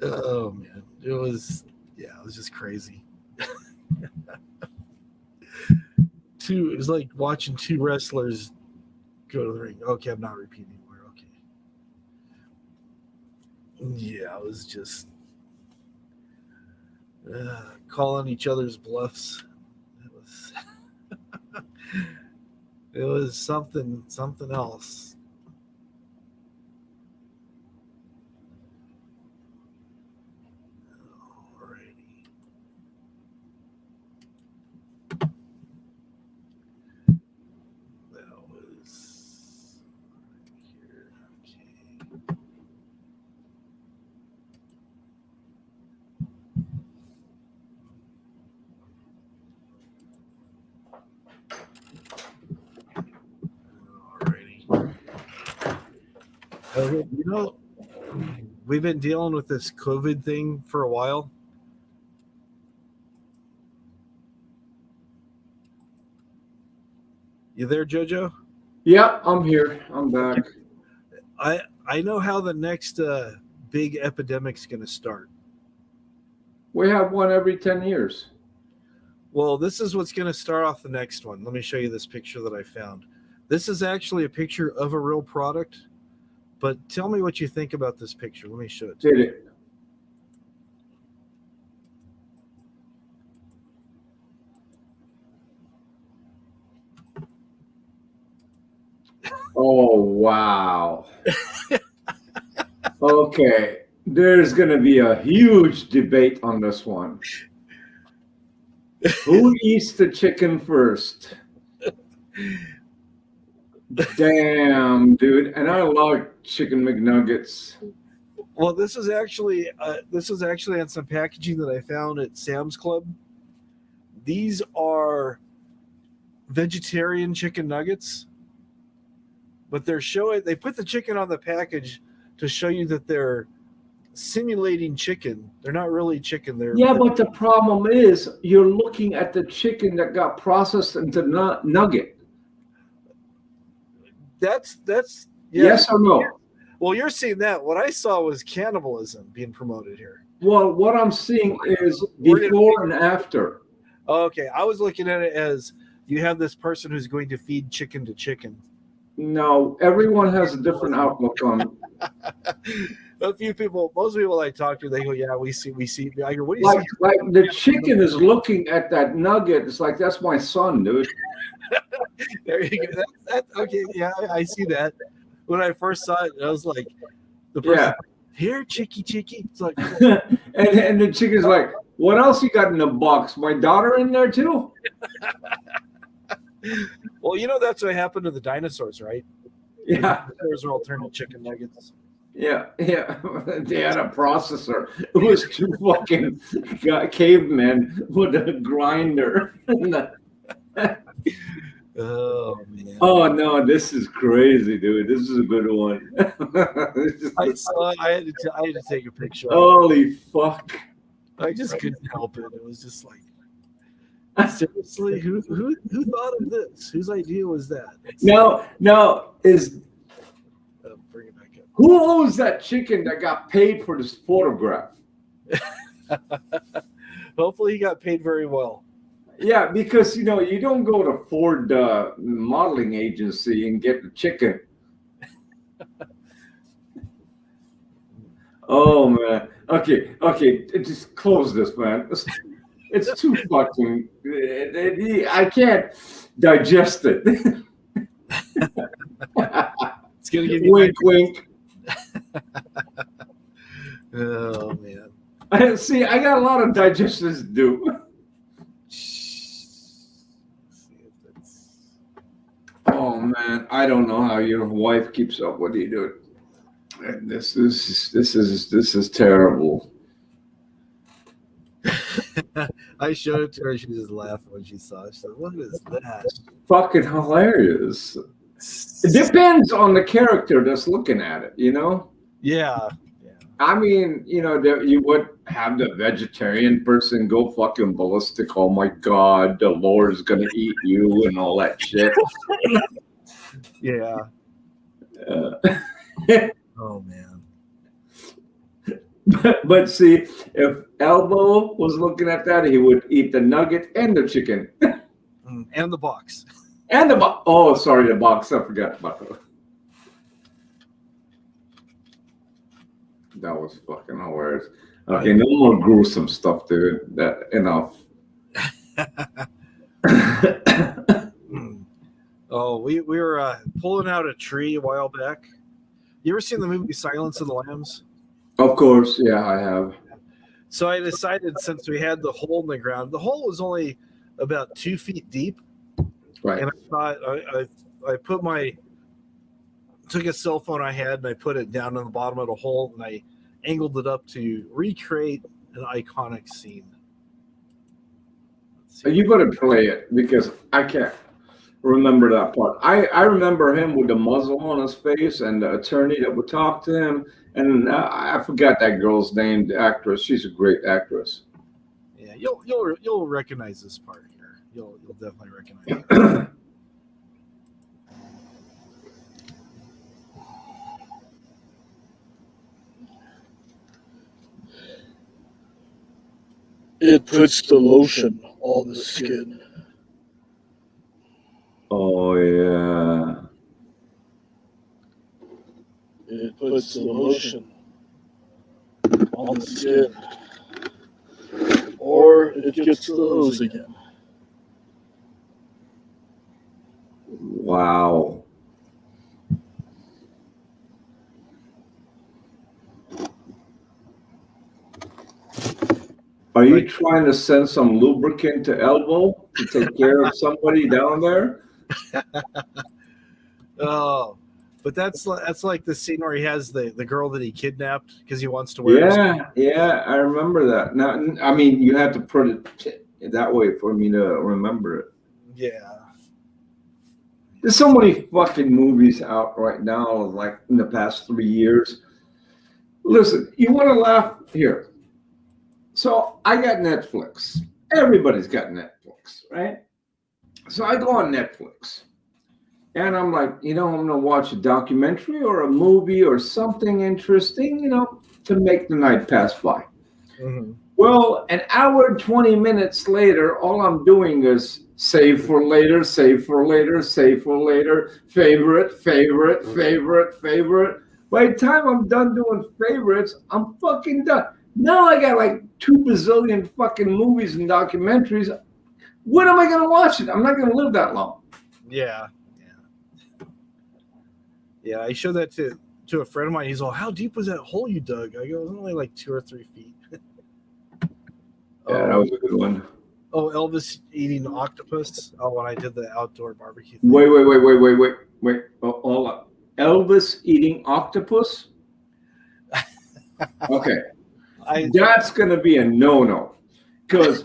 oh man, it was just crazy. It was like watching two wrestlers go to the ring. Okay, I'm not repeating anymore. Okay. Yeah, it was just calling each other's bluffs. It was something else. Alrighty. That was here. Okay. You know, we've been dealing with this COVID thing for a while. You there, JoJo? Yeah, I'm here. I'm back. I know how the next big epidemic's going to start. We have one every 10 years. Well, this is what's going to start off the next one. Let me show you this picture that I found. This is actually a picture of a real product. But tell me what you think about this picture. Let me show it to you. Did it? Oh, wow. Okay. There's going to be a huge debate on this one. Who eats the chicken first? Damn, dude. And I love chicken McNuggets. Well, this is actually on some packaging that I found at Sam's Club. These are vegetarian chicken nuggets, but they put the chicken on the package to show you that they're simulating chicken. They're not really chicken. But the problem is you're looking at the chicken that got processed into nugget. That's Yes or no? Well, you're seeing that. What I saw was cannibalism being promoted here. Well, what I'm seeing is before and after. Okay, I was looking at it as you have this person who's going to feed chicken to chicken. No, everyone has a different outlook on it. Most people I talk to, they go, "Yeah, we see." I go, "What do you see?" Like the chicken is looking at that nugget. It's like, that's my son, dude. There you go. Okay, yeah, I see that. When I first saw it, I was like, the person, here, chicky. It's like, and the chicken's like, what else you got in the box? My daughter in there too? Well, that's what happened to the dinosaurs, right? Yeah. The dinosaurs are all turned to chicken nuggets. Yeah. They had a processor. It was two fucking cavemen with a grinder. Oh man! Oh no, this is crazy, dude. This is a good one. I had to take a picture. Holy fuck! I just couldn't help it. It was just like Seriously, who thought of this? Whose idea was that? No, is Bring it back who owns that chicken that got paid for this photograph? up. Hopefully, he got paid very well. Yeah, because you don't go to Ford modeling agency and get the chicken. Oh man. Okay. Just close this, man. It's too fucking. I can't digest it. It's gonna give you Wink, wink. Oh man. See, I got a lot of digestions to do. Oh man, I don't know how your wife keeps up with you, dude. And this is terrible. I showed it to her. She just laughed when she saw it. She said, "What is that?" Fucking hilarious. It depends on the character that's looking at it, Yeah. I mean, you would have the vegetarian person go fucking ballistic. Oh my God, the Lord's gonna eat you and all that shit. Yeah. Oh man. But see, if Elbow was looking at that, he would eat the nugget and the chicken. And the box. And the box. Oh, sorry, the box. I forgot about that. That was fucking hilarious. Okay, no more gruesome stuff, dude. That enough. Oh, we were pulling out a tree a while back. You ever seen the movie Silence of the Lambs? Of course, yeah, I have. So I decided, since we had the hole in the ground, the hole was only about 2 feet deep. Right. And I thought I took a cell phone I had and I put it down in the bottom of the hole and I angled it up to recreate an iconic scene. You better play it because I can't remember that part. I remember him with the muzzle on his face and the attorney that would talk to him. And I forgot that girl's name, the actress. She's a great actress. Yeah, you'll recognize this part here. You'll definitely recognize it. It puts the lotion on the skin. Oh, yeah. It puts the lotion on the skin. Or it gets the hose again. Wow. Are you trying to send some lubricant to Elbow to take care of somebody down there? Oh, but that's like the scene where he has the girl that he kidnapped because he wants to wear. Yeah, I remember that. Now, I mean, you have to put it that way for me to remember it. Yeah. There's so many fucking movies out right now, like in the past 3 years. Listen, you want to laugh? Here. So I got Netflix. Everybody's got Netflix, right? So I go on Netflix. And I'm like, I'm going to watch a documentary or a movie or something interesting, to make the night pass by. Mm-hmm. Well, an hour and 20 minutes later, all I'm doing is save for later, save for later, save for later, favorite. By the time I'm done doing favorites, I'm fucking done. Now I got like 2 bazillion fucking movies and documentaries. When am I going to watch it? I'm not going to live that long. Yeah. I showed that to a friend of mine. He's all, "How deep was that hole you dug?" I go, "It was only like 2 or 3 feet." Yeah, that was a good one. Oh, Elvis eating octopus. Oh, when I did the outdoor barbecue thing. Wait. Hold up. Elvis eating octopus? Okay. That's going to be a no-no. Because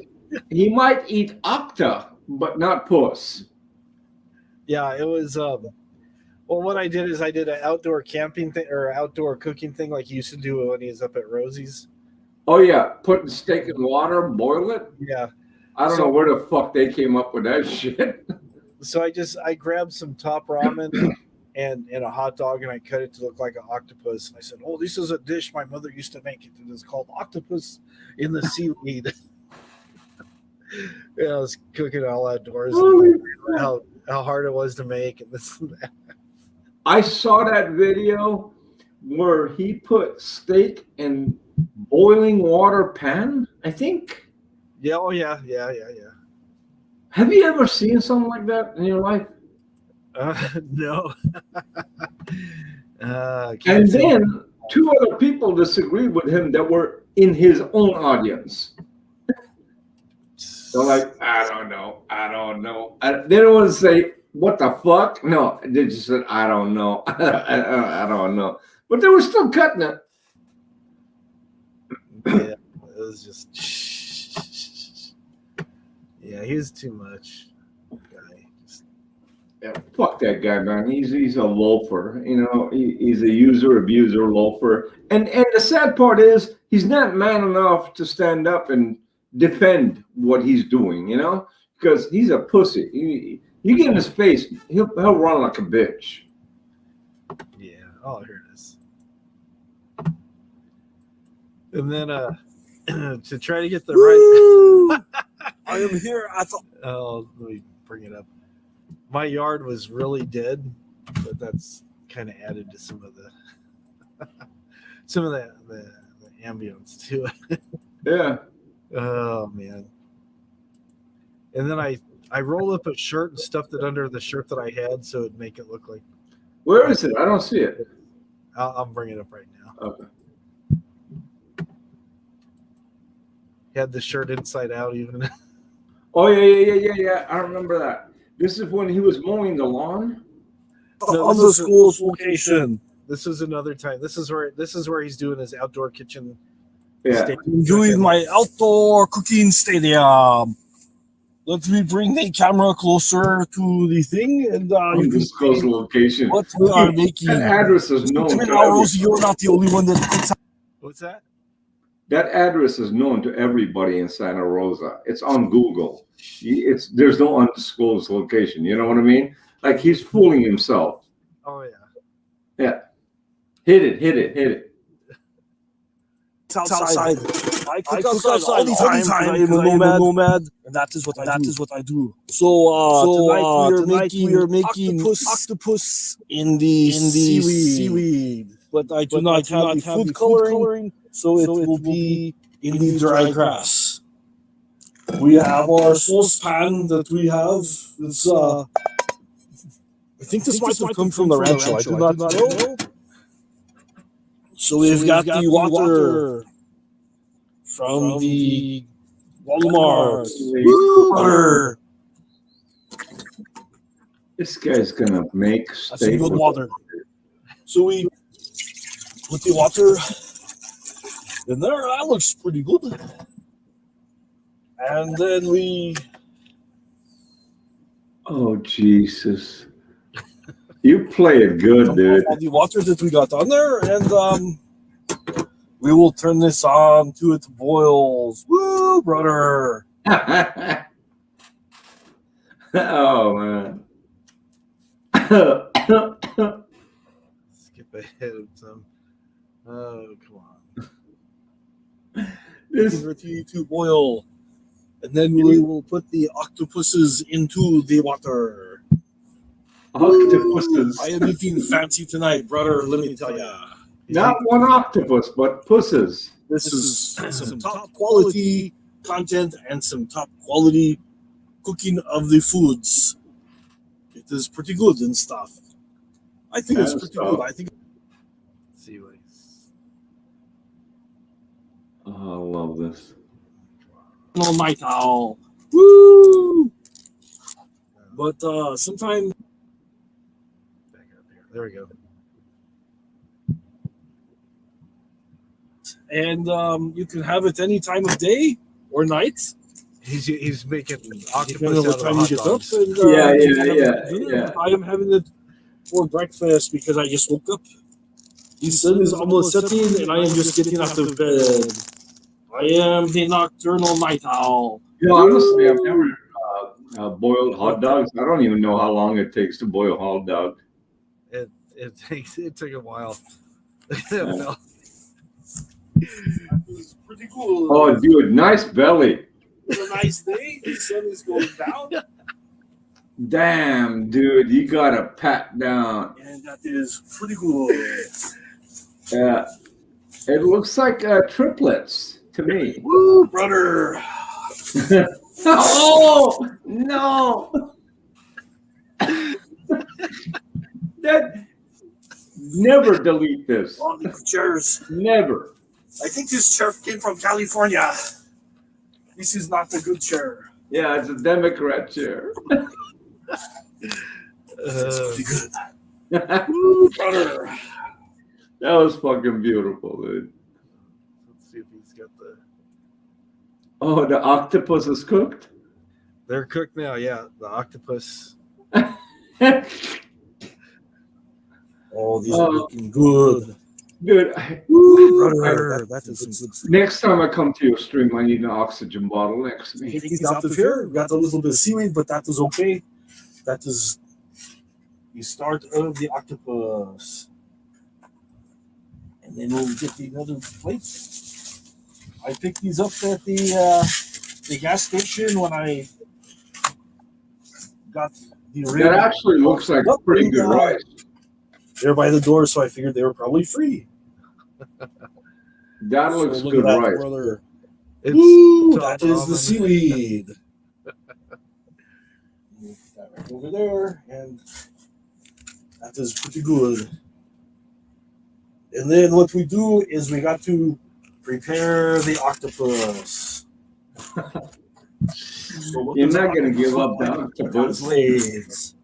he might eat octa, but not puss. Yeah, it was... well, what I did is I did an outdoor camping thing or outdoor cooking thing like he used to do when he was up at Rosie's. Oh, yeah. Put the steak in water, boil it? Yeah. I don't know where the fuck they came up with that shit. So I grabbed some top ramen and a hot dog, and I cut it to look like an octopus. And I said, "Oh, this is a dish my mother used to make. It is called octopus in the seaweed." Yeah, I was cooking all outdoors. How hard it was to make, and this and that. I saw that video where he put steak in boiling water pan, I think. Yeah. Oh yeah. Have you ever seen something like that in your life? No. And then two other people disagreed with him that were in his own audience. They're like, I don't know. They don't want to say, what the fuck? No, they just said, I don't know. I don't know. But they were still cutting it. Yeah, it was just. Yeah, he was too much. Guy. Yeah, fuck that guy, man. He's a loafer. You know, he's a user, abuser, loafer. And the sad part is he's not man enough to stand up and defend what he's doing, you know? Because he's a pussy. You get in his face, he'll run like a bitch. Yeah. Oh, here it is. And then to try to get the right. I am here. I thought. Oh, let me bring it up. My yard was really dead, but that's kind of added to some of the ambience to it. Yeah. Oh man. And then I rolled up a shirt and stuffed it under the shirt that I had so it'd make it look like. Where is it? I don't see it. I'll bring it up right now. Okay. Had the shirt inside out even. Oh yeah. I remember that. This is when he was mowing the lawn. No, Of the school's location. This is another time. This is where he's doing his outdoor kitchen. Yeah. stadium. Doing my outdoor cooking stadium. Let me bring the camera closer to the thing, and you can Disclose see the location. what we are making. That address is known to Now, Rosie, everybody. you're not the only one that puts out. What's that? That address is known to everybody in Santa Rosa. It's on Google. There's no undisclosed location. You know what I mean? Like he's fooling himself. Oh yeah. Yeah. Hit it. Outside. I cook outside all the time. I am a nomad, and that is what I do. So tonight we are making octopus in the seaweed. But I do not have the food coloring, so it will be in the dry grass. We have our sauce pan that we have. It's I think this might have come from the rancho. I do not know. So we've got the water from the Walmart. Water. This guy's gonna make That's steak. some good water. So we put the water in there. That looks pretty good. And then we. Oh Jesus! You play it good, dude. All the water that we got on there, and we will turn this on to it boils. Woo, brother! Oh man. Skip ahead of some. Oh come on. This Ready to boil, and then we will put the octopuses into the water. octopuses. I am eating fancy tonight, brother. Let me tell ya. Not one octopus, but pusses. This is some top quality content and some top quality cooking of the foods. It is pretty good and stuff. I think it's pretty good. I think. Let's see what he's. Oh, I love this. All night owl. Woo! But sometimes. Back up here. There we go. And you can have it any time of day or night. He's making octopus Depending on out what of time you hot get up. dogs. And, Yeah. I am having it for breakfast because I just woke up. The sun is almost setting and I am just getting out of bed. I am the nocturnal night owl. honestly, I've never boiled hot dogs. I don't even know how long it takes to boil a hot dog. It took a while. Yeah. It's pretty cool. Oh, dude, nice belly. It's a nice day. The sun is going down, Damn, dude, you got a pat down. and that is pretty cool. Yeah, it looks like triplets to me. Woo, brother! Oh no! That never delete this. All the chairs. Never. I think this chair came from California. This is not a good chair. Yeah, it's a Democrat chair. It's pretty good. That Woo, brother! was fucking beautiful, dude. Let's see if he's got the. Oh, the octopus is cooked. They're cooked now. Yeah, the octopus. Oh, these are looking good. Dude, Woo, brother! That is some good stuff. next time I come to your stream, I need an oxygen bottle next to me. Take these out of here. We got a little bit of seaweed, but that is okay. That is the start of the octopus. And then we'll get the other plates. I picked these up at the gas station when I got the That actually looks like pretty good rice. They're by the door, so I figured they were probably free. That So looks look good at that, rice. brother. It's Woo, top that is the ramen. seaweed. Move that right over there, and that is pretty good. And then what we do is we got to prepare the octopus. So what You're does not an gonna give up the octopus look like? octopus. Legs.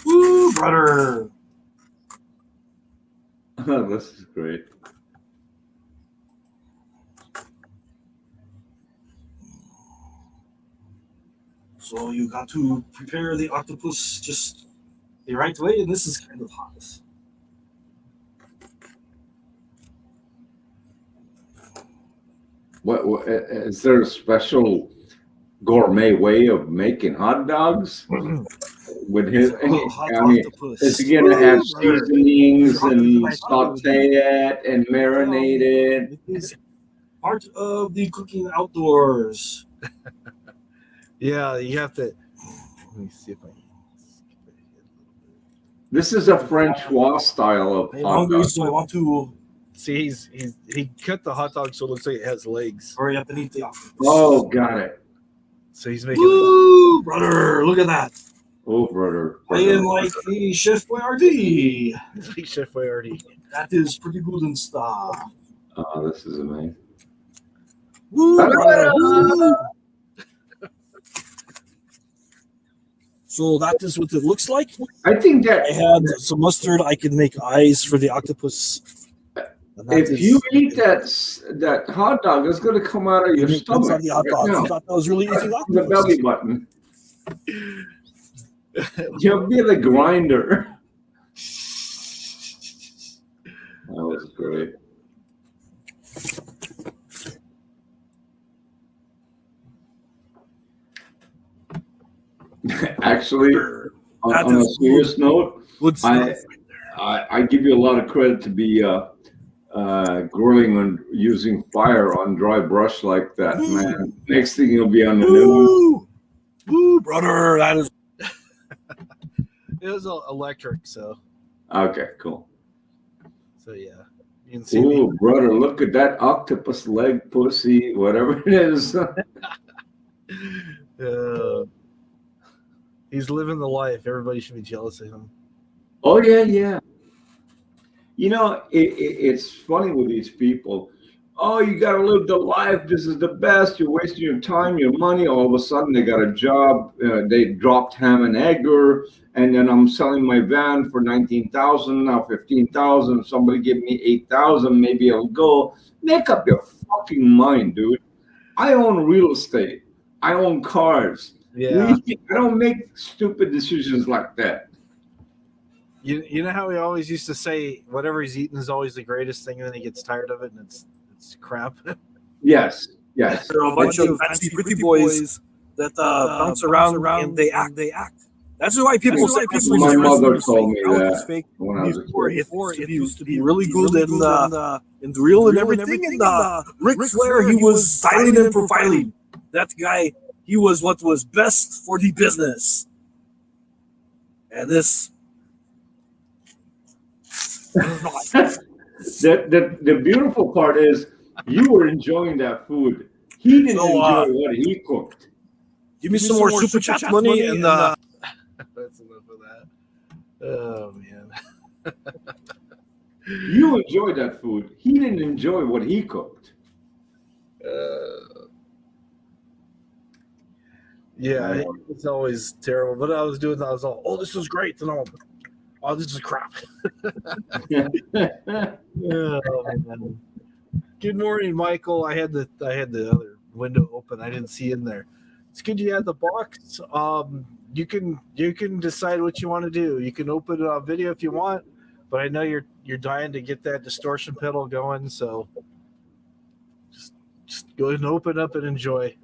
Woo, brother. Oh, this is great. So you got to prepare the octopus just the right way, and this is kind of hot. What is there a special gourmet way of making hot dogs? With his, Hot I mean, octopus. is he gonna add Woo, brother. seasonings and Octopus. saute it and marinate it? It is part of the cooking outdoors. Yeah, you have to. Let me see if I. This is a Francois style of I'm hot hungry, dog. so I want to See, he cut the hot dog so it looks like it has legs. hurry up and eat the octopus. Oh, got it. So he's making. Woo, brother! Look at that. Oh, brother. I am like the Chef Boyardee. It's like Chef Boyardee. That is pretty good and stuff. Oh, this is amazing. Woo, brother. Woo. So that is what it looks like. I think that I had some mustard. I can make eyes for the octopus. And that if is- you eat that hot dog, it's going to come out of your That's stomach. on the hot dog. right I now. thought that was really eating The octopus. belly button. You'll be the grinder. That was great. Actually, on a serious note, Good stuff. I give you a lot of credit to be grilling and using fire on dry brush like that, man. Next thing you'll be on the news. Woo, woo, brother. That is It was electric, so Okay, cool. yeah. You can see Ooh, brother, look at that octopus leg pussy, whatever it is. he's living the life. Everybody should be jealous of him. Oh, yeah. You know, it's funny with these people. Oh, you got to live the life. This is the best. You're wasting your time, your money. All of a sudden, they got a job. They dropped ham and egger. And then I'm selling my van for $19,000, now $15,000. Somebody give me $8,000. Maybe I'll go. Make up your fucking mind, dude. I own real estate. I own cars. Yeah. I don't make stupid decisions like that. You know how he always used to say whatever he's eating is always the greatest thing, and then he gets tired of it and it's crap. Yes. Yes. There are a bunch of fancy pretty boys that bounce around and they act. That's why people say My mother told me now it's that fake. when I was a Before kid. it used to be really good and real and everything. And Ric Flair, he was styling and profiling. That guy, he was what was best for the business. And this. The beautiful part is you were enjoying that food. He didn't enjoy what he cooked. Give me some more super chat money and That's enough of that. Oh man. You enjoyed that food. He didn't enjoy what he cooked. Yeah, it's always terrible. But I was all, oh, this is great. And oh, this is crap. Oh, man. Good morning, Michael. I had the other window open. I didn't see in there. It's good you had the box. You can decide what you want to do. You can open a video if you want, but I know you're dying to get that distortion pedal going. So just go ahead and open up and enjoy.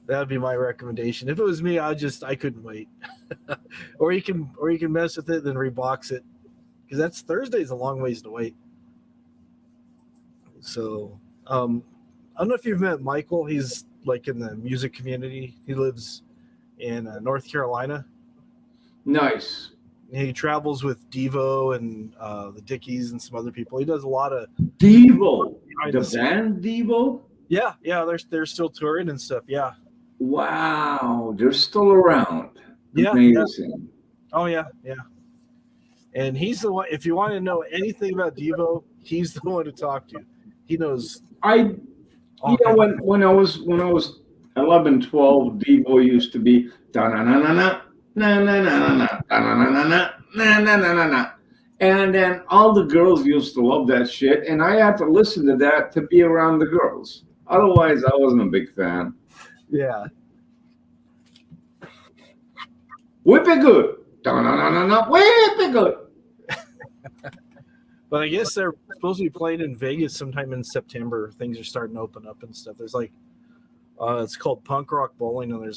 That'd be my recommendation. If it was me, I couldn't wait. or you can mess with it and then rebox it, because that's Thursday's a long ways to wait. So I don't know if you've met Michael. He's like in the music community. He lives in North Carolina. Nice. He travels with Devo and the Dickies and some other people. He does a lot of Devo, the band Devo. Yeah, they're still touring and stuff. Yeah. Wow, they're still around. Yeah. Amazing. Yeah. Oh yeah. And he's the one. If you want to know anything about Devo, he's the one to talk to. He knows. When I was 11, 12, Devo used to be da na na na na na na na na na na na na, and then all the girls used to love that shit, and I had to listen to that to be around the girls. Otherwise, I wasn't a big fan. Yeah. Whip it good. Da na na na na. Whip it good. But I guess they're supposed to be playing in Vegas sometime in September. Things are starting to open up and stuff. There's like, it's called Punk Rock Bowling, and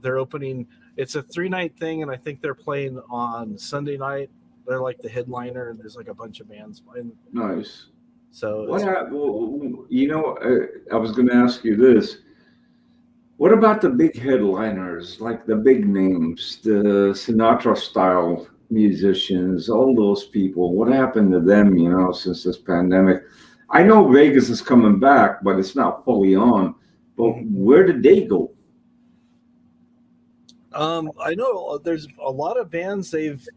they're opening. It's a 3-night thing, and I think they're playing on Sunday night. They're like the headliner, and there's like a bunch of bands playing. Nice. So I was going to ask you this. What about the big headliners, like the big names, the Sinatra style musicians, all those people? What happened to them, since this pandemic? I know Vegas is coming back, but it's not fully on. But where did they go? I know there's a lot of bands, they've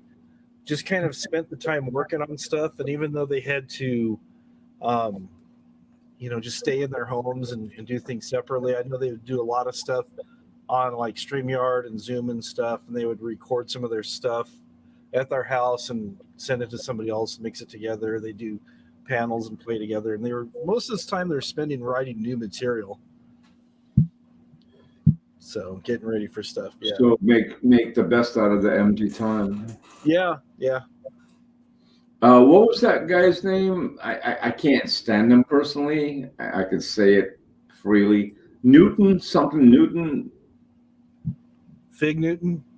just kind of spent the time working on stuff, and even though they had to just stay in their homes and do things separately, I know they would do a lot of stuff on like StreamYard and Zoom and stuff, and they would record some of their stuff at their house and send it to somebody else, mix it together. They do panels and play together, and most of this time they're spending writing new material. So getting ready for stuff. Yeah. So make the best out of the empty time. Yeah. What was that guy's name? I can't stand him personally. I could say it freely. Newton. Fig Newton.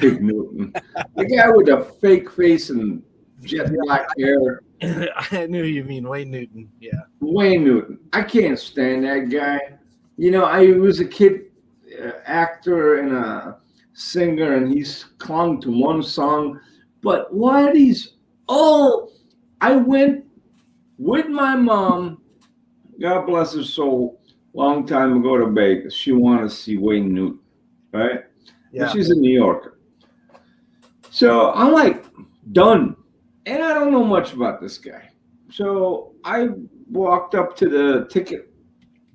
The guy with a fake face and jet black hair. I knew you mean Wayne Newton. Yeah. Wayne Newton. I can't stand that guy. I was a kid actor and a singer, and he's clung to one song. But I went with my mom, God bless her soul, long time ago to Vegas. She wanted to see Wayne Newton, right? Yeah. And she's a New Yorker. So I'm like, done. And I don't know much about this guy. So I walked up to the ticket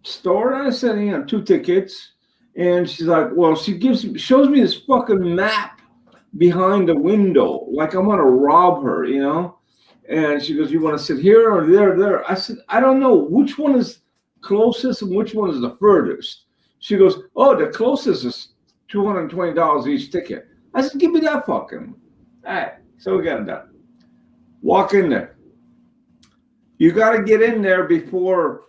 store and I said, 2 tickets. And she's like, well, she shows me this fucking map behind the window, like I'm gonna rob her, And she goes, you want to sit here or there? I said, I don't know which one is closest and which one is the furthest. She goes, oh, the closest is $220 each ticket. I said, give me that fucking. All right, so we got it done. Walk in there. You got to get in there before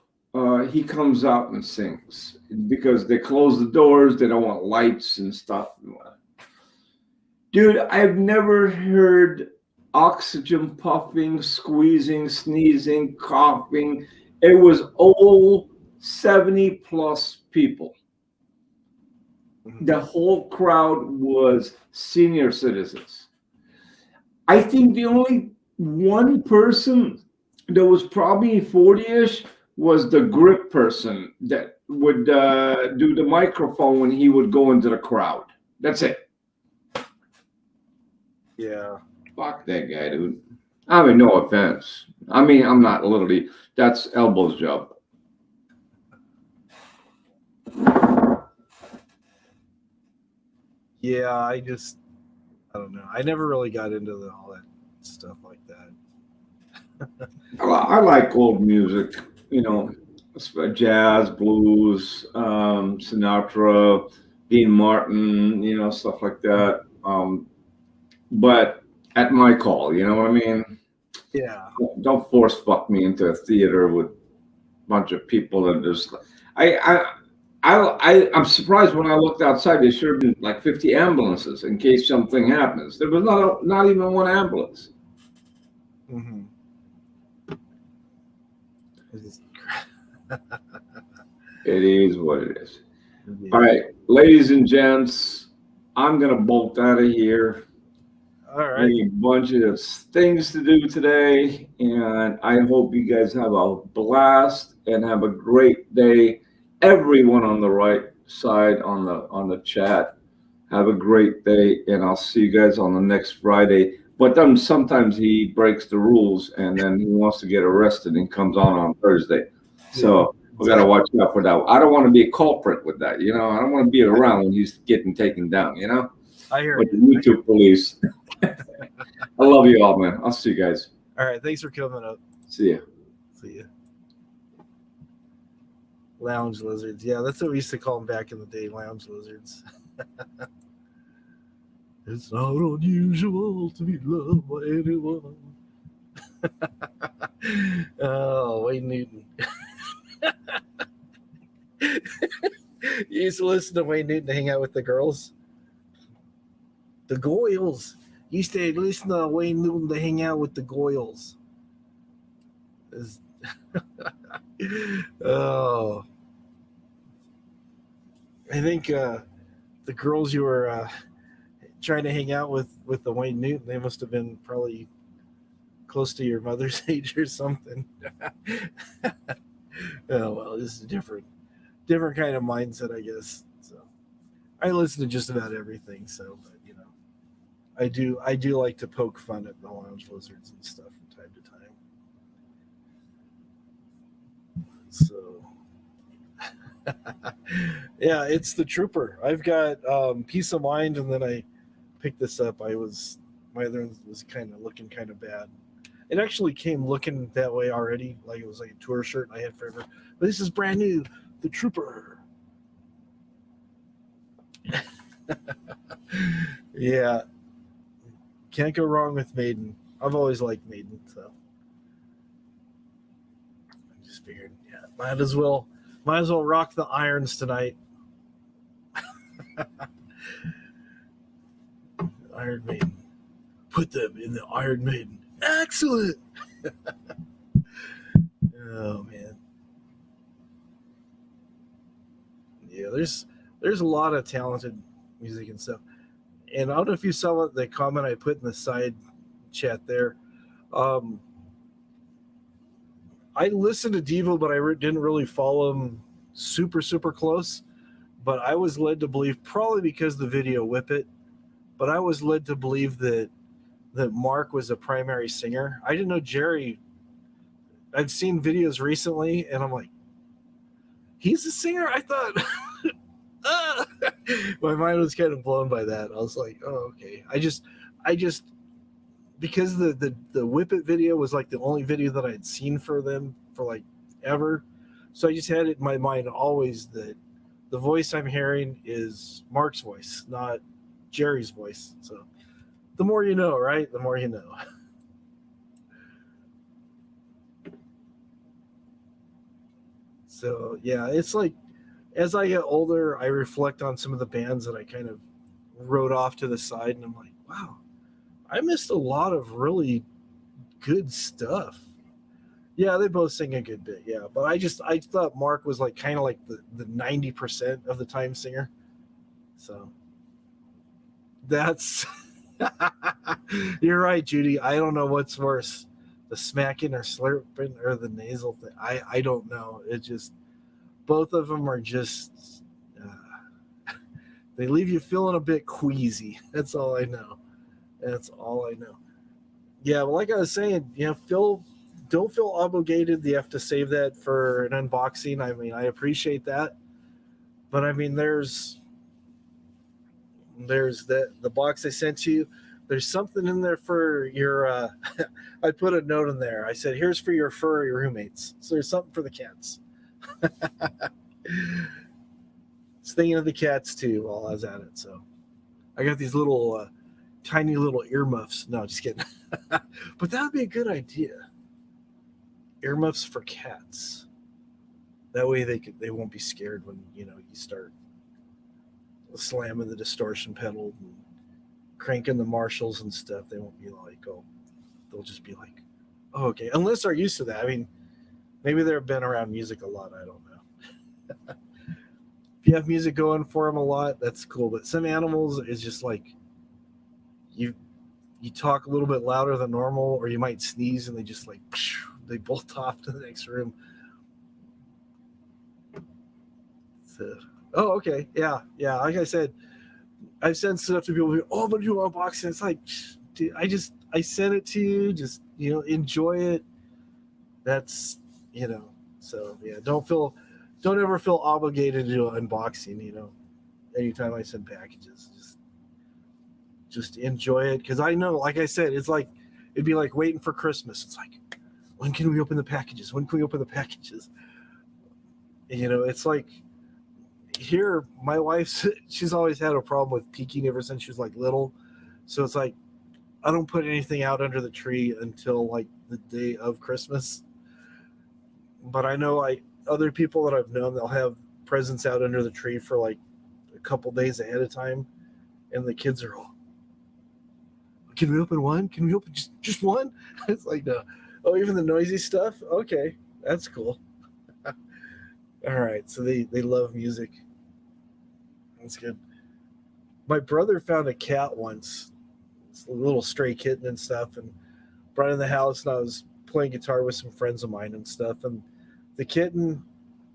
he comes out and sings, because they close the doors. They don't want lights and stuff. Dude, I've never heard oxygen puffing, squeezing, sneezing, coughing. It was all 70 plus people. The whole crowd was senior citizens. I think the only one person that was probably 40-ish was the grip person that would do the microphone when he would go into the crowd. That's it. Yeah. Fuck that guy, dude. I mean, no offense. I mean, I'm not literally. That's Elbow's job. Yeah, I don't know. I never really got into all that stuff like that. I like old music, jazz, blues, Sinatra, Dean Martin, stuff like that. But at my call, you know what I mean? Yeah. Don't force fuck me into a theater with a bunch of people that just. I'm surprised when I looked outside. There should have been like 50 ambulances in case something happens. There was not even one ambulance. Mm-hmm. It is what it is. All right, ladies and gents, I'm gonna bolt out of here. All right. A bunch of things to do today, and I hope you guys have a blast and have a great day. Everyone on the right side on the chat, have a great day, and I'll see you guys on the next Friday. But then sometimes he breaks the rules, and then he wants to get arrested and comes on Thursday. So we got to watch out for that. I don't want to be a culprit with that. I don't want to be around when he's getting taken down. I hear with the YouTube police. I love you all, man. I'll see you guys. All right. Thanks for coming up. See ya. See ya. Lounge lizards. Yeah, that's what we used to call them back in the day, lounge lizards. It's not unusual to be loved by anyone. Oh, Wayne Newton. You used to listen to Wayne Newton to hang out with the girls? The Goyles. You used to listen to Wayne Newton to hang out with the Goyles. Oh. I think the girls you were trying to hang out with the Wayne Newton, they must have been probably close to your mother's age or something. Oh, well, this is a different kind of mindset, I guess. So I listen to just about everything. So, but I do like to poke fun at the lounge lizards and stuff from time to time. So, yeah, it's the Trooper. I've got Peace of Mind, and then I picked this up. My other one was kind of looking kind of bad. It actually came looking that way already, like it was like a tour shirt I had forever. But this is brand new, the Trooper. Yeah, can't go wrong with Maiden. I've always liked Maiden, so I just figured, yeah, might as well rock the irons tonight. Iron Maiden. Put them in the Iron Maiden. Excellent. Oh man. Yeah, there's a lot of talented music and stuff. And I don't know if you saw the comment I put in the side chat there. I listened to Devo, but I didn't really follow him super close. But I was led to believe, probably because the video Whip It, but I was led to believe that Mark was a primary singer. I didn't know Jerry. I'd seen videos recently, and I'm like, he's a singer? I thought. My mind was kind of blown by that. I was like, oh, okay. I just because the Whip It video was like the only video that I had seen for them for like ever. So I just had it in my mind always that the voice I'm hearing is Mark's voice, not Jerry's voice. So the more you know, right? The more you know. So yeah, it's like as I get older, I reflect on some of the bands that I kind of wrote off to the side, and I'm like, wow, I missed a lot of really good stuff. Yeah, they both sing a good bit. Yeah, but I thought Mark was like kind of like the 90% of the time singer. So that's you're right, Judy. I don't know what's worse, the smacking or slurping or the nasal thing. I don't know. It just both of them are just they leave you feeling a bit queasy. That's all I know. That's all I know. Yeah, well, like I was saying, don't feel obligated. You have to save that for an unboxing. I mean, I appreciate that, but I mean, there's the box I sent you. There's something in there for your. I put a note in there. I said, "Here's for your furry roommates." So there's something for the cats. It's thinking of the cats too while I was at it. So I got these little tiny little earmuffs. No, just kidding. But that would be a good idea. Earmuffs for cats. That way they won't be scared when you start slamming the distortion pedal and cranking the Marshalls and stuff. They won't be like, oh, they'll just be like, oh, okay. Unless they're used to that. I mean, maybe they've been around music a lot. I don't know. If you have music going for them a lot, that's cool. But some animals is just like you talk a little bit louder than normal, or you might sneeze and they just like they bolt off to the next room. So, oh, okay, yeah. Like I said, I've sent stuff to people. Oh, I'm gonna do unboxing. It's like, dude, I sent it to you. Just enjoy it. That's So yeah, don't ever feel obligated to do an unboxing. Anytime I send packages, just enjoy it, because I know, like I said, it's like it'd be like waiting for Christmas. It's like, when can we open the packages? When can we open the packages? It's like here, my wife, she's always had a problem with peeking ever since she was like little. So it's like I don't put anything out under the tree until like the day of Christmas. But I know other people that I've known, they'll have presents out under the tree for like a couple days ahead of time, and the kids are all, can we open one? Can we open just one? It's like, no. Oh, even the noisy stuff? Okay, that's cool. All right, so they love music. That's good. My brother found a cat once. It's a little stray kitten and stuff, and brought it in the house, and I was playing guitar with some friends of mine and stuff, and the kitten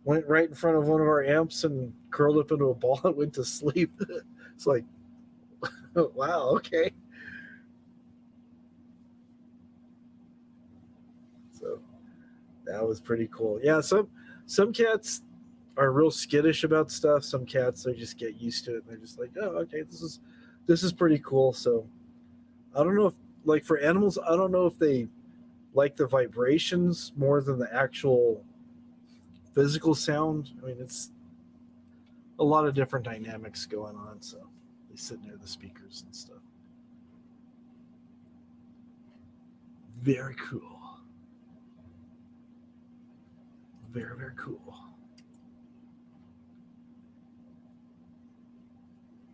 went right in front of one of our amps and curled up into a ball and went to sleep. It's like, wow, okay. So that was pretty cool. Yeah, some cats are real skittish about stuff. Some cats, they just get used to it, and they're just like, oh, okay, this is pretty cool. So I don't know if, like, for animals, I don't know if they like the vibrations more than the actual physical sound. I mean, it's a lot of different dynamics going on. So they sit near the speakers and stuff. Very cool. Very, very cool.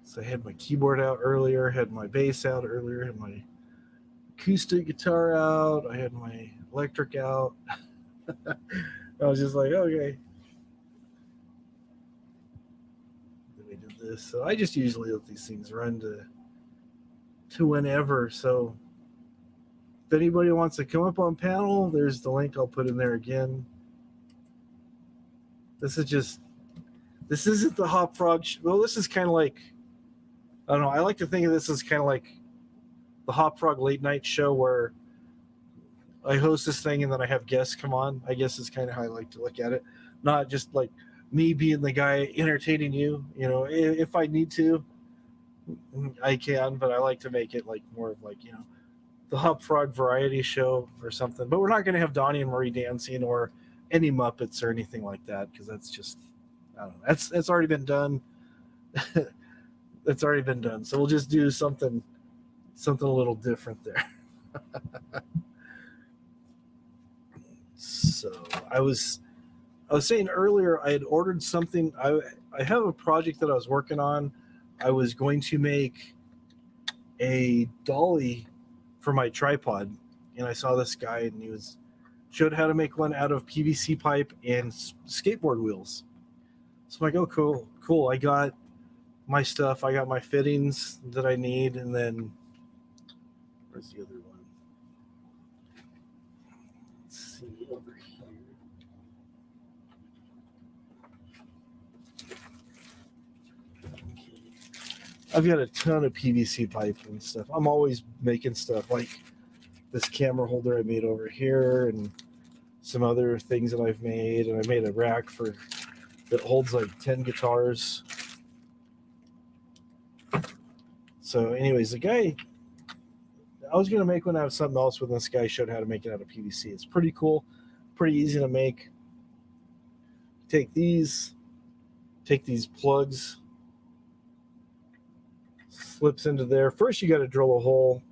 So I had my keyboard out earlier, had my bass out earlier, had my acoustic guitar out, I had my electric out. I was just like, okay. Then we did this. So I just usually let these things run to whenever. So if anybody wants to come up on panel, there's the link I'll put in there again. This isn't the Hop Frog. Well, this is kind of like, I don't know. I like to think of this as kind of like the Hop Frog late night show where I host this thing and then I have guests come on. I guess is kind of how I like to look at it. Not just like me being the guy entertaining you. If I need to, I can, but I like to make it like more of like, the Hop Frog variety show or something. But we're not going to have Donnie and Marie dancing or any Muppets or anything like that, because that's just, I don't know. That's already been done. That's already been done. So we'll just do something a little different there. So I was I was saying earlier, I had ordered something. I have a project that I was working on. I was going to make a dolly for my tripod, and I saw this guy, and he showed how to make one out of PVC pipe and skateboard wheels. So I'm like, oh, cool, cool. I got my stuff. I got my fittings that I need, and then where's the other one? Let's see over here. I've got a ton of PVC pipe and stuff. I'm always making stuff like this camera holder I made over here and some other things that I've made. And I made a rack that holds like 10 guitars. So anyways, the guy, I was going to make one out of something else when this guy showed how to make it out of PVC. It's pretty cool, pretty easy to make. Take these plugs, slips into there. First, you got to drill a hole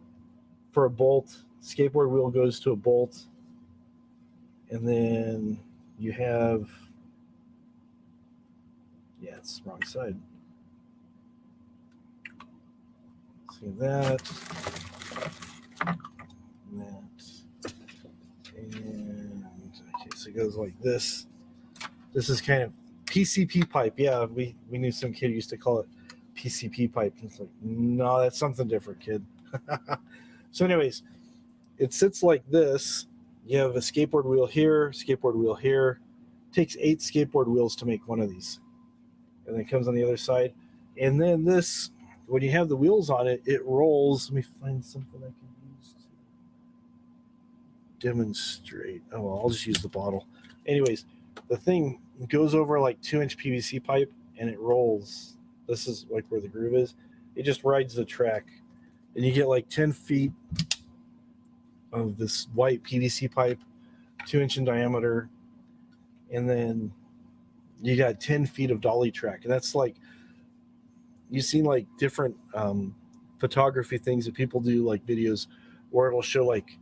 for a bolt. Skateboard wheel goes to a bolt. And then you have, yeah, it's the wrong side. See that. And okay, so it goes like this. This is kind of PCP pipe. Yeah, we knew some kid used to call it PCP pipe. It's like, no, that's something different, kid. So anyways, it sits like this. You have a skateboard wheel here, skateboard wheel here. It takes 8 skateboard wheels to make one of these. And then it comes on the other side. And then this, when you have the wheels on it, it rolls. Let me find something I can use to demonstrate. Oh, well, I'll just use the bottle. Anyways, the thing goes over like 2-inch PVC pipe and it rolls. This is like where the groove is. It just rides the track. And you get like 10 feet of this white PVC pipe, 2-inch in diameter. And then you got 10 feet of dolly track. And that's like, you've seen like different photography things that people do, like videos where it'll show like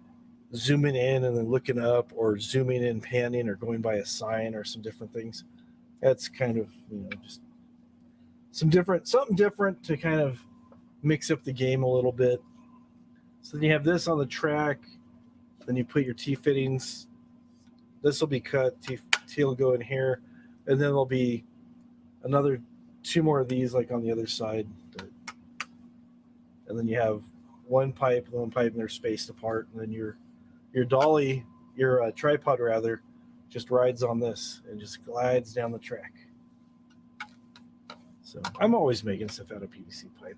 zooming in and then looking up, or zooming in, panning, or going by a sign or some different things. That's kind of, just something different to kind of mix up the game a little bit. So then you have this on the track. Then you put your T fittings. This will be cut. T will go in here. And then there'll be another 2 more of these like on the other side. And then you have one pipe, and they're spaced apart. And then your dolly, your tripod rather, just rides on this and just glides down the track. So I'm always making stuff out of PVC pipe.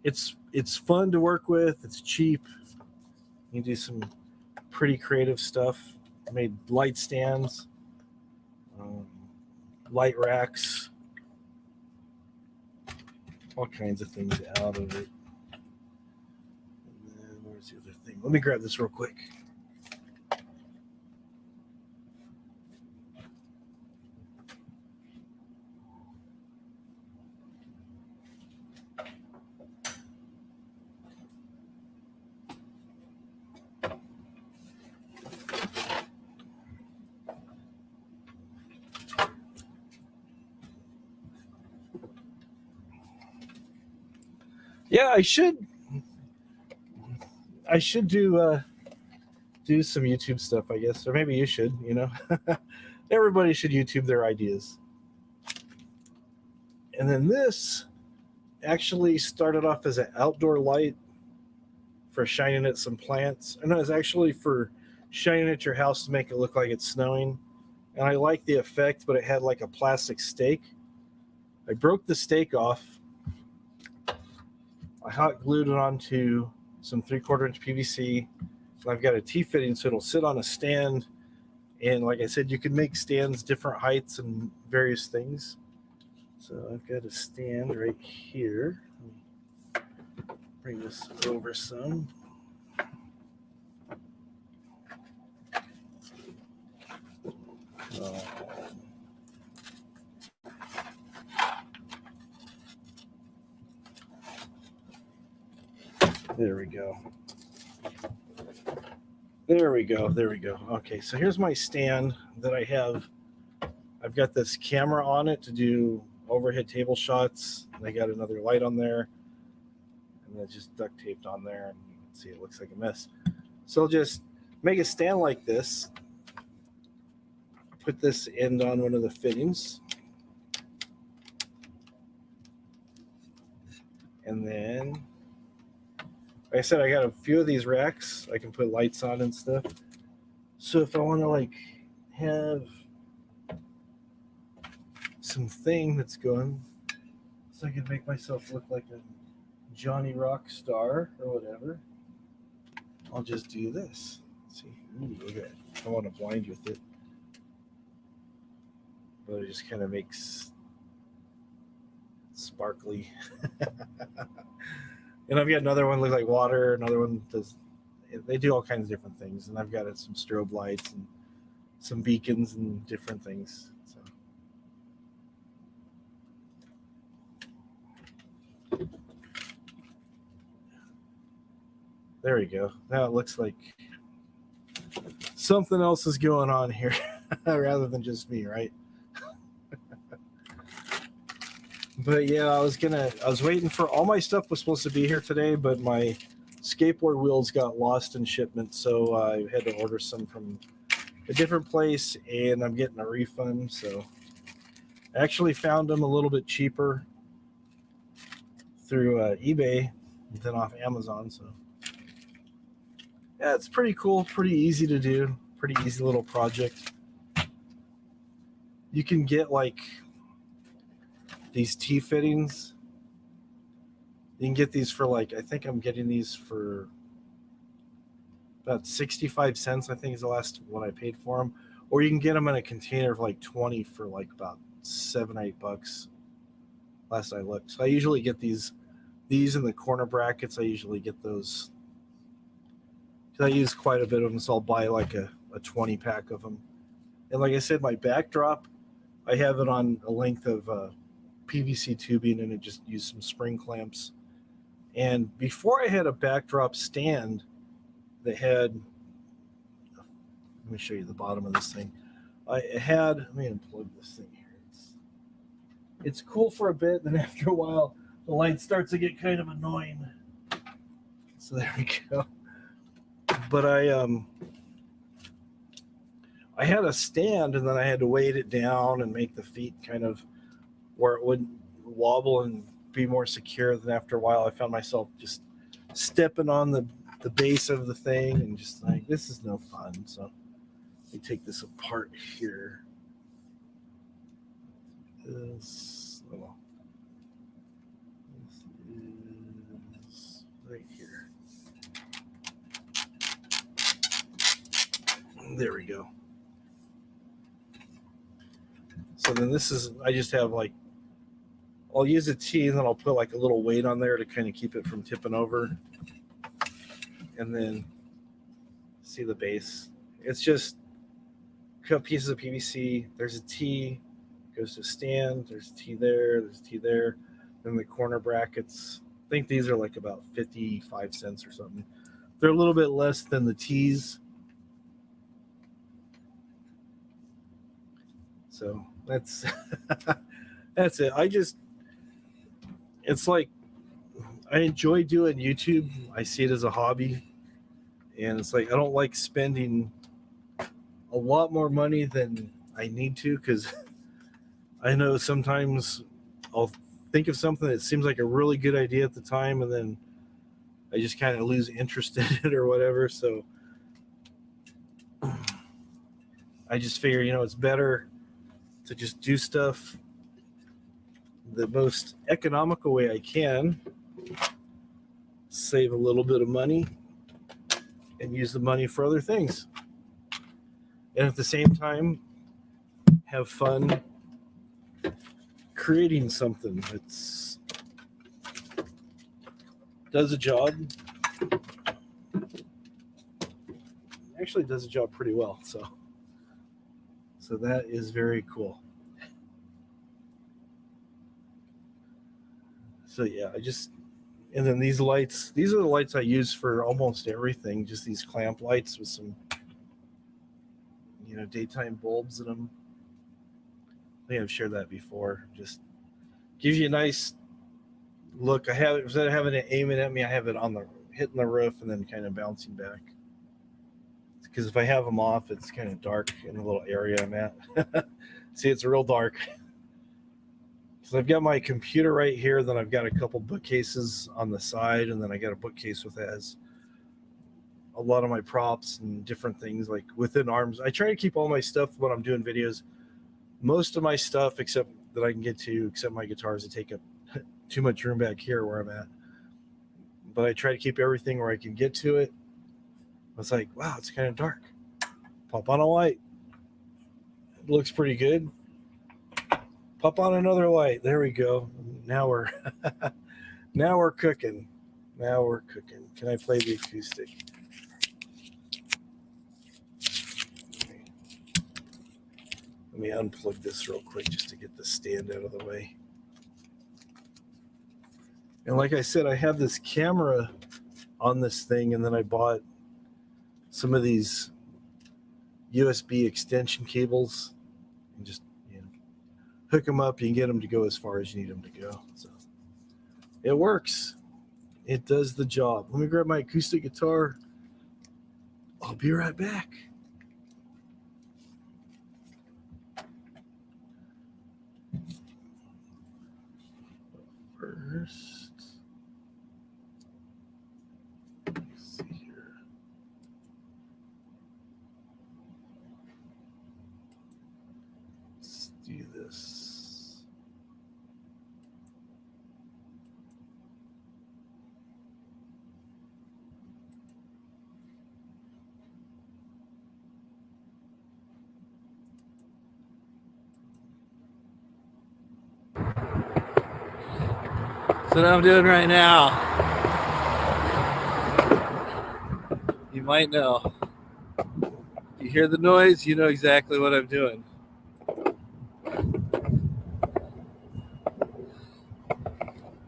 It's fun to work with. It's cheap. You can do some pretty creative stuff. I made light stands, light racks, all kinds of things out of it. And then where's the other thing? Let me grab this real quick. Yeah, I should do some YouTube stuff, I guess, or maybe you should. Everybody should YouTube their ideas. And then this actually started off as an outdoor light for shining at some plants, and it was actually for shining at your house to make it look like it's snowing. And I like the effect, but it had like a plastic stake. I broke the stake off. I hot glued it onto some 3/4-inch PVC. And I've got a T-fitting, so it'll sit on a stand. And like I said, you can make stands different heights and various things. So I've got a stand right here. Let me bring this over some. There we go. There we go. Okay, so here's my stand that I have I've got this camera on it to do overhead table shots. And I got another light on there, and it's just duct taped on there. And you can see it looks like a mess. So I'll just make a stand like this. Put this end on one of the fittings. And then, like I said, I got a few of these racks I can put lights on and stuff. So if I want to like have something that's going, so I can make myself look like a Johnny Rock star or whatever, I'll just do this. Let's see, ooh, look at it. I want to blind you with it, but it just kind of makes sparkly. And I've got another one look like water. Another one does. They do all kinds of different things, and I've got some strobe lights and some beacons and different things. So there we go. Now it looks like something else is going on here, rather than just me, right? But yeah, I was waiting for all my stuff was supposed to be here today, but my skateboard wheels got lost in shipment, so I had to order some from a different place, and I'm getting a refund. So I actually found them a little bit cheaper through eBay than off Amazon. So yeah, it's pretty cool, pretty easy to do, pretty easy little project. You can get like these T fittings. You can get these for like, I think I'm getting these for about 65 cents, I think is the last one I paid for them. Or you can get them in a container for like 20 for like about $7-8 last I looked. So I usually get these in the corner brackets. I usually get those because I use quite a bit of them, so I'll buy like a 20 pack of them. And like I said, my backdrop, I have it on a length of PVC tubing, and it just used some spring clamps. And before I had a backdrop stand that had, let me show you the bottom of this thing. Let me unplug this thing here. It's cool for a bit, then after a while, the light starts to get kind of annoying. So there we go. But I had a stand, and then I had to weight it down and make the feet kind of where it wouldn't wobble and be more secure. Then after a while, I found myself just stepping on the base of the thing and just like, this is no fun. So let me take this apart here. This is right here. There we go. So then this is, I just have like, I'll use a T, and then I'll put like a little weight on there to kind of keep it from tipping over. And then see the base. It's just cut pieces of PVC. There's a T, goes to stand. There's a T there. There's a T there. Then the corner brackets. I think these are like about 55 cents or something. They're a little bit less than the T's. So that's that's it. It's like I enjoy doing YouTube. I see it as a hobby, and it's like I don't like spending a lot more money than I need to, because I know sometimes I'll think of something that seems like a really good idea at the time, and then I just kind of lose interest in it or whatever. So I just figure, it's better to just do stuff the most economical way I can, save a little bit of money, and use the money for other things. And at the same time, have fun creating something that's does a job. Actually does a job pretty well. So that is very cool. So yeah, and then these lights, these are the lights I use for almost everything. Just these clamp lights with some, daytime bulbs in them. think I've shared that before. Just gives you a nice look. I have it, instead of having it aiming at me, I have it on the hitting the roof and then kind of bouncing back. Because if I have them off, it's kind of dark in the little area I'm at. See, it's real dark. So I've got my computer right here, then I've got a couple bookcases on the side, and then I got a bookcase with has a lot of my props and different things like within arms. I try to keep all my stuff when I'm doing videos. Most of my stuff, except that I can get to, except my guitars, that take up too much room back here where I'm at. But I try to keep everything where I can get to it. It's like, wow, it's kind of dark. Pop on a light. It looks pretty good. Pop on another light. There we go. Now we're now we're cooking. Now we're cooking. Can I play the acoustic? Let me unplug this real quick just to get the stand out of the way. And like I said, I have this camera on this thing, and then I bought some of these USB extension cables and just hook them up. You can get them to go as far as you need them to go. So it works. It does the job. Let me grab my acoustic guitar. I'll be right back. First, let's see here. Let's do this. So what I'm doing right now, you might know. You hear the noise, you know exactly what I'm doing.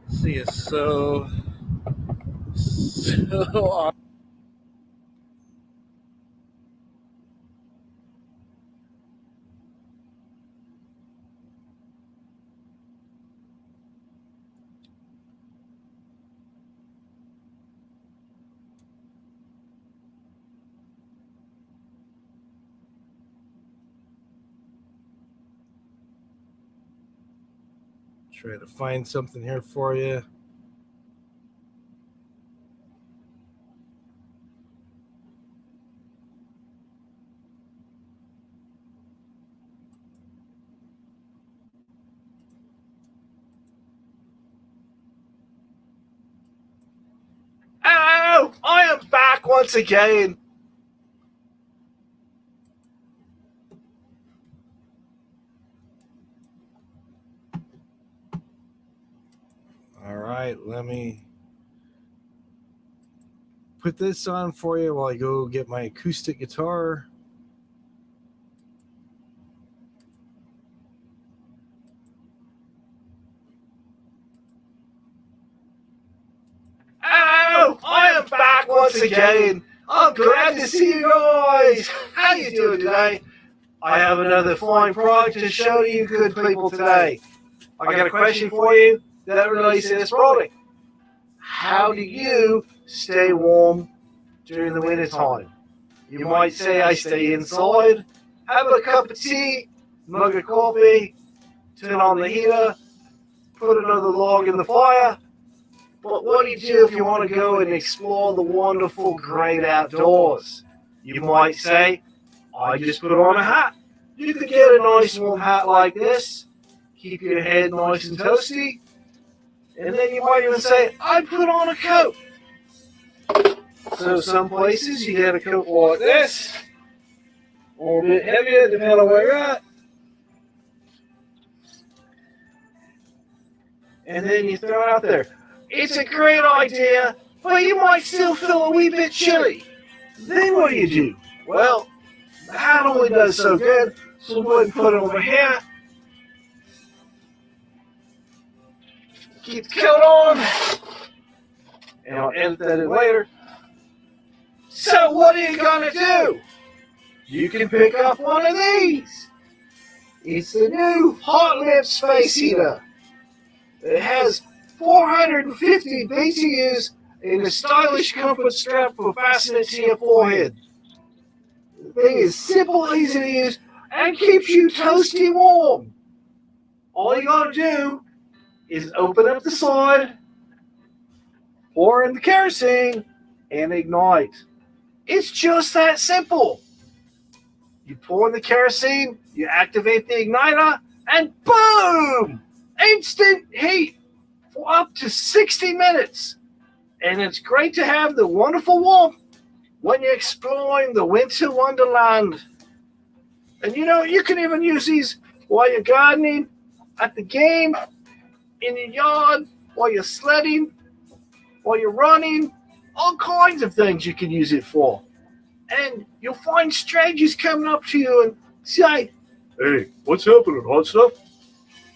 See, it's so awesome. Try to find something here for you. Oh, I am back once again. All right, let me put this on for you while I go get my acoustic guitar. Oh, I am back once again. I'm glad to see you guys. How you doing today? I have another fine product to show you good people today. I got a question for you that relates to this product. How do you stay warm during the winter time? You might say I stay inside, have a cup of tea, mug of coffee, turn on the heater, put another log in the fire. But what do you do if you want to go and explore the wonderful great outdoors? You might say, I just put on a hat. You could get a nice warm hat like this, keep your head nice and toasty, and then you might even say, I put on a coat. So some places you get a coat like this, or a bit heavier depending on where you're at. And then you throw it out there. It's a great idea, but you might still feel a wee bit chilly. Then what do? Well, the hat only does so good, so we'll go ahead and put it over here. Keep the coat on, and I'll edit that in later. So what are you gonna do? You can pick up one of these. It's the new Hot Lip Space Heater. It has 450 BTUs and a stylish comfort strap for fastening to your forehead. The thing is simple, easy to use, and keeps you toasty warm. All you gotta do is open up the side, pour in the kerosene, and ignite. It's just that simple. You pour in the kerosene, you activate the igniter, and boom! Instant heat for up to 60 minutes. And it's great to have the wonderful warmth when you're exploring the winter wonderland. And you can even use these while you're gardening, at the game, in your yard, while you're sledding, while you're running, all kinds of things you can use it for. And you'll find strangers coming up to you and say, "Hey, what's happening, hot stuff?"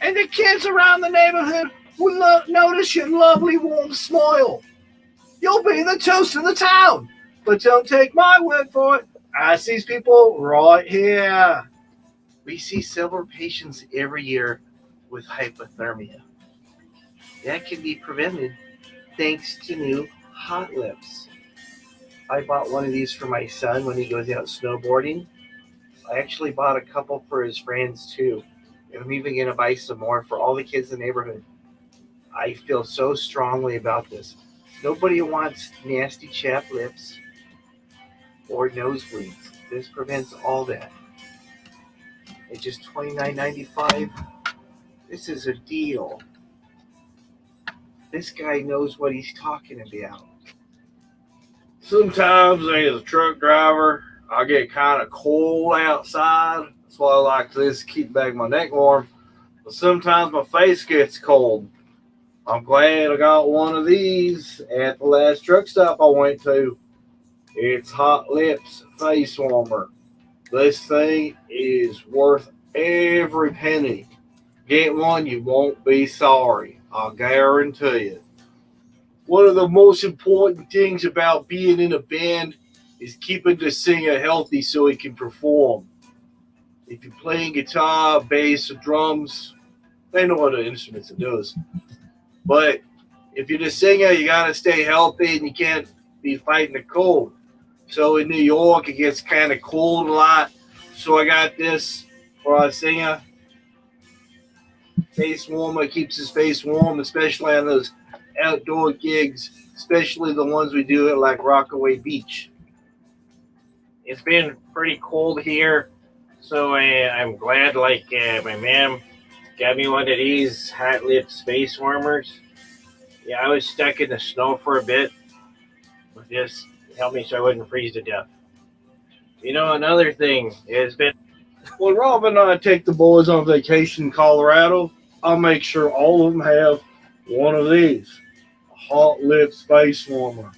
And the kids around the neighborhood will notice your lovely warm smile. You'll be the toast of the town. But don't take my word for it. Ask these people right here. We see several patients every year with hypothermia. That can be prevented thanks to new Hot Lips. I bought one of these for my son when he goes out snowboarding. I actually bought a couple for his friends too. And I'm even going to buy some more for all the kids in the neighborhood. I feel so strongly about this. Nobody wants nasty chapped lips or nosebleeds. This prevents all that. It's just $29.95. This is a deal. This guy knows what he's talking about. Sometimes as a truck driver, I get kind of cold outside. That's why I like this to keep back my neck warm. But sometimes my face gets cold. I'm glad I got one of these at the last truck stop I went to. It's Hot Lips Face Warmer. This thing is worth every penny. Get one, you won't be sorry. I'll guarantee it. One of the most important things about being in a band is keeping the singer healthy so he can perform. If you're playing guitar, bass, or drums, they know other instruments it does. But if you're the singer, you got to stay healthy and you can't be fighting the cold. So in New York, it gets kind of cold a lot. So I got this for our singer. Face warmer, keeps his face warm, especially on those outdoor gigs, especially the ones we do at like Rockaway Beach. It's been pretty cold here, so I'm glad my mom got me one of these Hot Lips face warmers. Yeah, I was stuck in the snow for a bit, but this helped me so I wouldn't freeze to death. Another thing has been when Rob and I take the boys on vacation in Colorado, I'll make sure all of them have one of these. Hot Lips face warmer.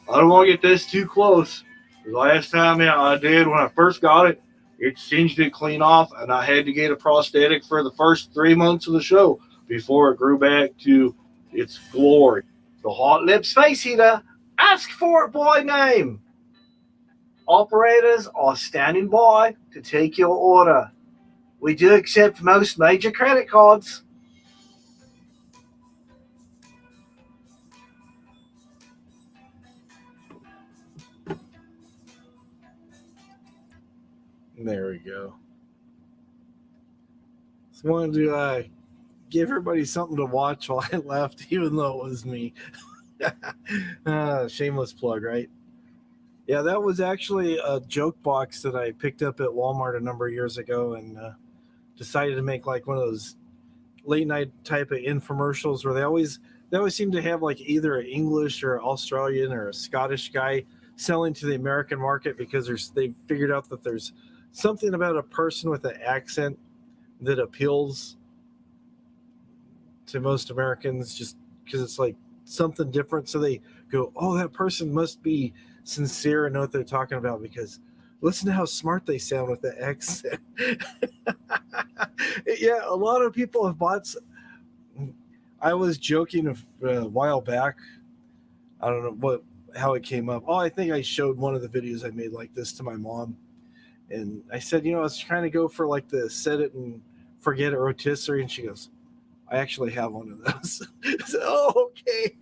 I don't want to get this too close. The last time I did when I first got it, it singed it clean off, and I had to get a prosthetic for the first 3 months of the show before it grew back to its glory. The Hot Lips face heater. Ask for it by name. Operators are standing by to take your order. We do accept most major credit cards. There we go. Just wanted to give everybody something to watch while I left, even though it was me. Shameless plug, right? Yeah, that was actually a joke box that I picked up at Walmart a number of years ago and decided to make like one of those late night type of infomercials where they always seem to have like either an English or Australian or a Scottish guy selling to the American market because they figured out that there's something about a person with an accent that appeals to most Americans just because it's like something different. So they go, "Oh, that person must be sincere and know what they're talking about because listen to how smart they sound with the accent." Yeah, a lot of people have bought. I was joking a while back. I don't know how it came up. Oh, I think I showed one of the videos I made like this to my mom. And I said, I was trying to go for like the set it and forget it rotisserie. And she goes, I actually have one of those. I said, oh, okay.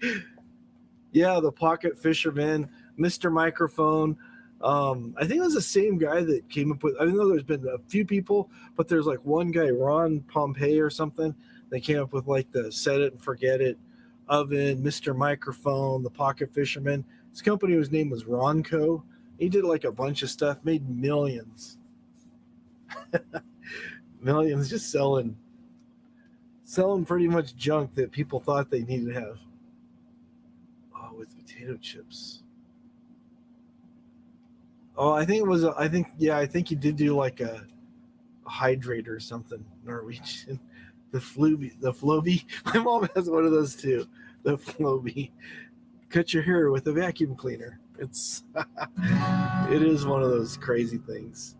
Yeah, the Pocket Fisherman, Mr. Microphone. I think it was the same guy that came up with, I know there's been a few people, but there's like one guy, Ron Pompey or something, that came up with like the set it and forget it oven, Mr. Microphone, the Pocket Fisherman. His company, his name was Ronco. He did like a bunch of stuff, made millions. Millions just selling pretty much junk that people thought they needed to have. Oh, with potato chips. Oh, I think he did do like a hydrator or something, Norwegian. The Floby. My mom has one of those too. The Floby. Cut your hair with a vacuum cleaner. It is one of those crazy things.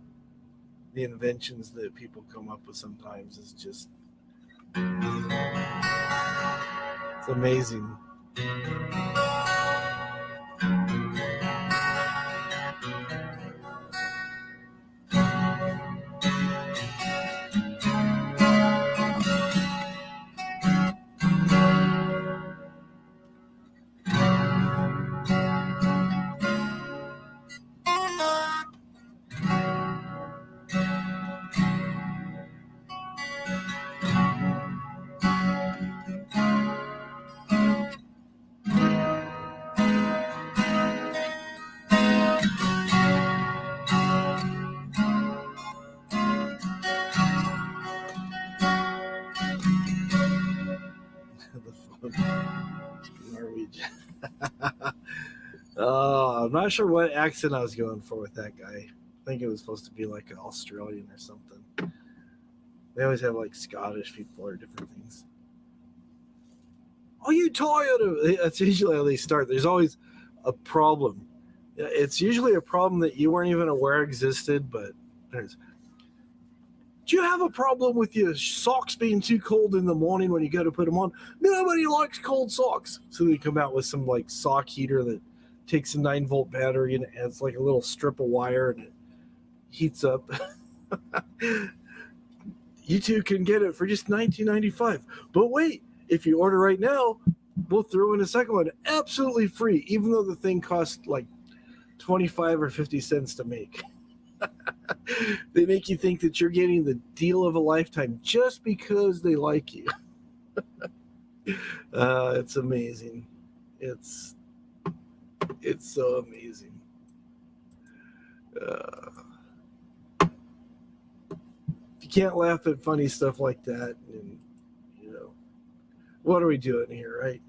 The inventions that people come up with sometimes is just, it's amazing. Norwegian. I'm not sure what accent I was going for with that guy. I think it was supposed to be like an Australian or something. They always have like Scottish people or different things. Are you tired of it? That's usually how they start. There's always a problem. It's usually a problem that you weren't even aware existed, but there's. Do you have a problem with your socks being too cold in the morning when you go to put them on? Nobody likes cold socks. So they come out with some like sock heater that takes a 9-volt battery and it adds like a little strip of wire and it heats up. You two can get it for just $19.95. But wait, if you order right now, we'll throw in a second one absolutely free, even though the thing costs like 25 or 50 cents to make. They make you think that you're getting the deal of a lifetime just because they like you. It's amazing. It's so amazing. If you can't laugh at funny stuff like that, and what are we doing here, right?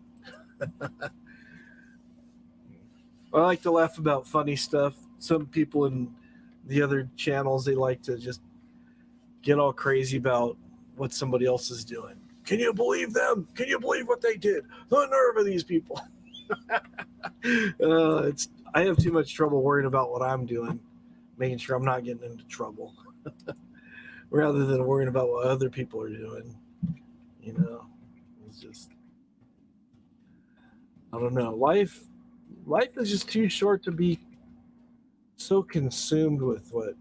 I like to laugh about funny stuff. Some people in the other channels, they like to just get all crazy about what somebody else is doing. Can you believe them? Can you believe what they did? The nerve of these people. I have too much trouble worrying about what I'm doing, making sure I'm not getting into trouble, rather than worrying about what other people are doing. It's just, I don't know. Life is just too short to be so consumed with what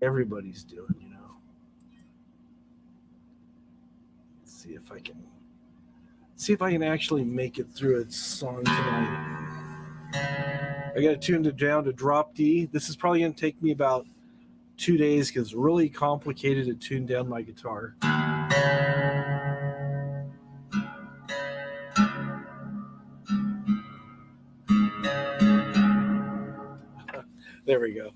everybody's doing, Let's see if I can actually make it through its song tonight. I got to tune it down to drop D. This is probably going to take me about 2 days because it's really complicated to tune down my guitar. There we go.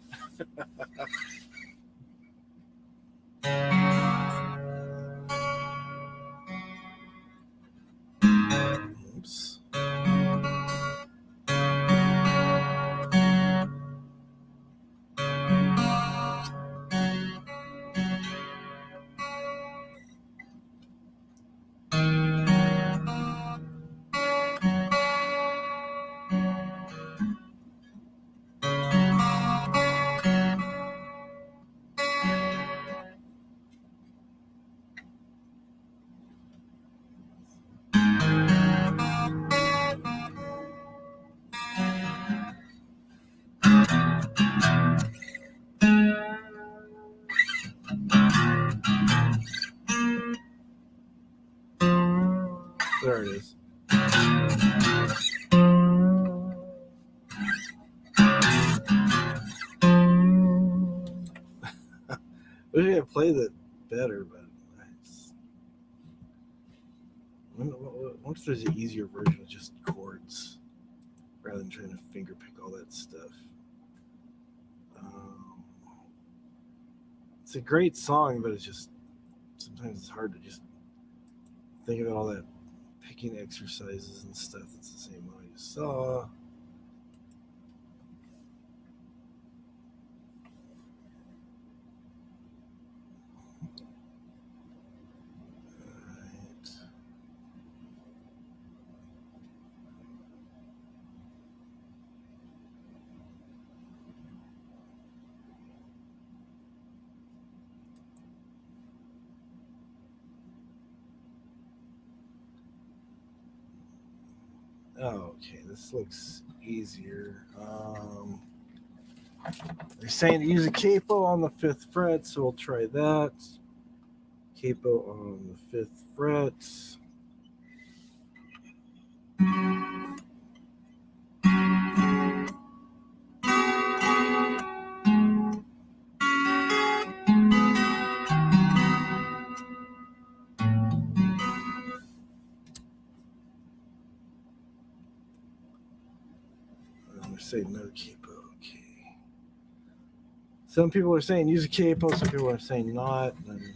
Oops. There it is. Maybe I played it better, but what if there's an easier version of just chords rather than trying to finger pick all that stuff? It's a great song, but it's just sometimes it's hard to just think about all that picking exercises and stuff. It's the same one I just saw. Oh, okay, this looks easier. They're saying to use a capo on the 5th fret, so we'll try that. Capo on the 5th fret. They're saying no capo. Okay. Some people are saying use a capo. Some people are saying not. And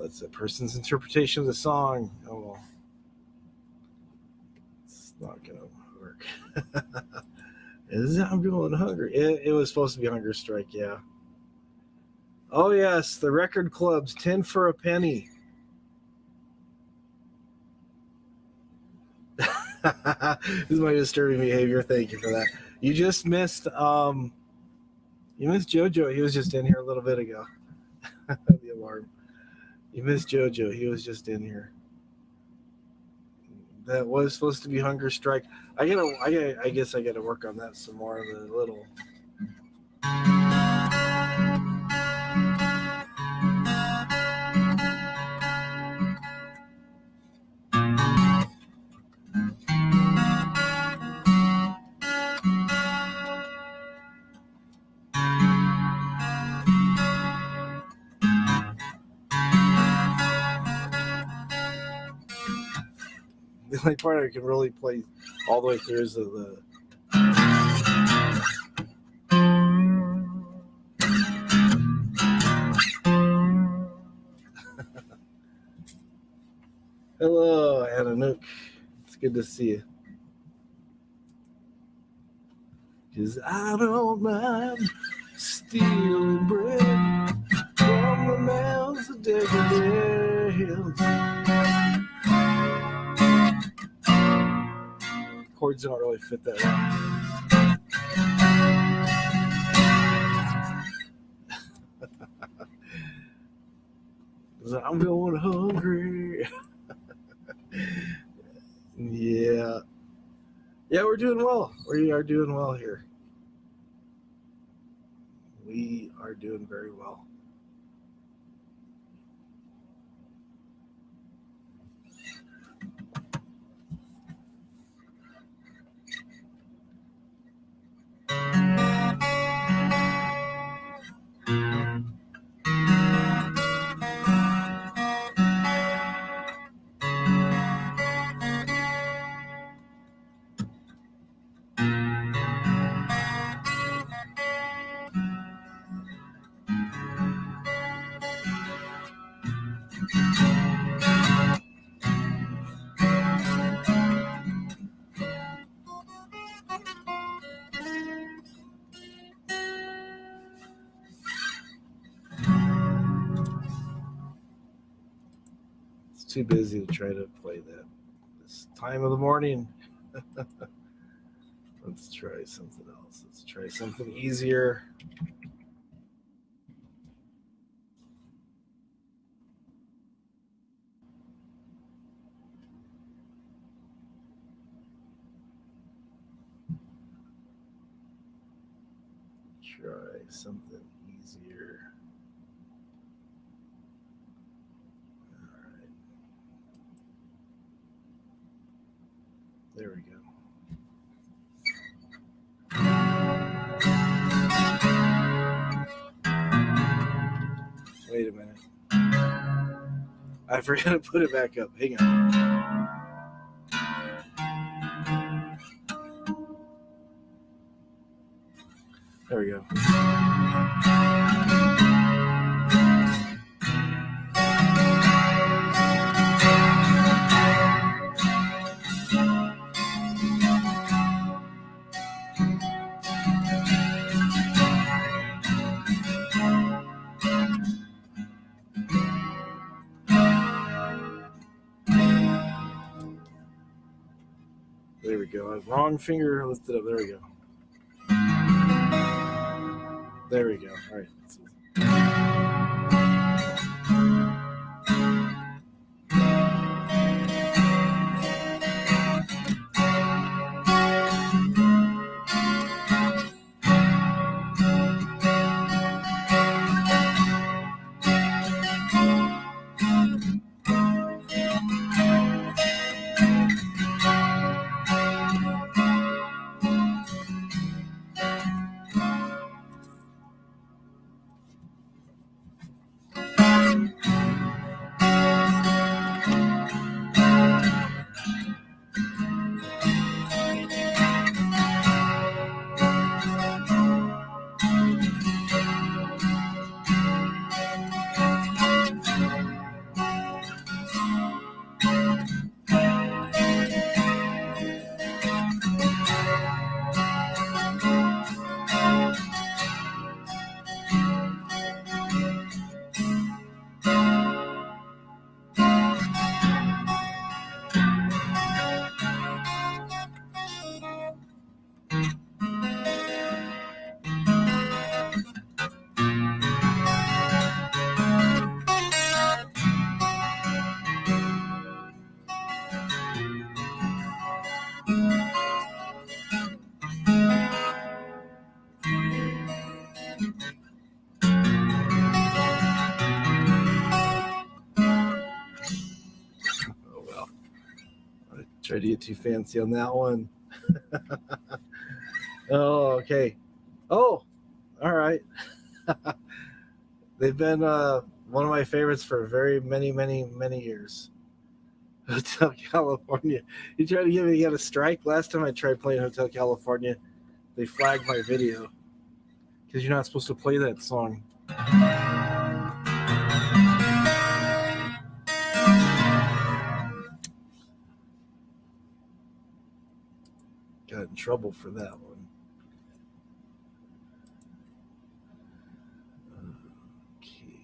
it's a person's interpretation of the song. Oh well, it's not gonna work. I'm going hungry. It was supposed to be Hunger Strike, yeah. Oh yes, the record clubs, 10 for a penny. This is my disturbing behavior. Thank you for that. You just missed JoJo. He was just in here a little bit ago. The alarm. You missed JoJo. He was just in here. That was supposed to be Hunger Strike. I guess I gotta work on that some more. The little. The only part I can really play all the way through is the Hello, Ananook. It's good to see you. 'Cause I don't mind stealing bread from the mouths of decadence. Chords don't really fit that well. I'm going hungry. Yeah. Yeah, we're doing well. We are doing well here. We are doing very well. Too busy to try to play this It's time of the morning. Let's try something else. Let's try something easier. Try something easier. All right. There we go. Wait a minute. I forgot to put it back up. Hang on. There we go. There we go. Wrong finger lifted up. There we go. There we go. All right. Oh well. I tried to get too fancy on that one. Oh, okay. Oh, all right. They've been one of my favorites for very many years. Hotel California. You tried to give me a strike last time I tried playing Hotel California. They flagged my video because you're not supposed to play that song. Got in trouble for that one. Okay.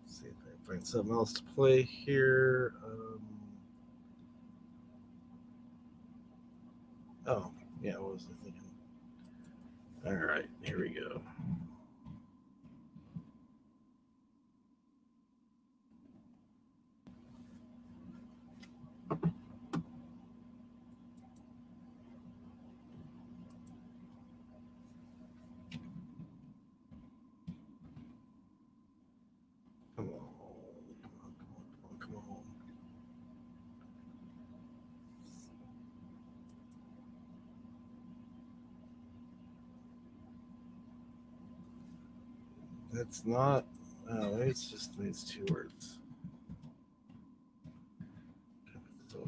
See if I can find something else to play here. Oh, yeah, what was I thinking? All right, here we go. It's not. Oh, maybe it's 2 words. So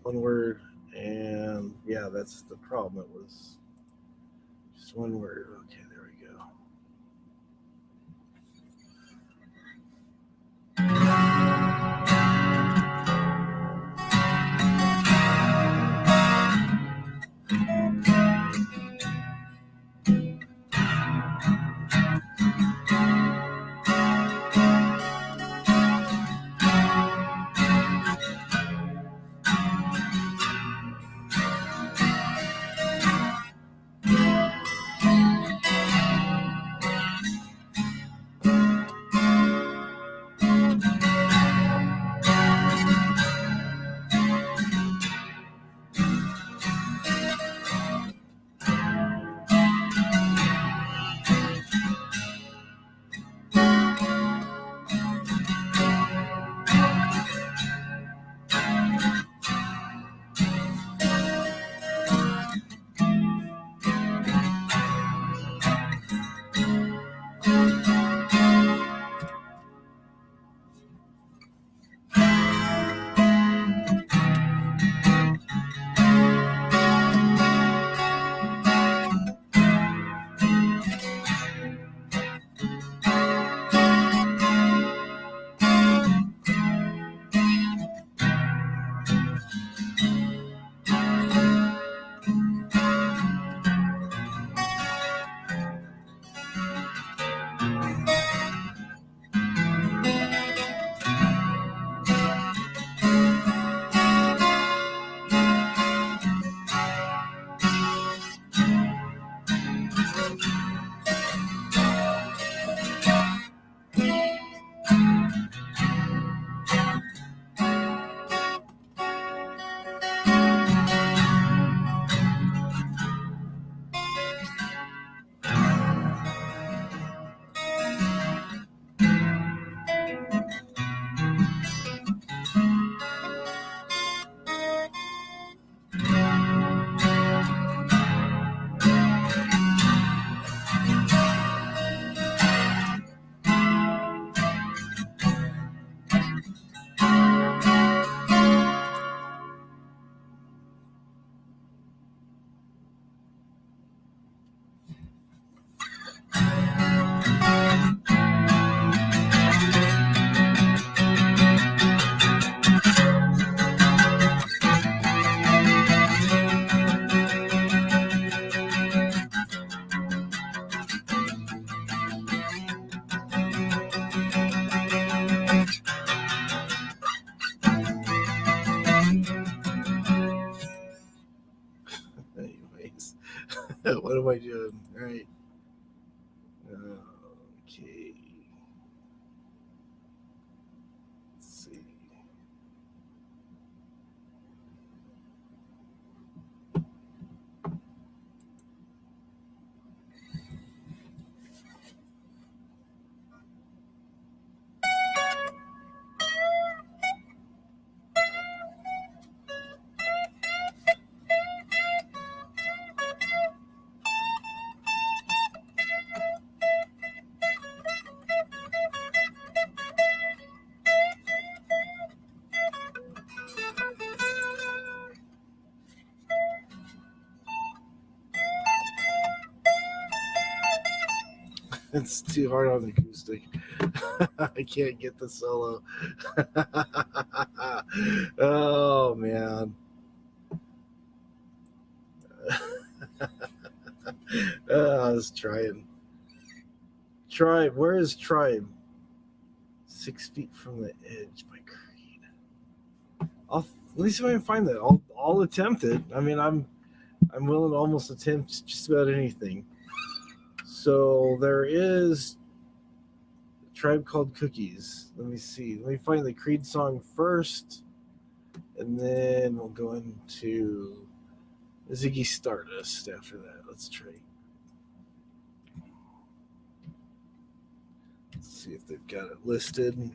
one word, and yeah, that's the problem. It was just 1 word. Okay, there we go. Anyways, what am I doing? All right. Okay. Let's see. It's too hard on the acoustic. I can't get the solo. Oh man. I was trying. Tribe, where is Tribe? 6 feet from the edge by Creed. Let me see if I can find that. I'll attempt it. I mean, I'm willing to almost attempt just about anything. So there is a Tribe Called Cookies. Let me see. Let me find the Creed song first, and then we'll go into Ziggy Stardust after that. Let's try. Let's see if they've got it listed.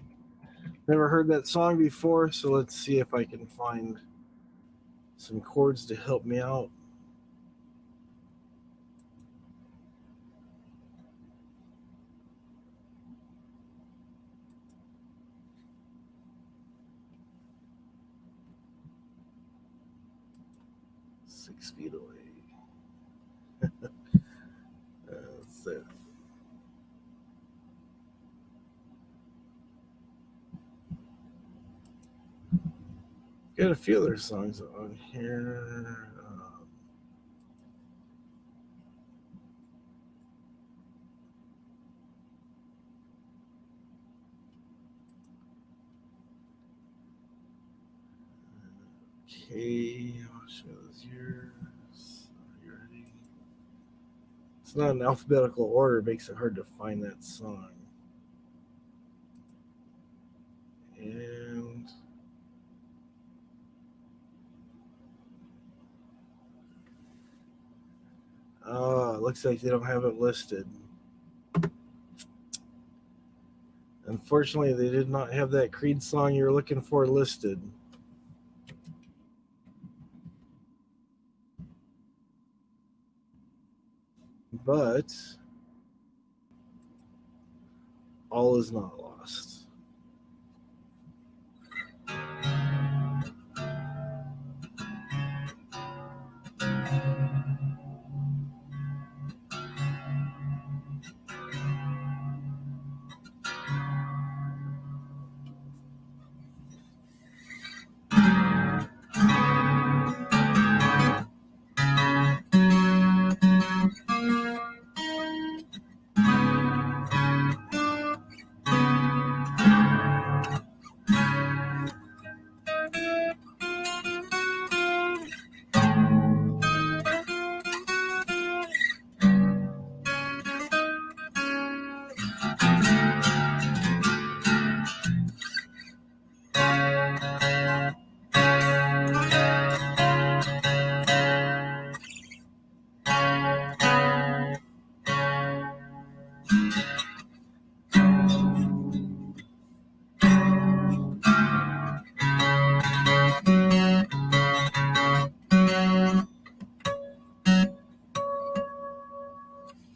Never heard that song before, so let's see if I can find some chords to help me out. 6 feet away. So. Got a few other songs on here. Okay, I'll show those yours. Are you ready? It's not in alphabetical order, it makes it hard to find that song. And it looks like they don't have it listed. Unfortunately, they did not have that Creed song you were looking for listed. But all is not lost.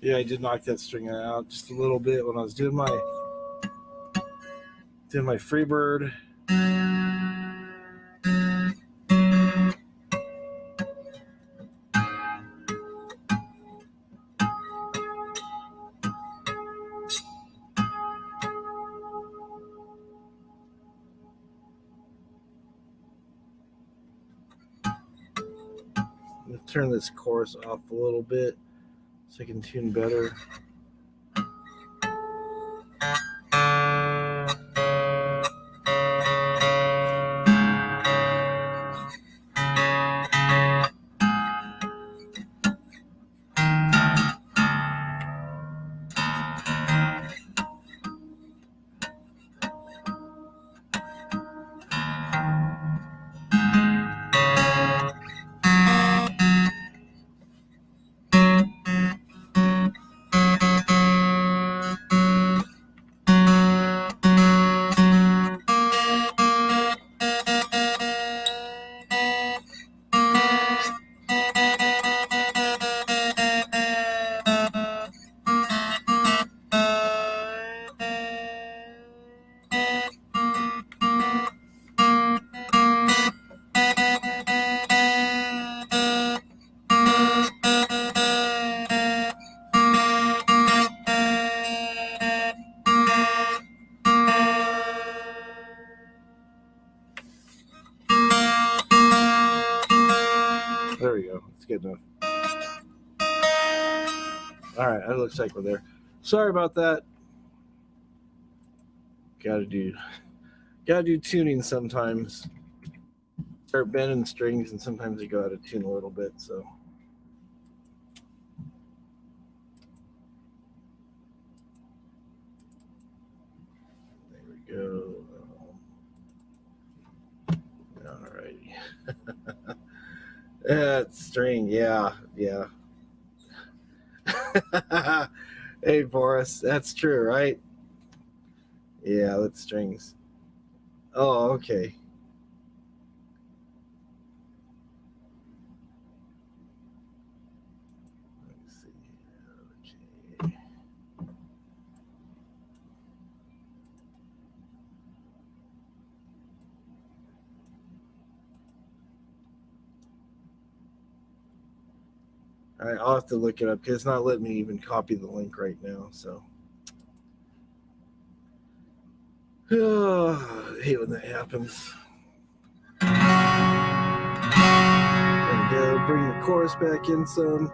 Yeah, I did knock that string out just a little bit when I was doing my Freebird. I'm gonna turn this chorus off a little bit so I can tune better. There we go. It's good enough. All right, it looks like we're there. Sorry about that. Gotta do tuning sometimes. Start bending strings and sometimes they go out of tune a little bit. So there we go. All righty. That string, yeah. Hey, Boris, that's true, right? Yeah, that's strings. Oh, okay. Let's see. Okay. I'll have to look it up because it's not letting me even copy the link right now. So, I hate when that happens. There we go. Bring the chorus back in some.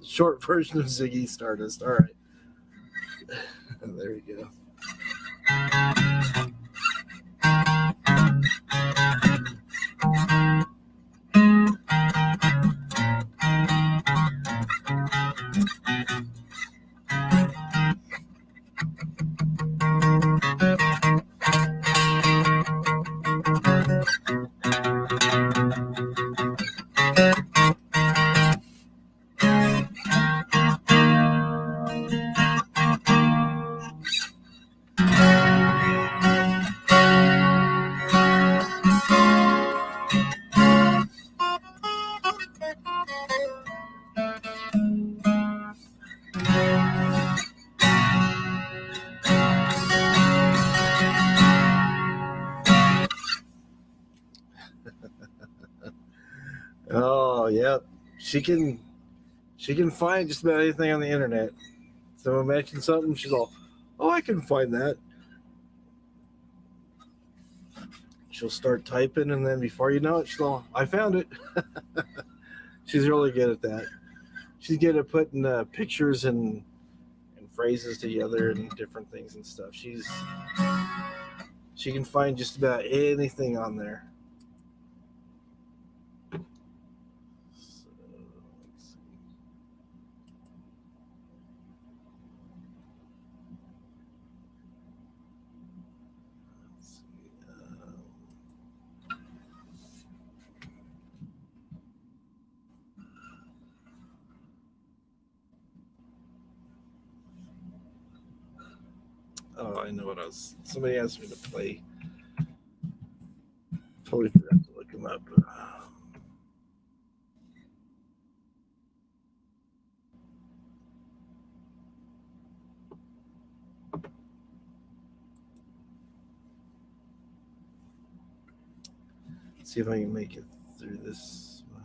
Short version of Ziggy Stardust. All right. There we go. Oh, yep. She can find just about anything on the internet. Someone mentions something, she's all, "Oh, I can find that." She'll start typing, and then before you know it, she's all, "I found it." She's really good at that. She's good at putting pictures and phrases together and different things and stuff. She can find just about anything on there. So, let's see. Oh, I know what I was. Somebody asked me to play. Totally forgot to look him up. See if I can make it through this one.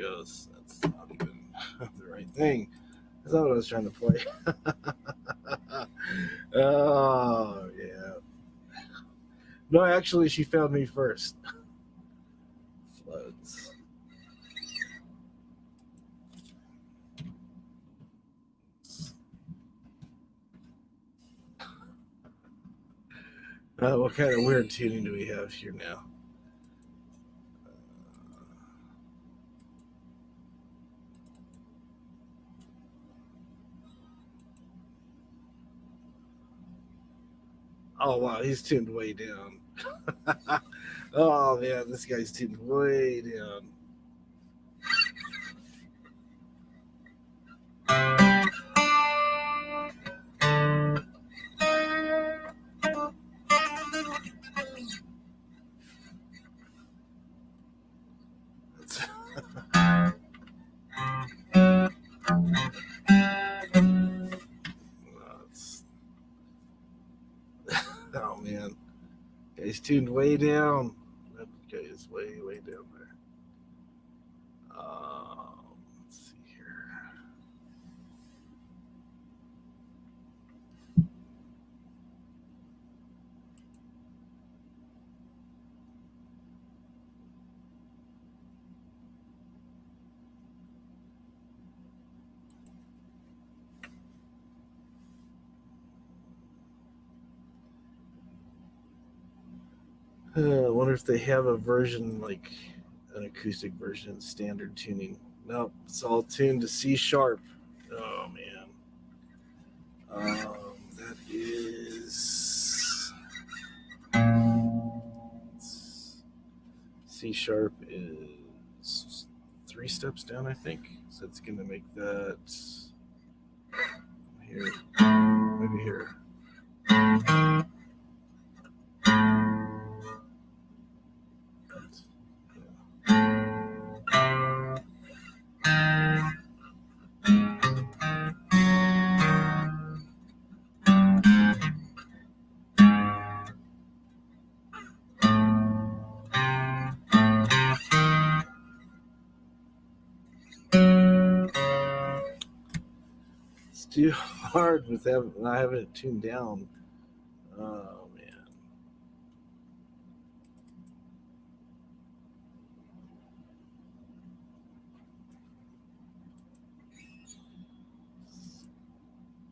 goes. That's not even the right thing. That's not what I was trying to play. Oh, yeah. No, actually, she found me first. Floods. What kind of weird tuning do we have here now? Oh, wow, he's tuned way down. Oh, man, this guy's tuned way down. Oh, man. He's tuned way down. That guy is way, way down there. Let's see here. I wonder if they have a version like an acoustic version, standard tuning. Nope, it's all tuned to C sharp. Oh man, that is C sharp is 3 steps down, I think. So it's gonna make that here, maybe here. It's too hard with not having it tuned down. Oh man.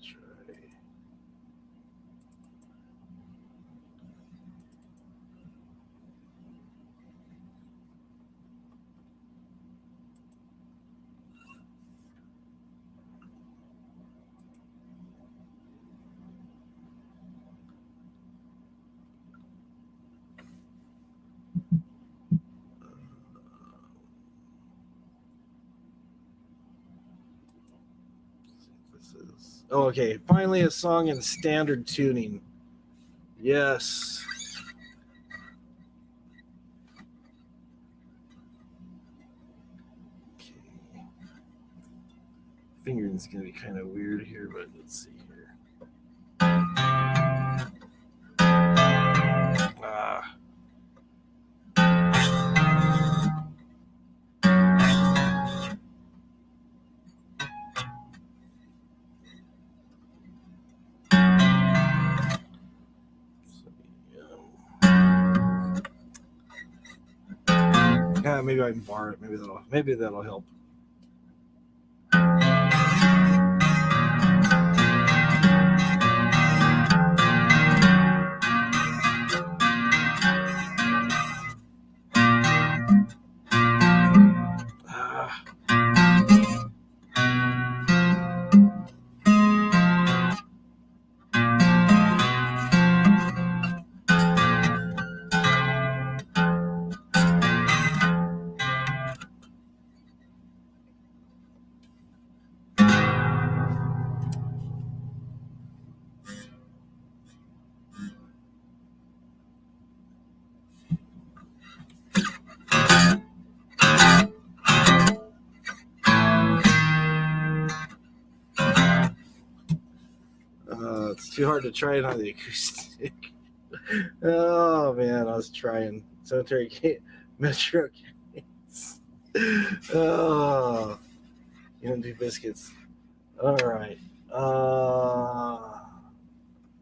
Try. Oh, okay. Finally, a song in standard tuning. Yes. Okay. Fingering's gonna be kind of weird here, but let's see here. Ah. Yeah, maybe I can bar it. Maybe that'll help. Ah. It's too hard to try it on the acoustic. Oh man, I was trying. Cemetery Metro. Oh, you don't do biscuits. All right.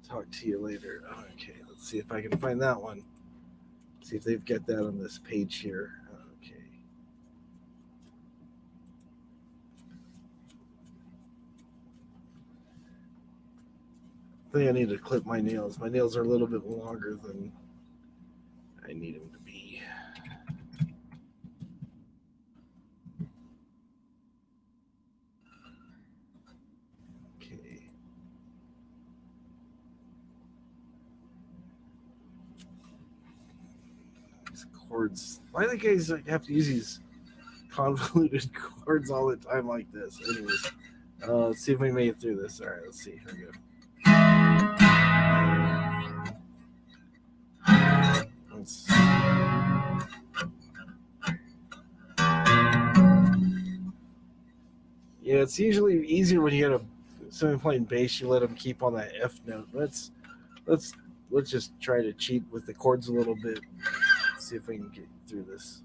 Talk to you later. Okay, let's see if I can find that one. See if they've got that on this page here. Okay. I think I need to clip my nails. My nails are a little bit longer than I need them to be. Okay. These cords. Why do guys have to use these convoluted cords all the time like this? Anyways, let's see if we made it through this. All right, let's see. Here we go. Let's... Yeah, it's usually easier when you get someone playing bass. You let them keep on that F note. Let's just try to cheat with the chords a little bit. See if we can get through this.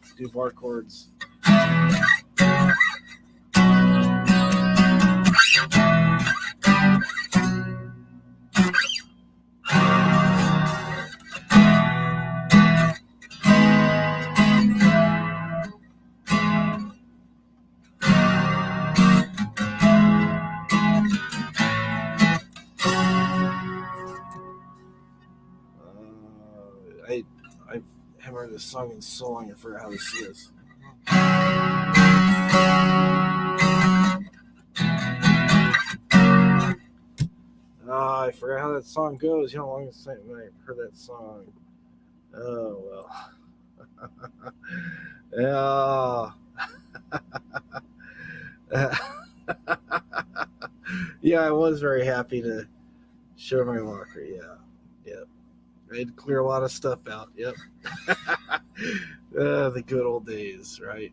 Let's do bar chords. I haven't heard this song in so long. I forgot how this is. I forgot how that song goes. You know how long it's been I heard that song. Oh well. Yeah. Yeah, I was very happy to show my locker. Yeah. Yep. I had to clear a lot of stuff out. Yep. The good old days, right?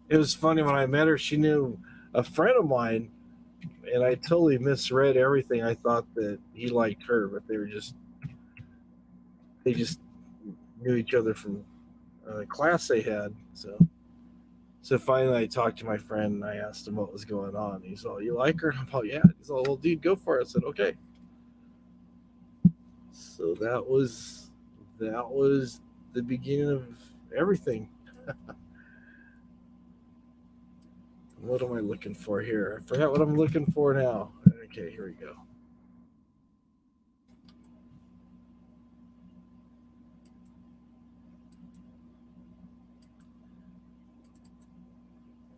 It was funny when I met her. She knew a friend of mine, and I totally misread everything. I thought that he liked her, but they just knew each other from class they had. So finally, I talked to my friend and I asked him what was going on. He's all, "You like her?" I'm all, "Yeah." He's all, "Well, dude, go for it." I said, "Okay." So that was the beginning of everything. What am I looking for here? I forgot what I'm looking for now. Okay, here we go.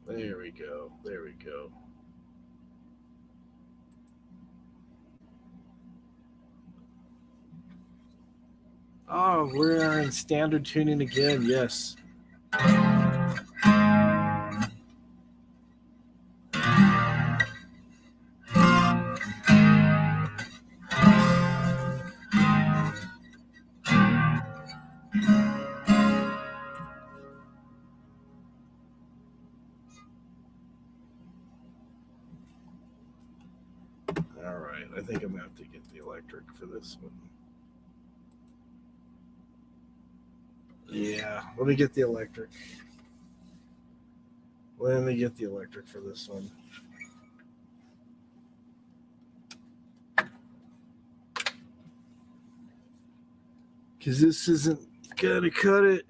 There we go. There we go. Oh, we're in standard tuning again. Yes. All right. I think I'm going to have to get the electric for this one. Yeah, let me get the electric. Let me get the electric for this one. Because this isn't going to cut it.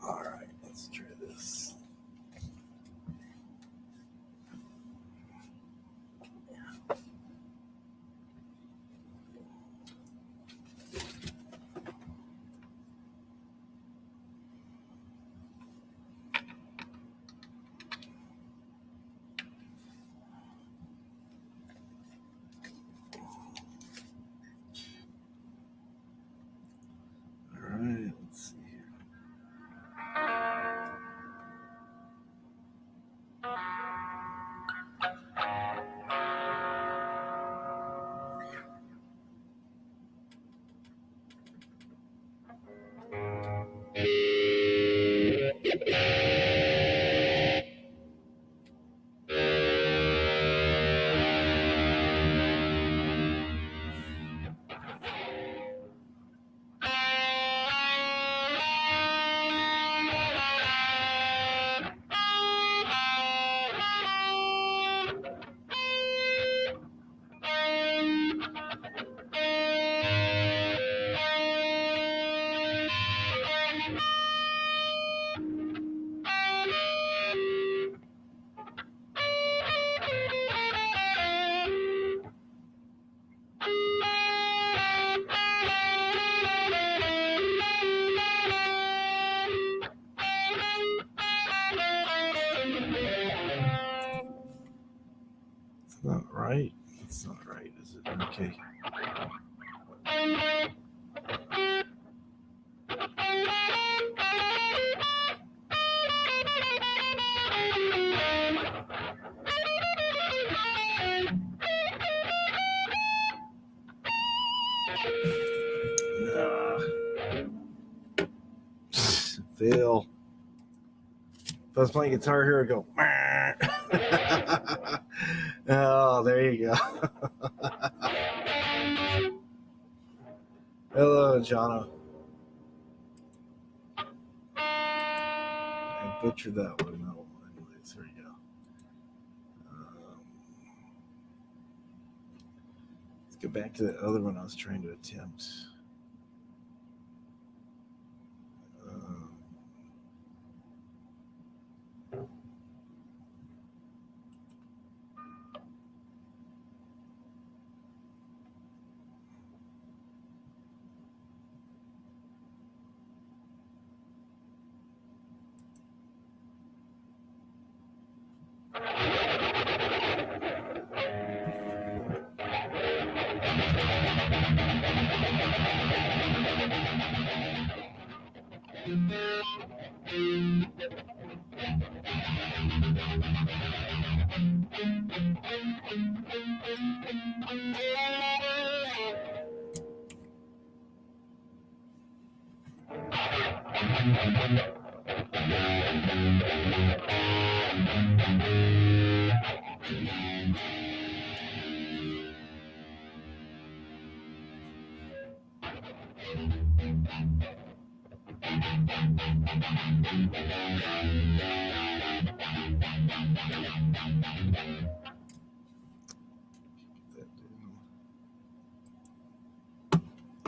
All right, let's try this. not right. It's not right, is it? Okay. Fail. If I was playing Guitar Hero, go. Oh, there you go. Hello, Jono. I butchered that one. No, anyways, here we go. Let's get back to the other one I was trying to attempt.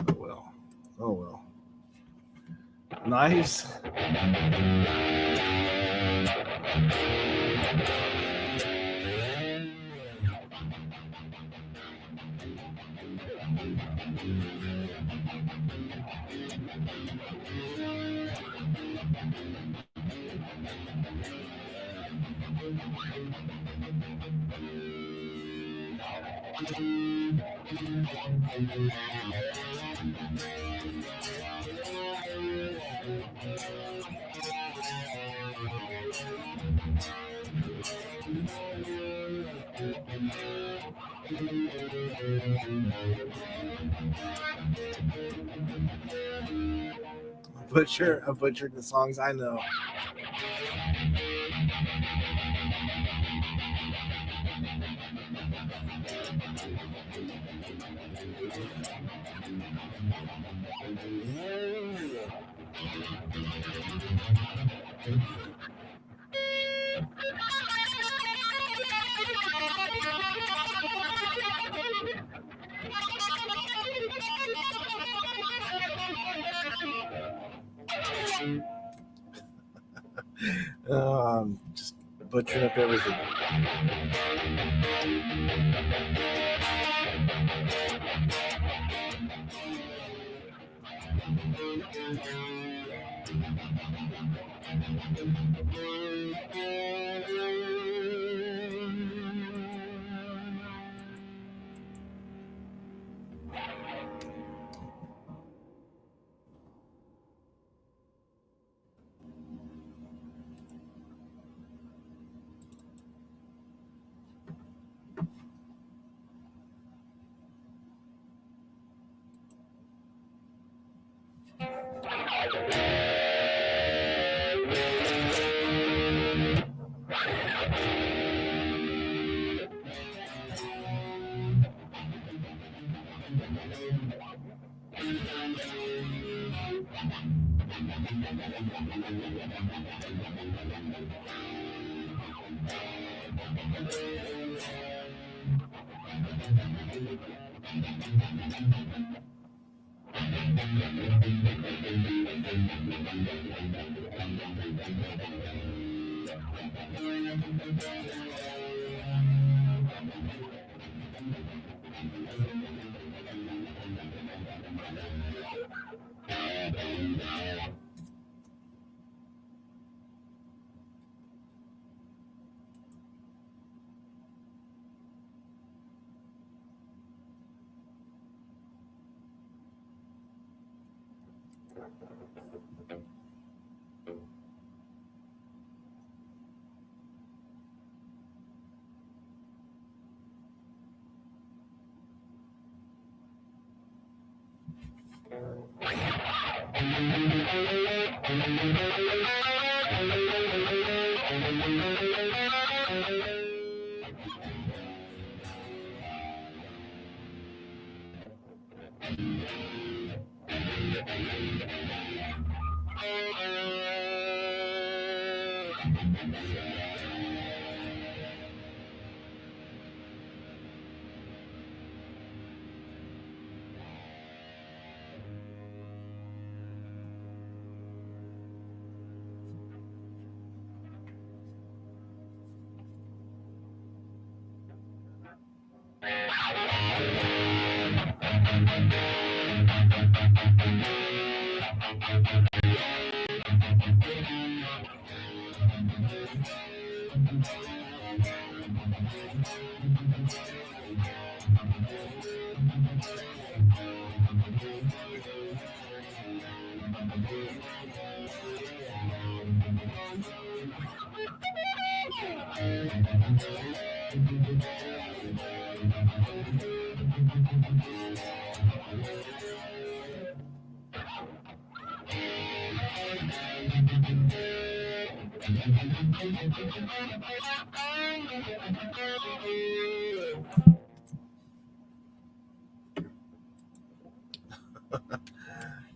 Oh well. Oh well. Knives. I butchered the songs I know. Just butchering up everything.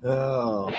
Oh.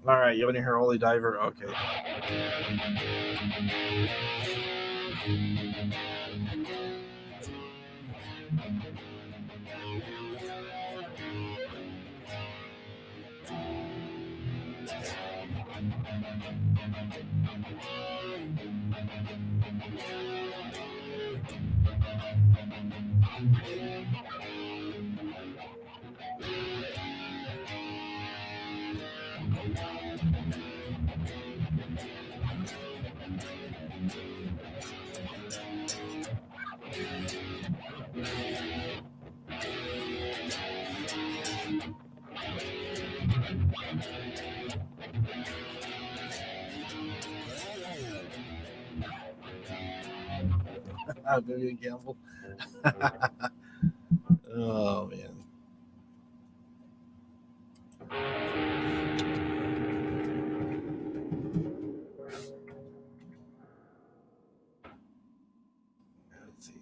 All right, you want to hear Holy Diver? Okay. Vivian Campbell. Oh man. Let's see.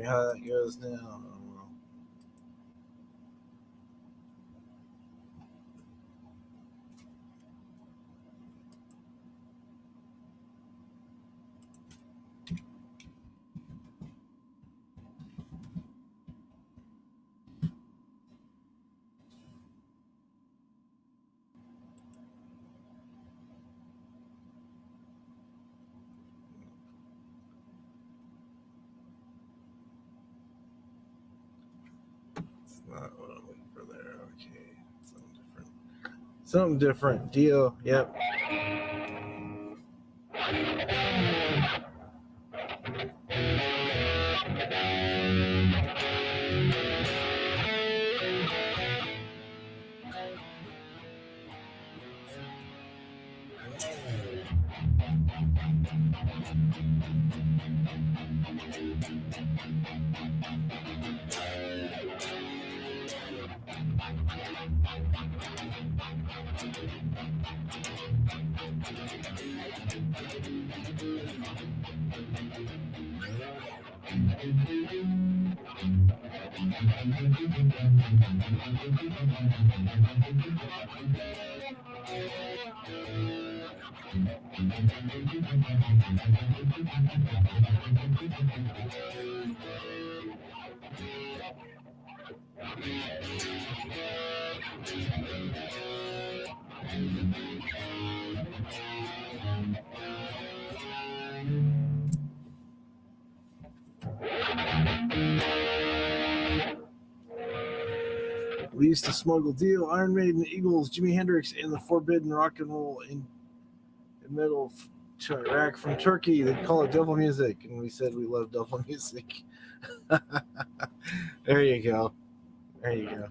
how that goes now. It's not what I'm looking for there. Okay, something different. Something different. Deal. Yep. We used to smuggle Dio, Iron Maiden, Eagles, Jimi Hendrix, and the Forbidden Rock and Roll in the middle to Iraq from Turkey. They'd call it devil music, and we said we love devil music. There you go. There you go.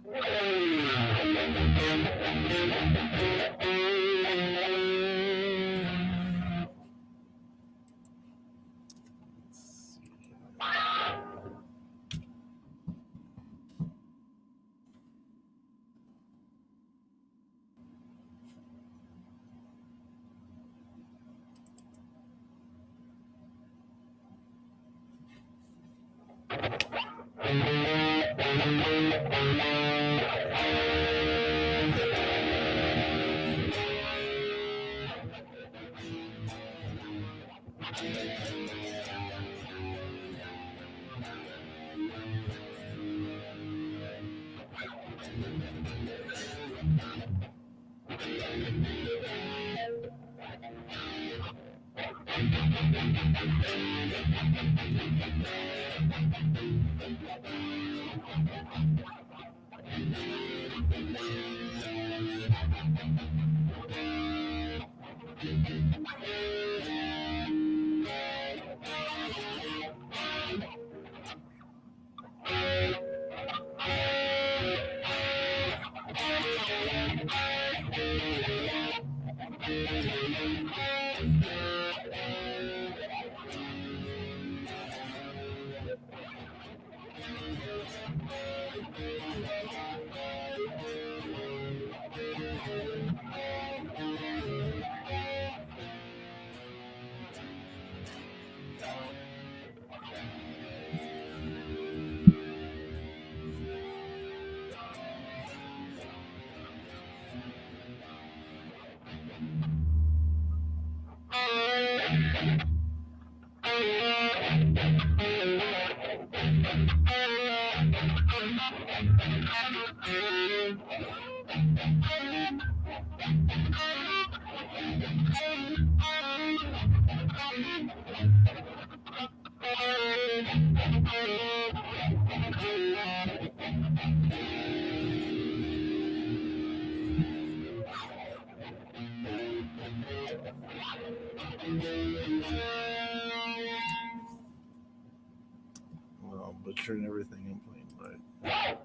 Well, butchering everything I'm playing, but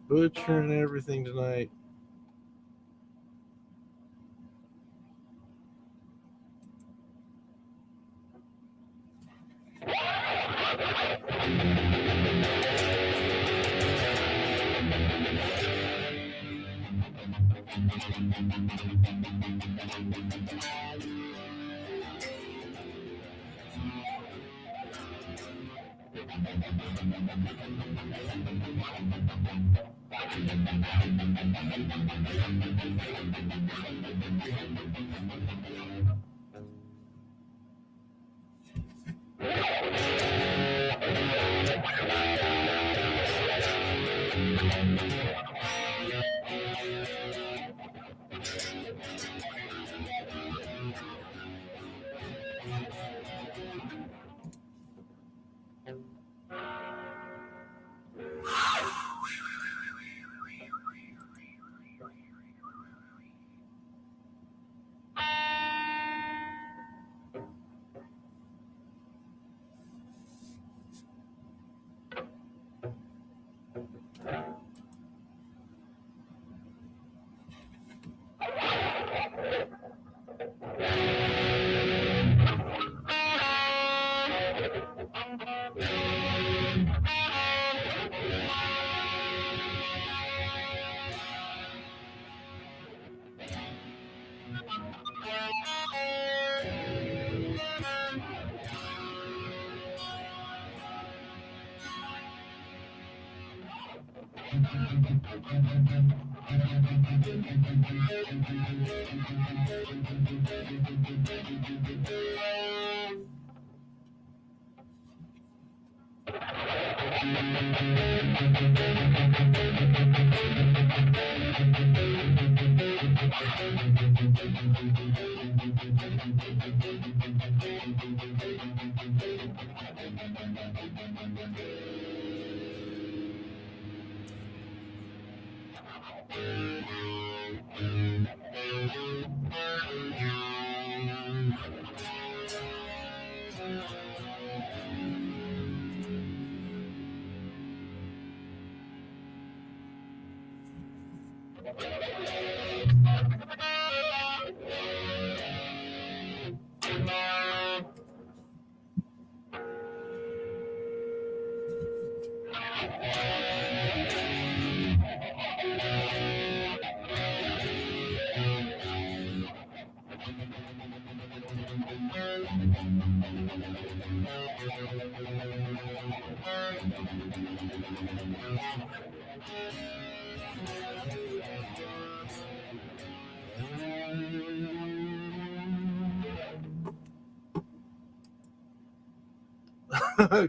Butchering everything tonight.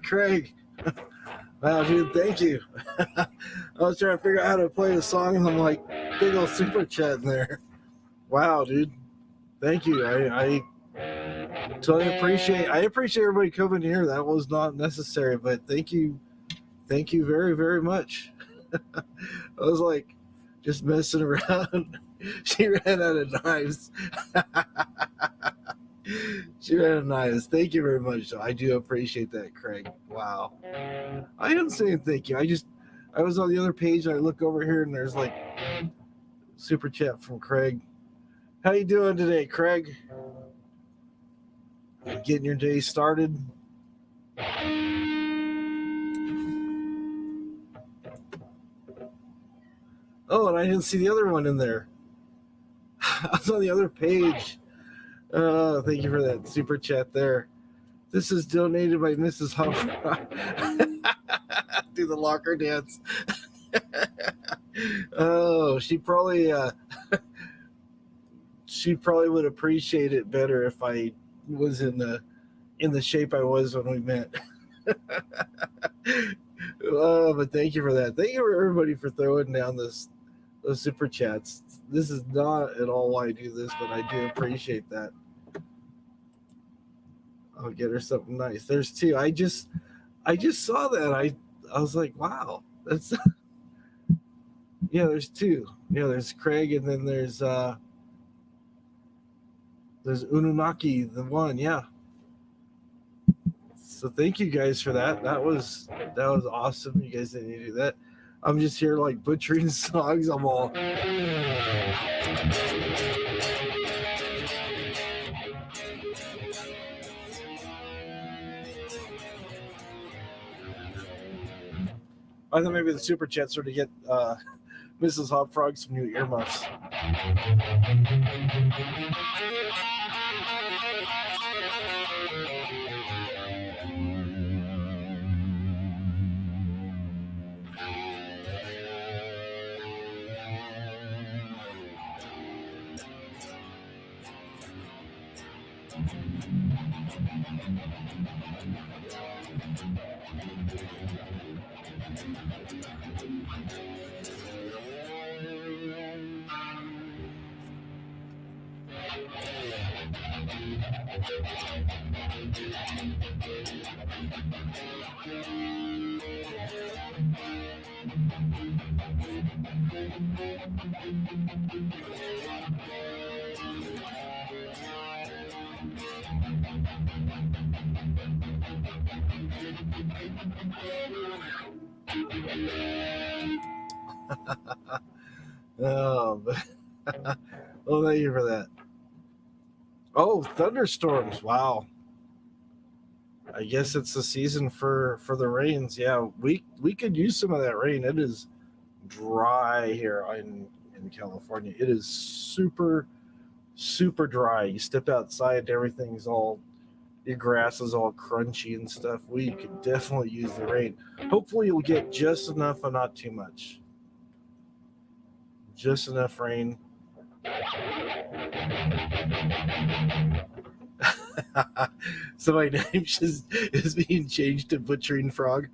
Craig. Wow, dude, thank you. I was trying to figure out how to play the song, and I'm like, big old super chat in there. Wow, dude, thank you. I totally appreciate. I appreciate everybody coming here. That was not necessary, but thank you very, very much. I was like, just messing around. She ran out of knives. She ran out of knives. Thank you very much. I do appreciate that, Craig. Wow. I didn't say thank you. I was on the other page and I look over here and there's like super chat from Craig. How you doing today, Craig? Getting your day started? Oh, and I didn't see the other one in there. I was on the other page. Thank you for that super chat there. This is donated by Mrs. Humphrey. Do the locker dance. Oh, she probably would appreciate it better if I was in the shape I was when we met. But thank you for that. Thank you for everybody for throwing down those super chats. This is not at all why I do this, but I do appreciate that. I'll get her something nice. There's two. I just saw that. I was like, wow, that's yeah. There's two. Yeah, there's Craig, and then there's Ununaki, the one. Yeah. So thank you guys for that. That was awesome. You guys didn't need to do that. I'm just here like butchering songs. I'm all. I thought maybe the super chats were to get Mrs. Hot Frog some new earmuffs. Oh, well, thank you for that. Oh, thunderstorms! Wow. I guess it's the season for the rains. Yeah, we could use some of that rain. It is dry here in California. It is super dry. You step outside, everything's all, your grass is all crunchy and stuff. We could definitely use the rain. Hopefully, you'll get just enough and not too much. Just enough rain. So my name is being changed to Butchering Frog.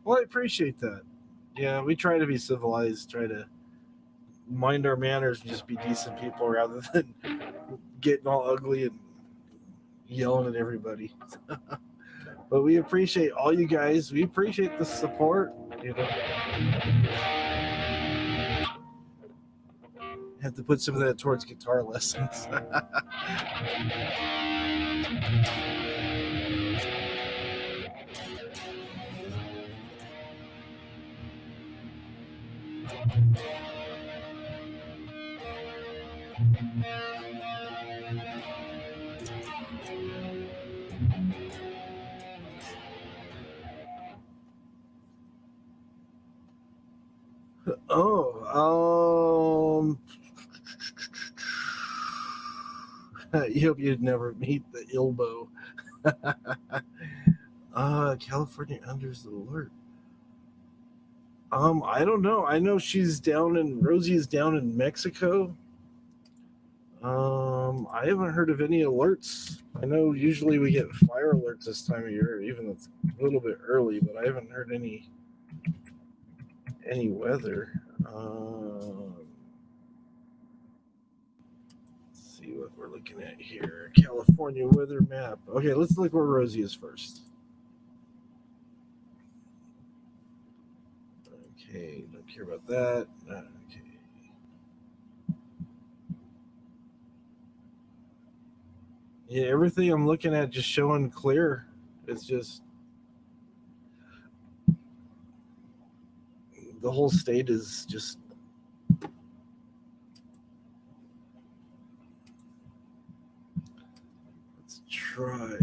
Well, I appreciate that. Yeah, we try to be civilized, try to mind our manners and just be decent people rather than getting all ugly and yelling at everybody. But we appreciate all you guys. We appreciate the support. You know, have to put some of that towards guitar lessons. Oh, you hope you'd never meet the Ilbo. California Under's alert. I don't know. I know Rosie is down in Mexico. I haven't heard of any alerts. I know usually we get fire alerts this time of year, even though it's a little bit early, but I haven't heard any weather. Let's see what we're looking at here. California weather map. Okay, let's look where Rosie is first. Okay, don't care about that. Okay. Yeah, everything I'm looking at just showing clear. It's just the whole state is just. Let's try.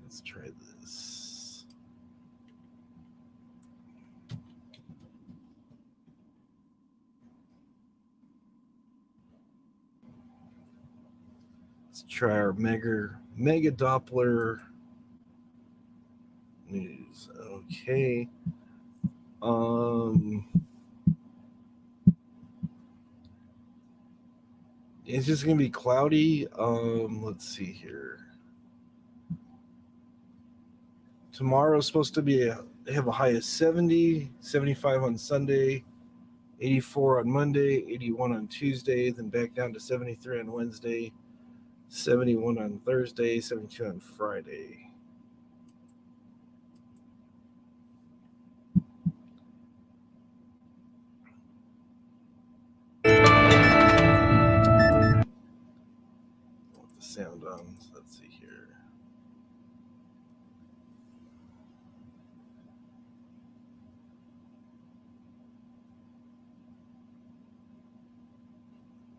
Let's try this. Let's try our mega Doppler news. Okay. It's just gonna be cloudy. Let's see here. Tomorrow's supposed to be have a high of 70, 75 on Sunday, 84 on Monday, 81 on Tuesday, then back down to 73 on Wednesday, 71 on Thursday, 72 on Friday. With the sound on, so let's see here.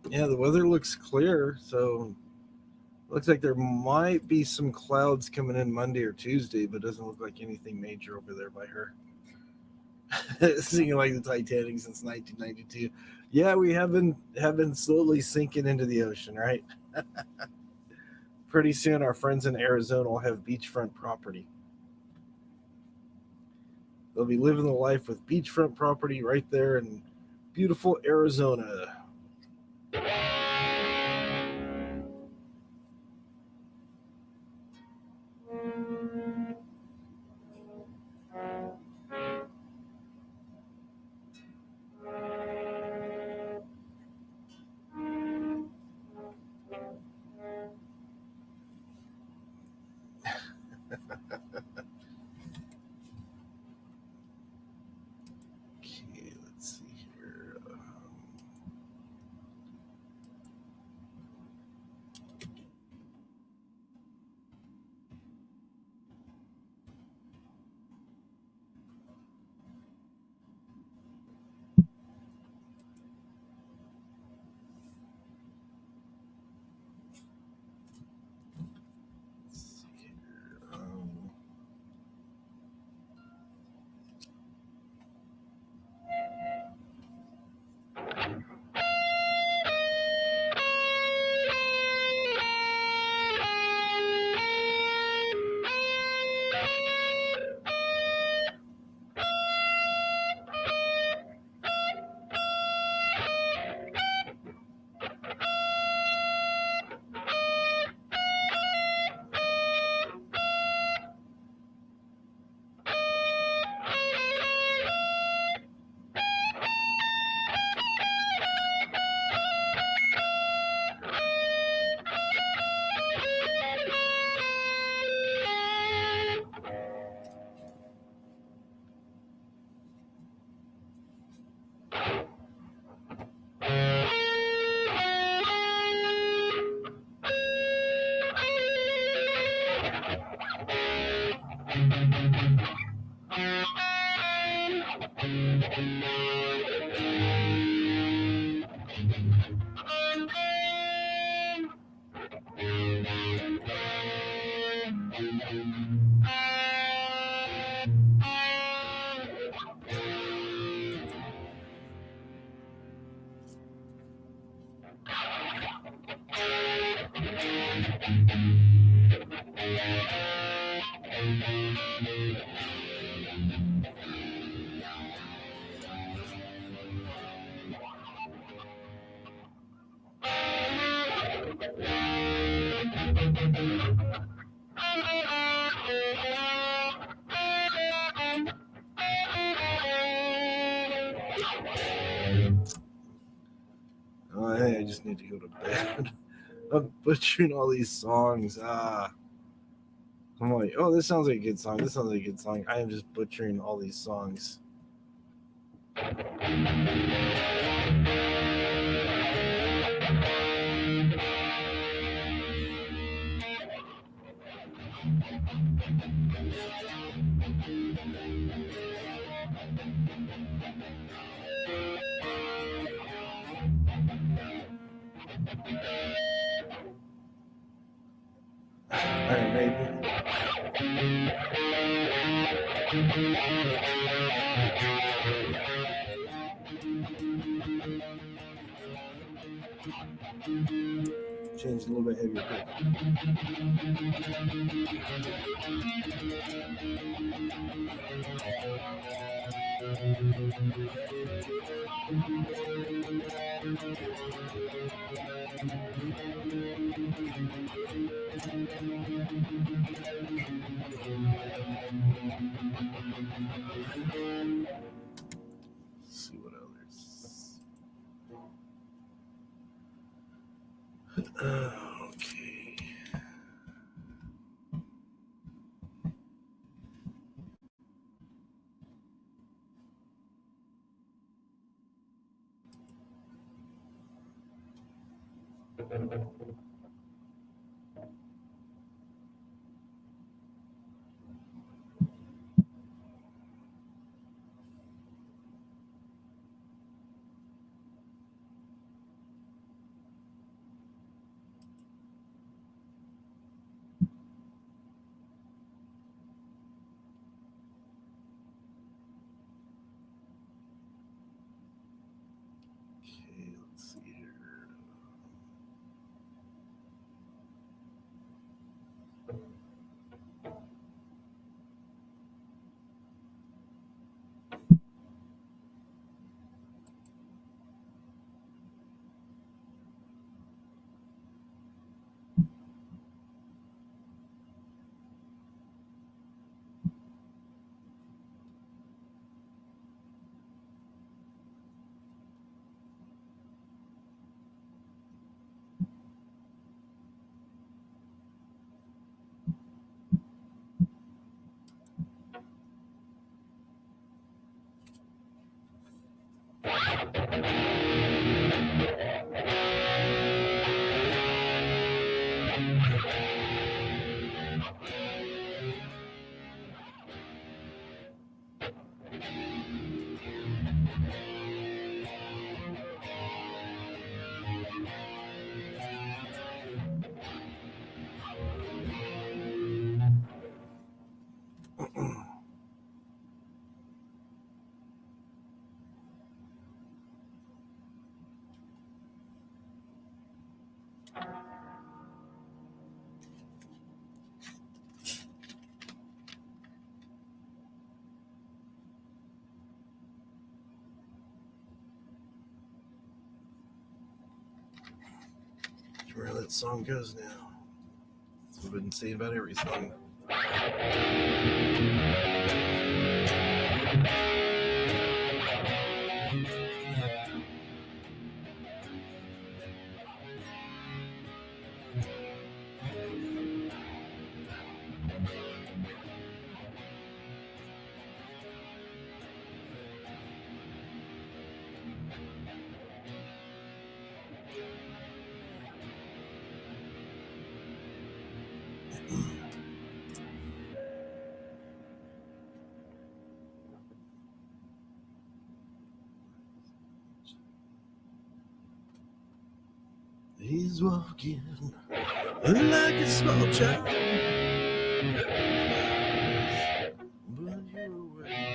Yeah, the weather looks clear, so looks like there might be some clouds coming in Monday or Tuesday, but doesn't look like anything major over there by her. Singing like the Titanic since 1992. Yeah, we have been slowly sinking into the ocean, right? Pretty soon, our friends in Arizona will have beachfront property. They'll be living the life with beachfront property right there in beautiful Arizona. Okay, let's see here. Let's see here. Oh, hey, I just need to go to bed. I'm butchering all these songs. I'm like, oh, this sounds like a good song. This sounds like a good song. I am just butchering all these songs. Iron Maiden. Change a little bit heavier pick. Let's see what others. Okay. Okay, let's see here. Where that song goes now. That's what I've been saying about every song. He's walking like a small child. But you're away.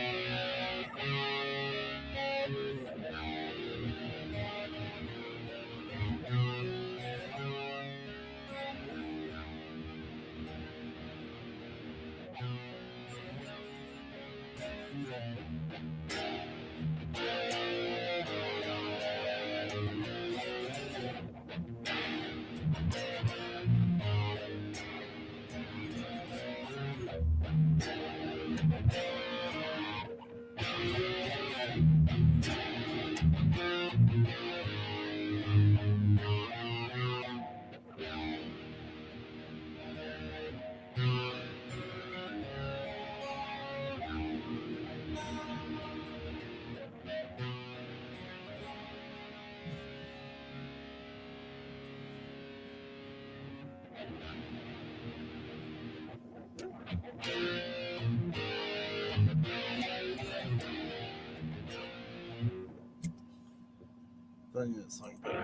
I need a song better.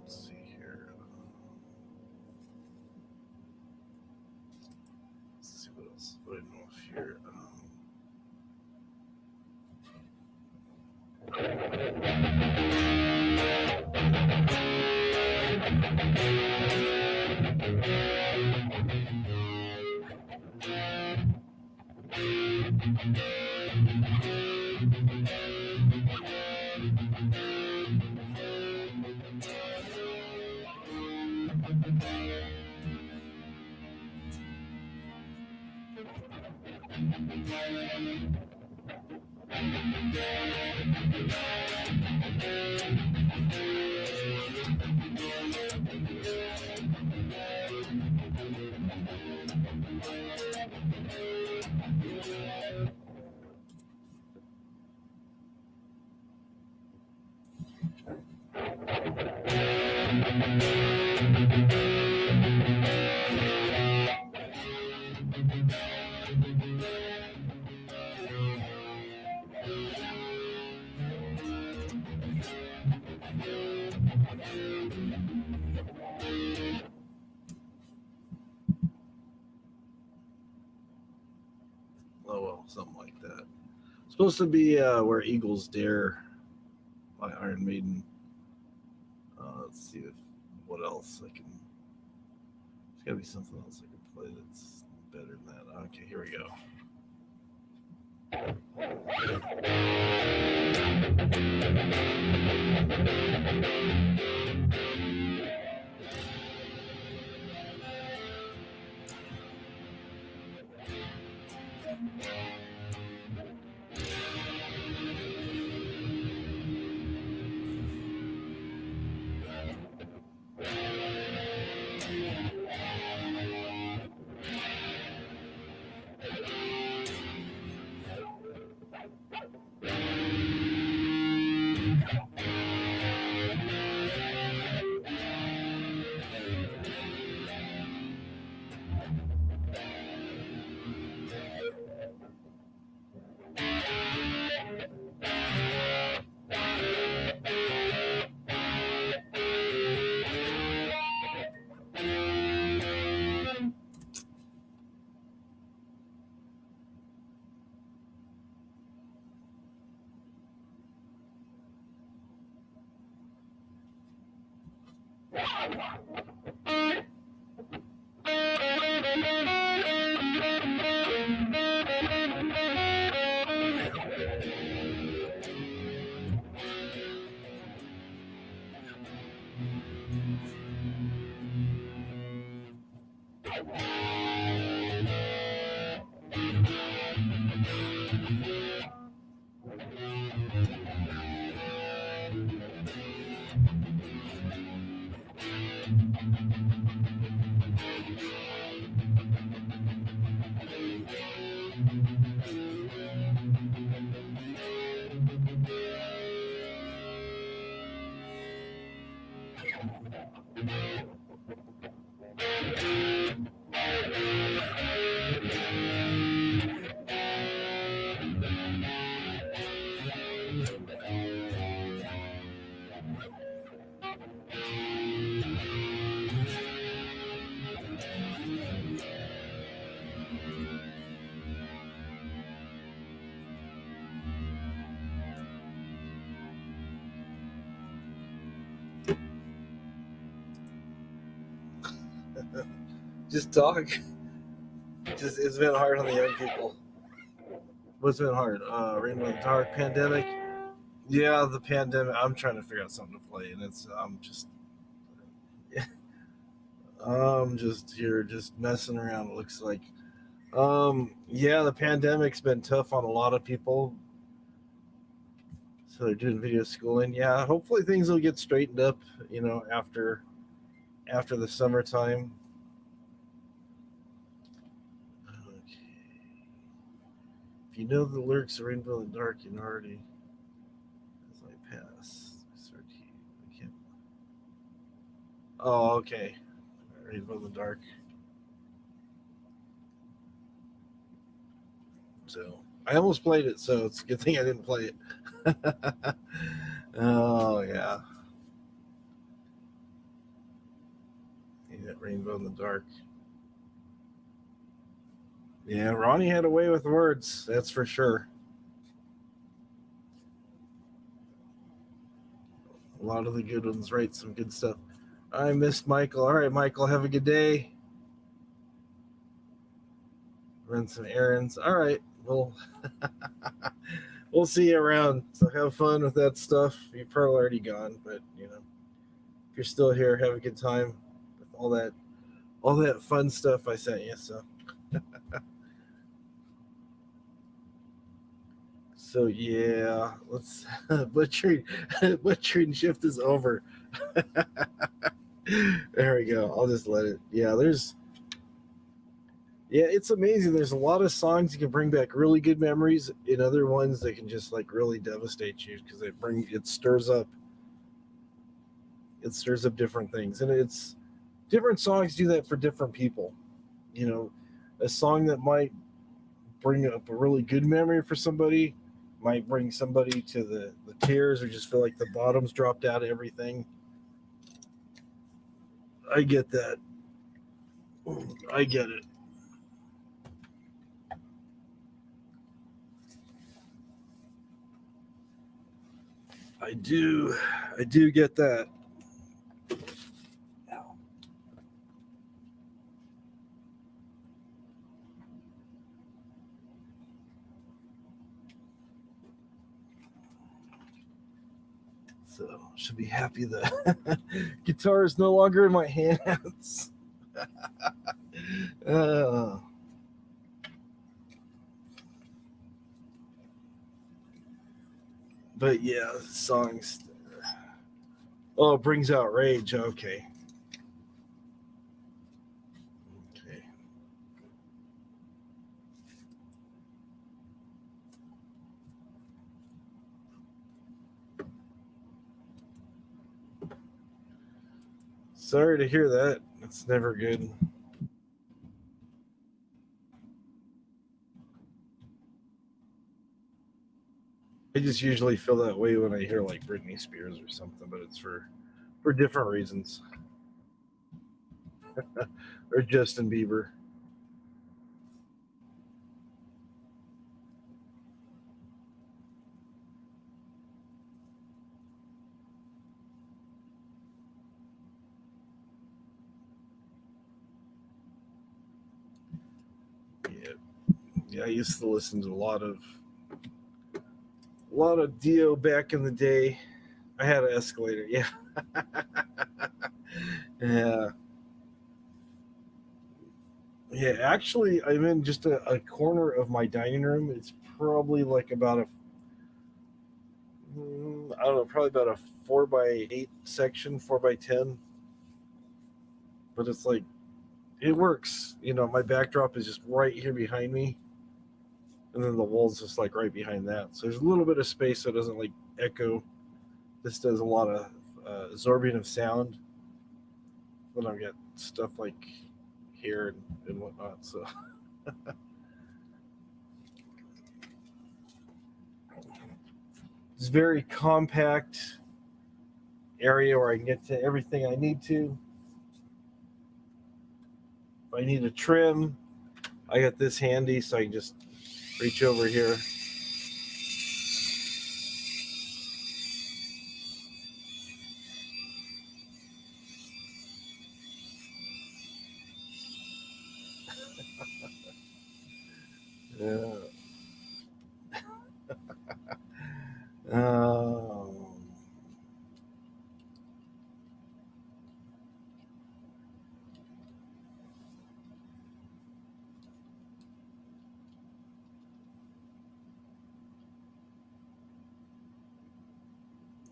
Let's see here. Let's see what else. What do I know of here? Oh well, something like that. It's supposed to be Where Eagles Dare by Iron Maiden. Let's see if what else I can. There's got to be something else I can play that's better than that. Okay, here we go. Just talk. Just it's been hard on the young people. What's been hard? Rainbow in the Dark, pandemic. Yeah, the pandemic. I'm trying to figure out something to play, and I'm just here, just messing around. It looks like. Yeah, the pandemic's been tough on a lot of people, so they're doing video schooling. Yeah, hopefully things will get straightened up. After the summertime. Okay. If you know the lyrics of Rainbow in the Dark, you know already. As I pass, start here. I can't. Oh, okay. Rainbow in the Dark. So I almost played it, so it's a good thing I didn't play it. Oh yeah. Rainbow in the Dark. Yeah, Ronnie had a way with words, that's for sure. A lot of the good ones write some good stuff. I missed Michael. All right, Michael, have a good day. Run some errands. All right, well, we'll see you around. So have fun with that stuff. You're probably already gone, but if you're still here, have a good time with all that fun stuff I sent you. So yeah, let's butchering shift is over. There we go. I'll just let it. Yeah, it's amazing. There's a lot of songs you can bring back really good memories, and other ones that can just like really devastate you because it stirs up different things, and it's different songs do that for different people. You know, a song that might bring up a really good memory for somebody might bring somebody to the tears or just feel like the bottom's dropped out of everything. I get that. I get it. I do. I do get that. So should be happy that guitar is no longer in my hands. uh, but yeah, songs. Oh, it brings out rage. Okay. Okay. Sorry to hear that. It's never good. I just usually feel that way when I hear like Britney Spears or something, but it's for different reasons. Or Justin Bieber. Yeah, yeah. I used to listen to a lot of Dio back in the day. I had an escalator. Yeah, yeah, yeah. Actually, I'm in just a corner of my dining room. It's probably like about I don't know, probably about a 4x8 section, 4x10. But it's like it works. My backdrop is just right here behind me, and then the wall's just like right behind that. So there's a little bit of space so it doesn't like echo. This does a lot of absorbing of sound. Then I've got stuff like here and whatnot. So it's very compact area where I can get to everything I need to. If I need a trim, I got this handy, so I can just reach over here. Yeah. Um,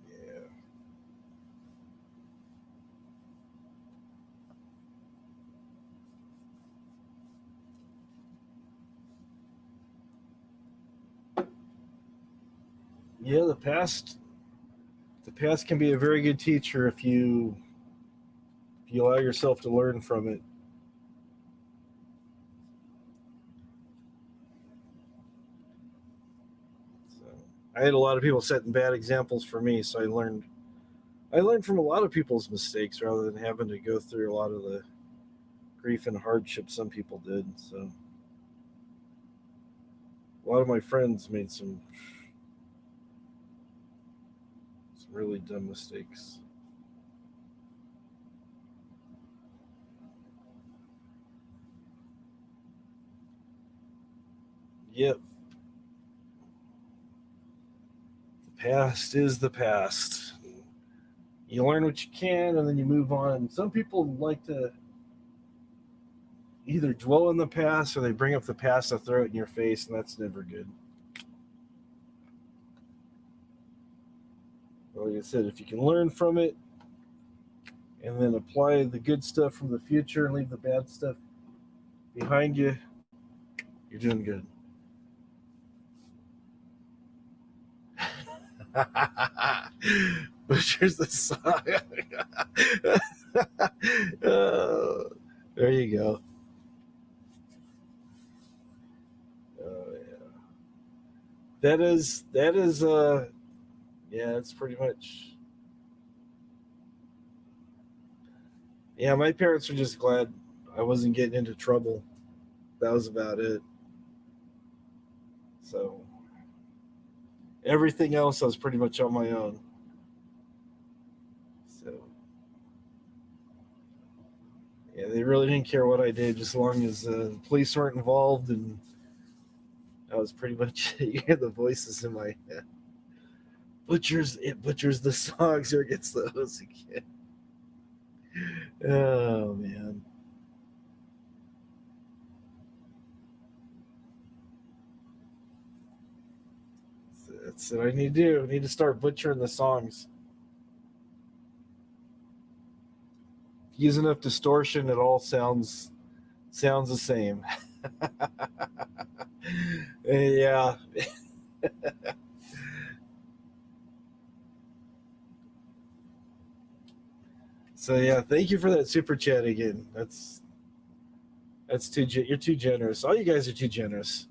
yeah. Yeah, the past can be a very good teacher if you allow yourself to learn from it. I had a lot of people setting bad examples for me, so I learned from a lot of people's mistakes rather than having to go through a lot of the grief and hardship some people did. So a lot of my friends made some really dumb mistakes. Yep. The past is the past. You learn what you can and then you move on. Some people like to either dwell in the past or they bring up the past to throw it in your face, and that's never good. Like I said, if you can learn from it and then apply the good stuff from the future and leave the bad stuff behind you, you're doing good. But here's the song. There you go. Yeah. That is yeah, it's pretty much. Yeah, my parents were just glad I wasn't getting into trouble. That was about it. So everything else I was pretty much on my own. So yeah, they really didn't care what I did, just as long as the police weren't involved, and I was pretty much you hear the voices in my head. Butchers the songs or gets those again. Oh man. That's what I need to do. I need to start butchering the songs. Use enough distortion, it all sounds the same. Yeah. So yeah, thank you for that super chat again. That's you're too generous. All you guys are too generous.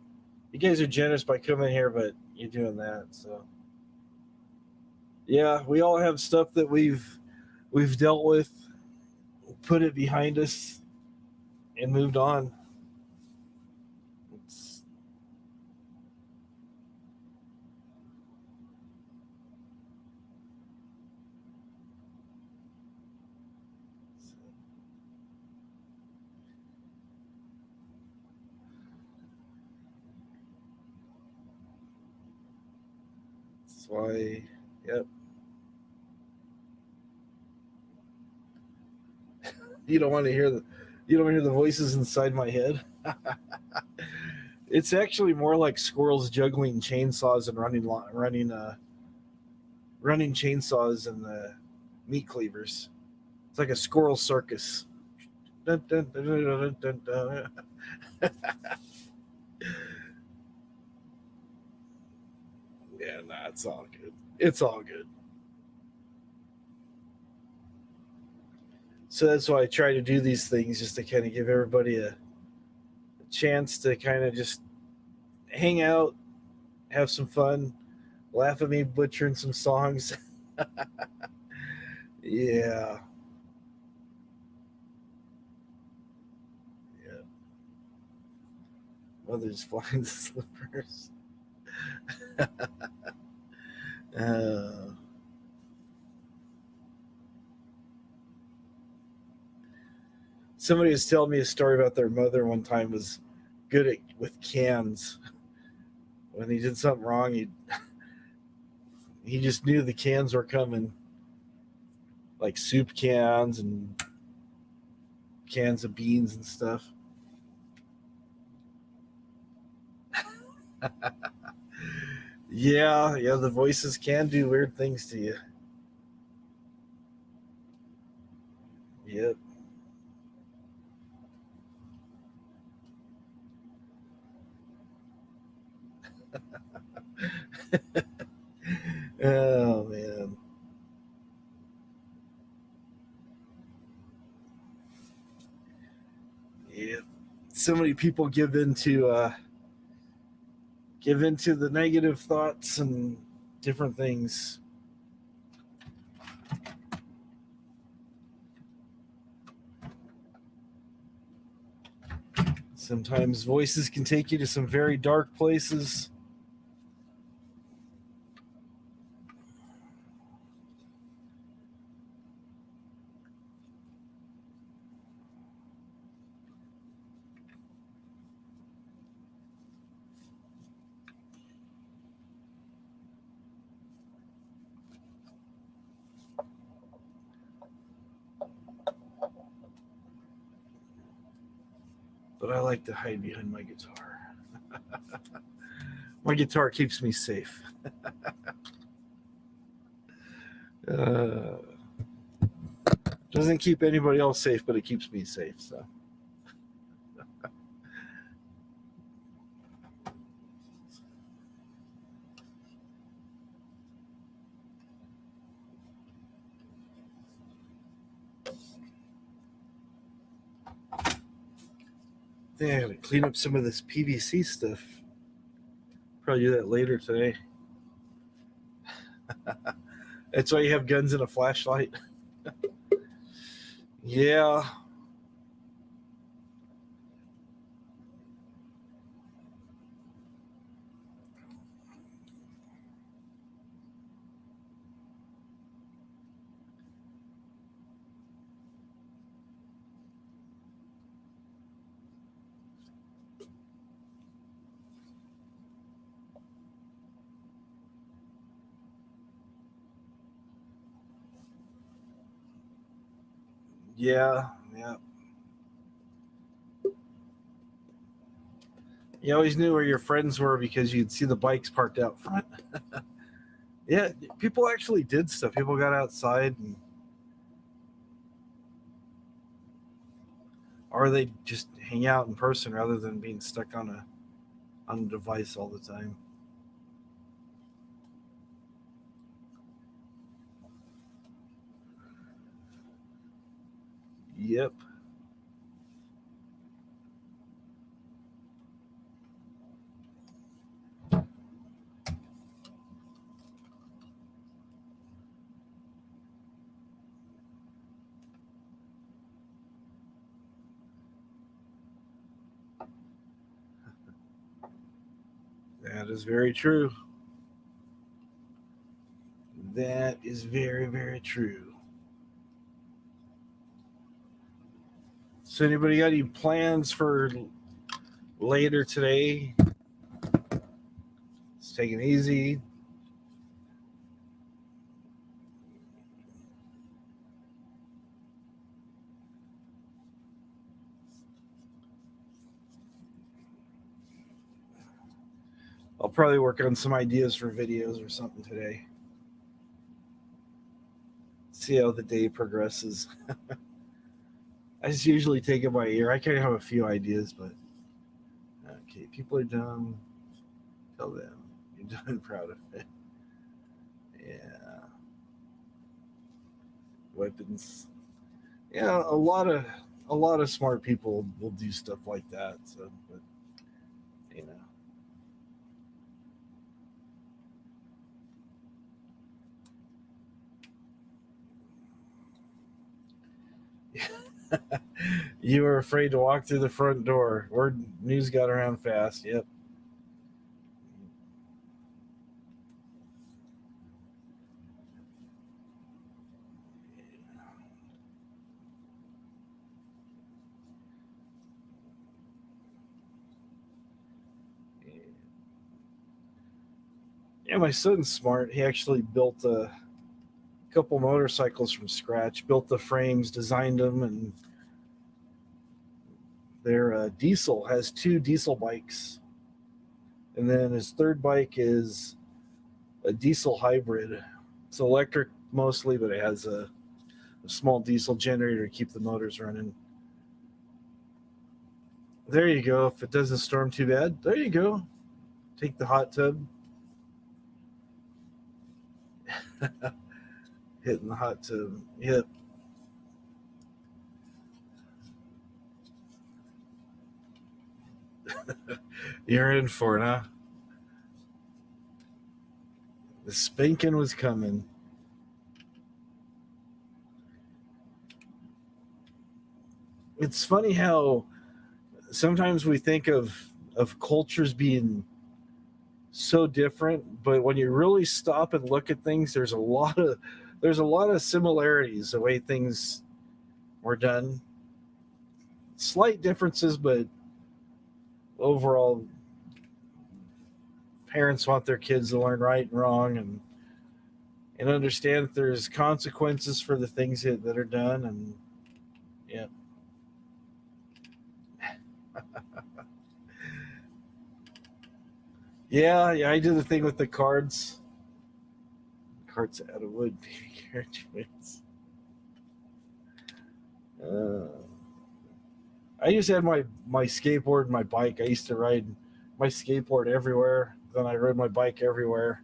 You guys are generous by coming here, but you're doing that. So yeah, we all have stuff that we've dealt with, put it behind us, and moved on. It's, that's why, yep. You don't want to hear the voices inside my head. It's actually more like squirrels juggling chainsaws and running chainsaws and the meat cleavers. It's like a squirrel circus. Dun, dun, dun, dun, dun, dun, dun. Yeah, nah, it's all good. It's all good. So that's why I try to do these things, just to kind of give everybody a chance to kind of just hang out, have some fun, laugh at me butchering some songs. Yeah. Yeah. Mother's flying slippers. uh, Somebody was telling me a story about their mother one time was good with cans. When he did something wrong, he just knew the cans were coming, like soup cans and cans of beans and stuff. Yeah, the voices can do weird things to you. Yep. Oh man. Yeah. So many people give into the negative thoughts and different things. Sometimes voices can take you to some very dark places. But I like to hide behind my guitar. My guitar keeps me safe. Doesn't keep anybody else safe, but it keeps me safe. So. I think I gotta clean up some of this PVC stuff. Probably do that later today. That's why you have guns and a flashlight. Yeah. Yeah. Yeah. You always knew where your friends were because you'd see the bikes parked out front. Yeah, people actually did stuff. People got outside, or they just hang out in person rather than being stuck on a device all the time. Yep. That is very true. That is very, very true. So, anybody got any plans for later today? It's taking it easy. I'll probably work on some ideas for videos or something today. See how the day progresses. I just usually take it by ear. I kind of have a few ideas, but okay, people are dumb. Tell them you're done and proud of it. Yeah. Weapons. Yeah, a lot of smart people will do stuff like that. So, but you know, you were afraid to walk through the front door. Word news got around fast. Yep. Yeah, my son's smart. He actually built a couple motorcycles from scratch, built the frames, designed them, and their diesel has two diesel bikes. And then his third bike is a diesel hybrid. It's electric mostly, but it has a small diesel generator to keep the motors running. There you go. If it doesn't storm too bad, there you go. Take the hot tub. Hitting the hot tub. Yep. You're in for it, huh? The spanking was coming. It's funny how sometimes we think of cultures being so different, but when you really stop and look at things, there's a lot of similarities the way things were done. Slight differences, but overall, parents want their kids to learn right and wrong, and understand that there's consequences for the things that are done. And yeah. Yeah, I did the thing with the cards. Cards out of wood, baby graduates. I used to have my skateboard and my bike. I used to ride my skateboard everywhere. Then I rode my bike everywhere.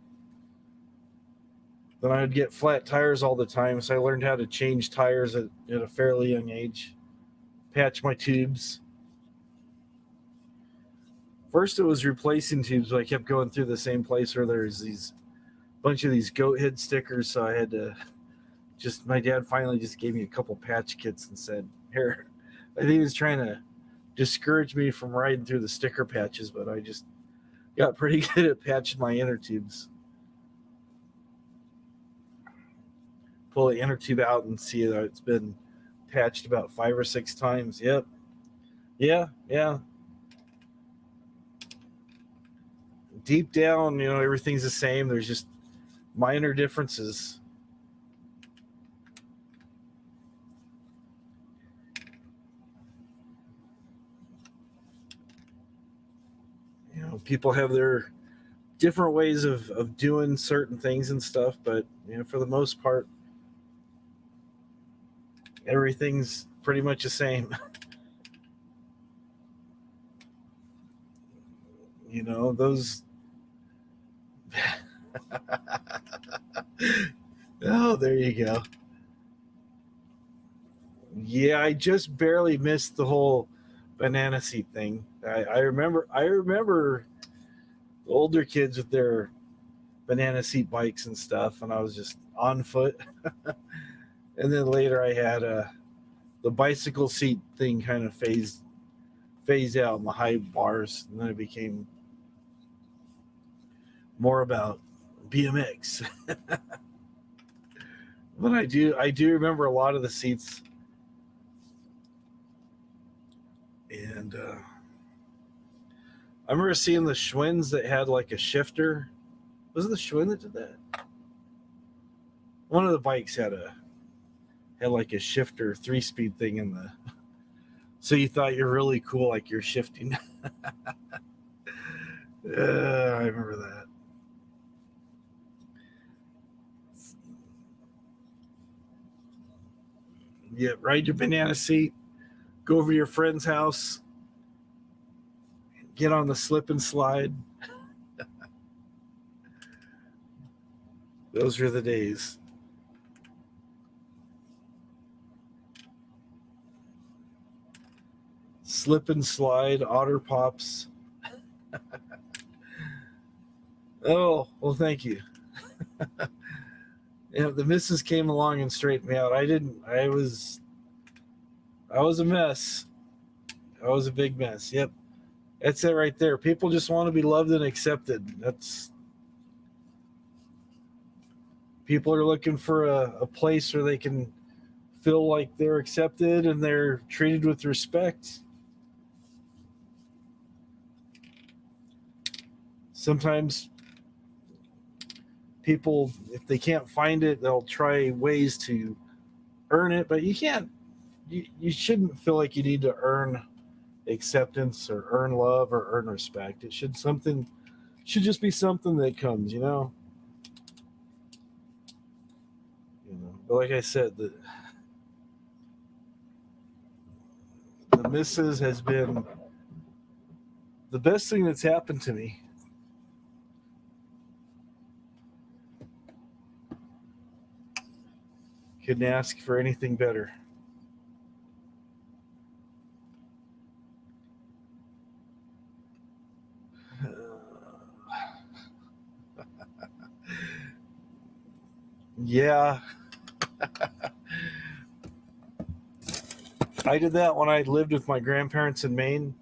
Then I would get flat tires all the time, so I learned how to change tires at a fairly young age. Patch my tubes. First, it was replacing tubes, but I kept going through the same place where there's these bunch of these goat head stickers, so I had to my dad finally just gave me a couple patch kits and said, here. I think he was trying to discourage me from riding through the sticker patches, but I just got pretty good at patching my inner tubes. Pull the inner tube out and see that it's been patched about 5 or 6 times. Yep. Yeah. Deep down, everything's the same. There's just minor differences. People have their different ways of doing certain things and stuff, but for the most part, everything's pretty much the same. Those. Oh, there you go. Yeah, I just barely missed the whole banana seat thing. I remember the older kids with their banana seat bikes and stuff, and I was just on foot. And then later I had the bicycle seat thing kind of phased out in the high bars, and then it became more about BMX. But I do remember a lot of the seats, and I remember seeing the Schwinn's that had like a shifter. Was it the Schwinn that did that? One of the bikes had like a shifter 3-speed thing in the, so you thought you're really cool, like you're shifting. I remember that. Yeah, ride your banana seat, go over to your friend's house, get on the slip and slide. Those were the days. Slip and slide, otter pops. Oh, well, thank you. The missus came along and straightened me out. I was a mess. I was a big mess. Yep. That's it right there. People just want to be loved and accepted. People are looking for a place where they can feel like they're accepted and they're treated with respect. Sometimes people, if they can't find it, they'll try ways to earn it, but you can't. You shouldn't feel like you need to earn acceptance or earn love or earn respect. It should just be something that comes, But like I said, the missus has been the best thing that's happened to me. Couldn't ask for anything better. Yeah, I did that when I lived with my grandparents in Maine.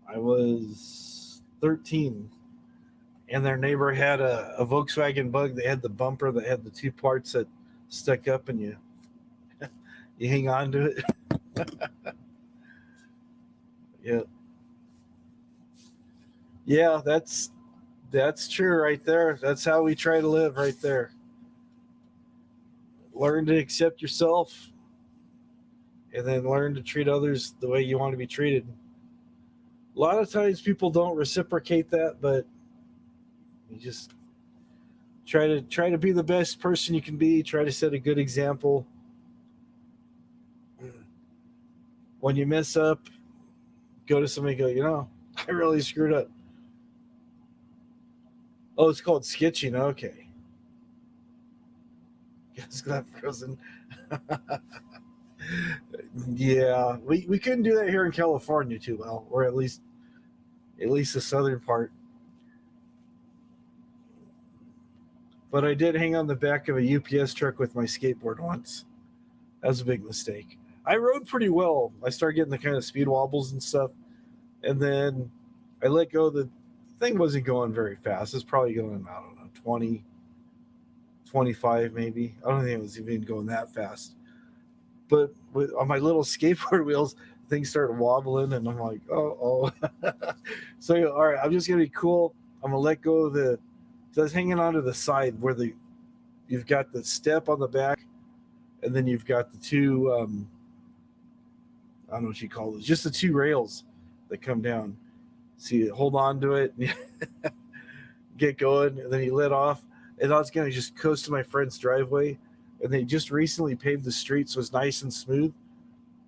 I was 13, and their neighbor had a Volkswagen Bug. They had the bumper that had the two parts that stuck up, and you hang on to it. Yeah, yeah, that's true right there. That's how we try to live right there. Learn to accept yourself, and then learn to treat others the way you want to be treated. A lot of times people don't reciprocate that, but you just try to be the best person you can be. Try to set a good example. When you mess up, go to somebody and go, I really screwed up. Oh, it's called sketching. Okay. It's not frozen. Yeah, we couldn't do that here in California too well, or at least the southern part. But I did hang on the back of a UPS truck with my skateboard once. That was a big mistake. I rode pretty well. I started getting the kind of speed wobbles and stuff, and then I let go. The thing wasn't going very fast. It's probably going, I don't know, 20, 25 maybe. I don't think it was even going that fast. But on my little skateboard wheels, things started wobbling, and I'm like, oh. So, all right, I'm just going to be cool. I'm going to let go of the. So I was hanging onto the side where you've got the step on the back, and then you've got the two, I don't know what you call those, just the two rails that come down. So you hold on to it, and get going, and then you let off. And I was going to just coast to my friend's driveway, and they just recently paved the street, so it's nice and smooth.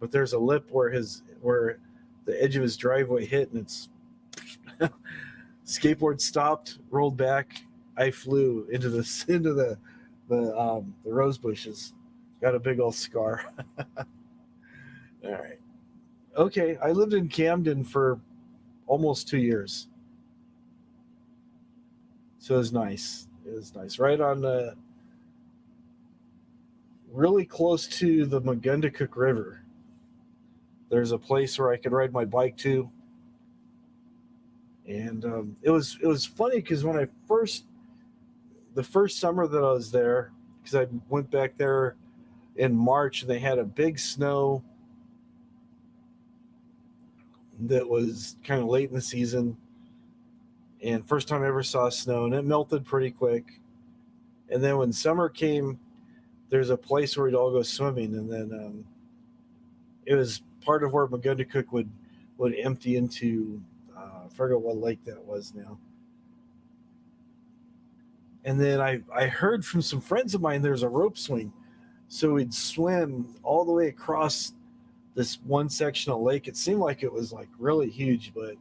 But there's a lip where the edge of his driveway hit, and it's skateboard stopped, rolled back. I flew into the rose bushes. Got a big old scar. All right. Okay, I lived in Camden for almost 2 years, so it was nice. It was nice, right on the really close to the Mugundakuk River. There's a place where I could ride my bike to, and it was funny because the first summer that I was there, because I went back there in March, and they had a big snow that was kind of late in the season, and first time I ever saw snow, and it melted pretty quick. And then when summer came, there's a place where we'd all go swimming, and then it was part of where Mugundakuk would empty into. I forget what lake that was now. And then I heard from some friends of mine there's a rope swing, so we'd swim all the way across this one section of lake. It seemed like it was like really huge, but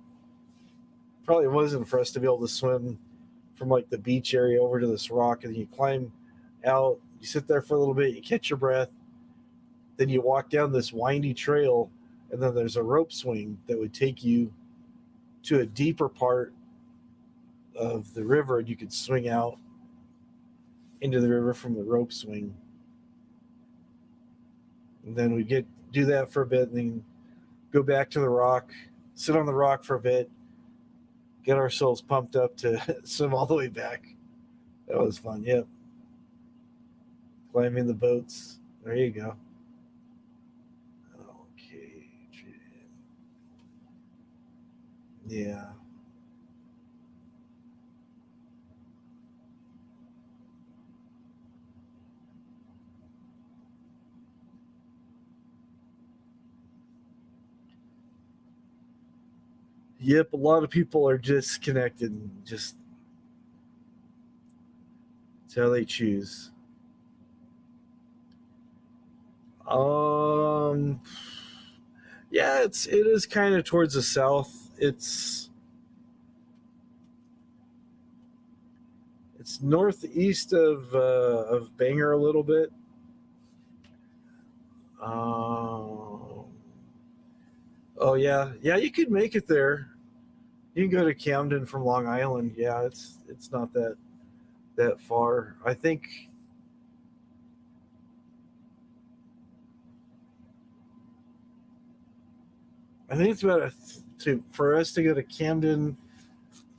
probably wasn't for us to be able to swim from like the beach area over to this rock, and you climb out, you sit there for a little bit, you catch your breath, then you walk down this windy trail, and then there's a rope swing that would take you to a deeper part of the river, and you could swing out into the river from the rope swing. And then we do that for a bit, and then go back to the rock, sit on the rock for a bit, get ourselves pumped up to swim all the way back. That was fun. Yep. Climbing the boats. There you go. Okay. Yeah. Yep, a lot of people are disconnected. Just it's how they choose. Um, yeah, it is kind of towards the south. It's northeast of Bangor a little bit. Oh yeah, you could make it there. You can go to Camden from Long Island. Yeah, it's not that far. I think I think it's about for us to go to Camden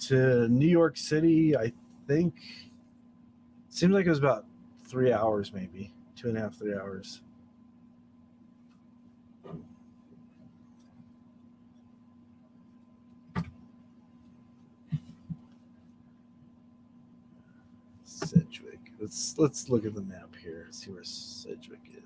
to New York City. I think it seemed like it was about 3 hours, maybe 2.5, 3 hours. Sedgwick. Let's look at the map here. See where Sedgwick is.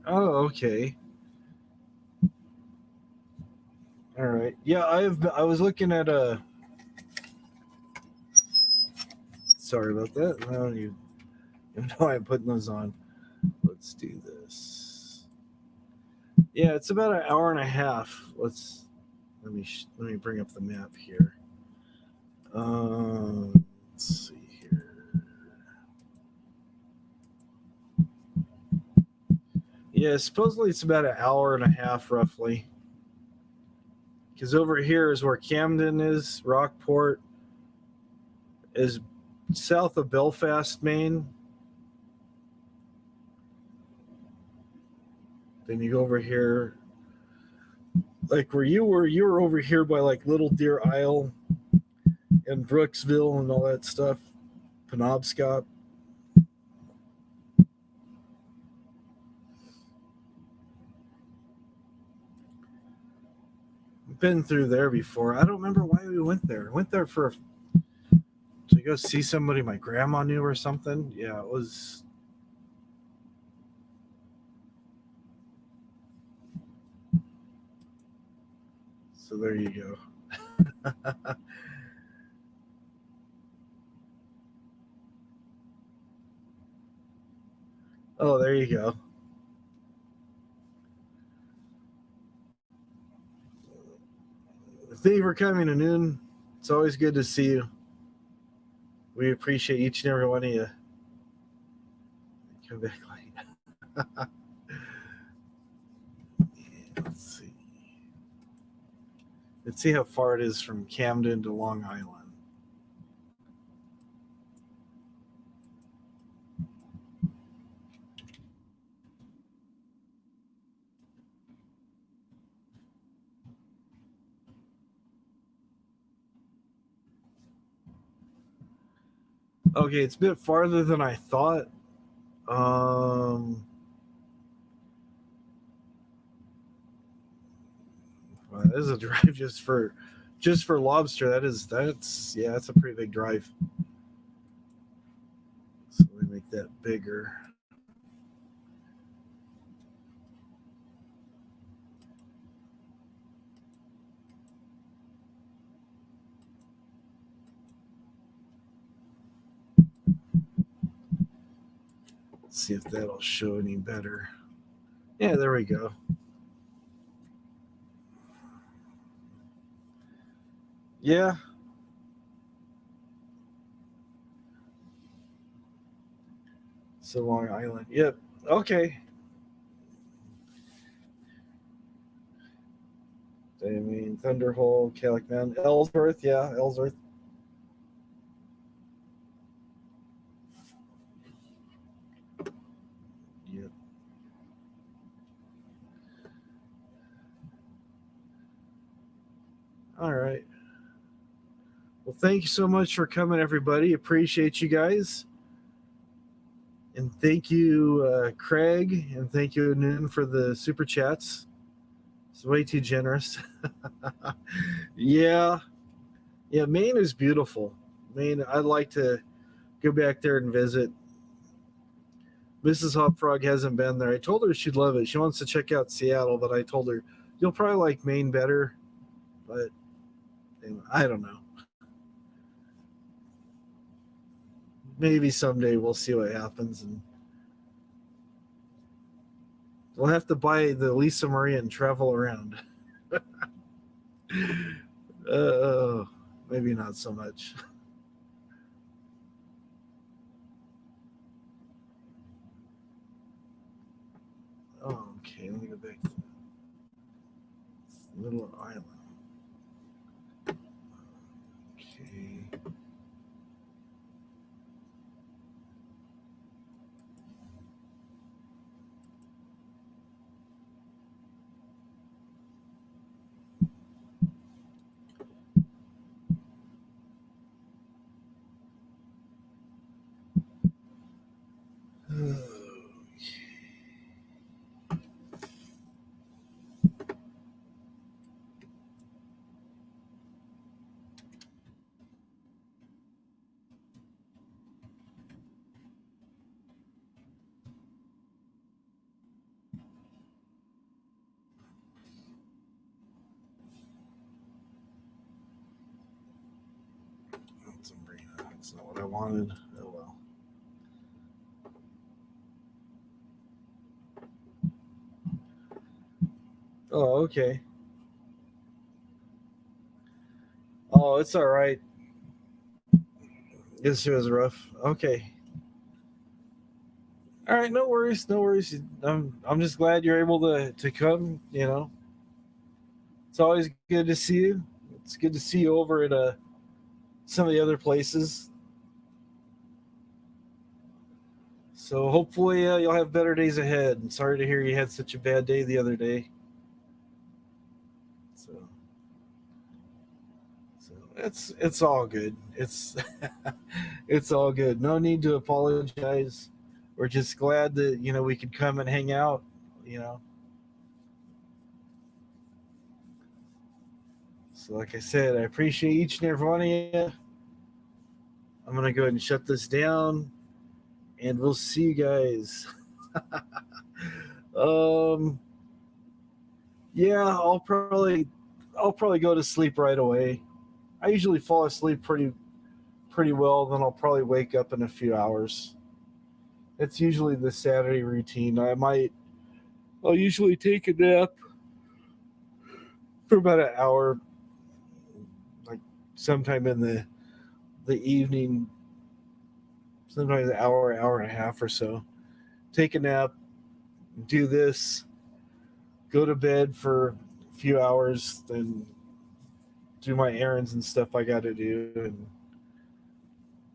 Oh, okay. All right. Yeah, I was looking at a. Sorry about that. I don't even know why I'm putting those on. Let's do this. Yeah, it's about an hour and a half. Let me bring up the map here. Let's see here. Yeah, supposedly it's about an hour and a half, roughly. Because over here is where Camden is. Rockport is south of Belfast, Maine. Then you go over here, like where you were over here by like Little Deer Isle and Brooksville and all that stuff, Penobscot. Been through there before. I don't remember why we went there. I went there to go see somebody my grandma knew or something. Yeah, it was. So there you go. Oh, there you go. Thank you for coming to Noon. It's always good to see you. We appreciate each and every one of you. Come back late. Let's see. Let's see how far it is from Camden to Long Island. Okay, it's a bit farther than I thought. Well, that is a drive just for lobster. That's a pretty big drive. So let me make that bigger. Let's see if that'll show any better. Yeah, there we go. Yeah. So Long Island. Yep. Okay. I mean, Thunderhole, Calicman, Ellsworth. Yeah, Ellsworth. Yep. All right. Well, thank you so much for coming, everybody. Appreciate you guys. And thank you, Craig, and thank you, Noon, for the super chats. It's way too generous. Yeah. Yeah, Maine is beautiful. Maine, I'd like to go back there and visit. Mrs. Hop Frog hasn't been there. I told her she'd love it. She wants to check out Seattle, but I told her you'll probably like Maine better. But I don't know. Maybe someday we'll see what happens, and we'll have to buy the Lisa Marie and travel around. Maybe not so much. Oh, okay, let me go back to the little island. Okay. That's not what I wanted. Oh well. Oh, okay. Oh, it's all right. Guess it was rough. Okay. All right, no worries, no worries. I'm just glad you're able to come. You know, it's always good to see you. It's good to see you over at some of the other places. So hopefully you'll have better days ahead. And sorry to hear you had such a bad day the other day. So it's all good. It's it's all good. No need to apologize. We're just glad that we could come and hang out. You know. So like I said, I appreciate each and every one of you. I'm gonna go ahead and shut this down, and we'll see you guys. um. Yeah, I'll probably go to sleep right away. I usually fall asleep pretty well. Then I'll probably wake up in a few hours. It's usually the Saturday routine. I'll usually take a nap for about an hour, like sometime in the evening, sometimes an hour and a half or so. Take a nap, do this, go to bed for a few hours, then do my errands and stuff I got to do, and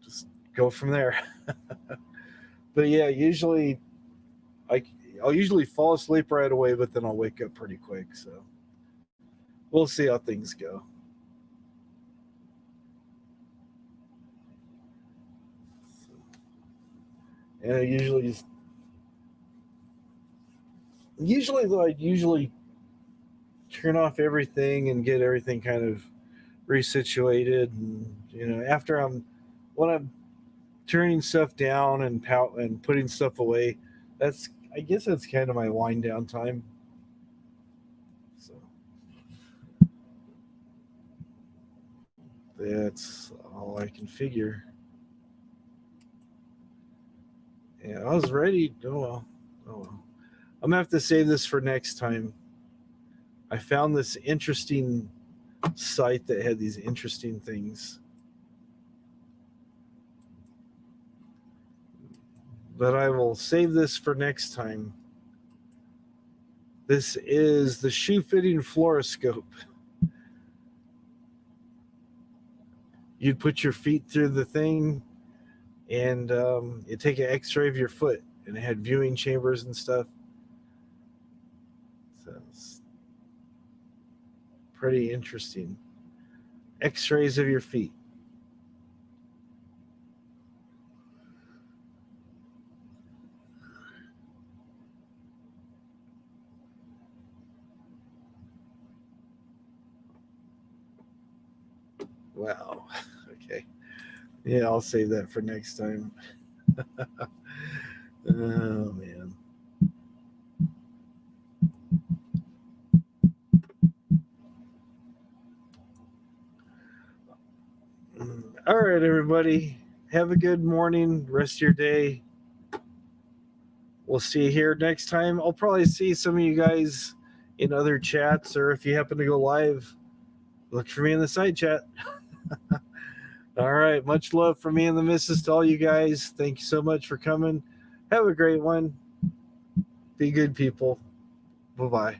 just go from there. But yeah, usually I I'll usually fall asleep right away, but then I'll wake up pretty quick. So we'll see how things go. And I usually turn off everything and get everything kind of resituated, and after when I'm turning stuff down and putting stuff away, that's I guess that's kind of my wind down time. So that's all I can figure. Yeah, I was ready. Oh well. Oh well. I'm gonna have to save this for next time. I found this interesting site that had these interesting things. But I will save this for next time. This is the shoe fitting fluoroscope. You'd put your feet through the thing, and you take an X-ray of your foot, and it had viewing chambers and stuff. So it's pretty interesting. X-rays of your feet. Wow. Okay. Yeah, I'll save that for next time. Oh man. All right, everybody. Have a good morning, rest of your day. We'll see you here next time. I'll probably see some of you guys in other chats, or if you happen to go live, look for me in the side chat. All right. Much love from me and the missus to all you guys. Thank you so much for coming. Have a great one. Be good people. Bye-bye.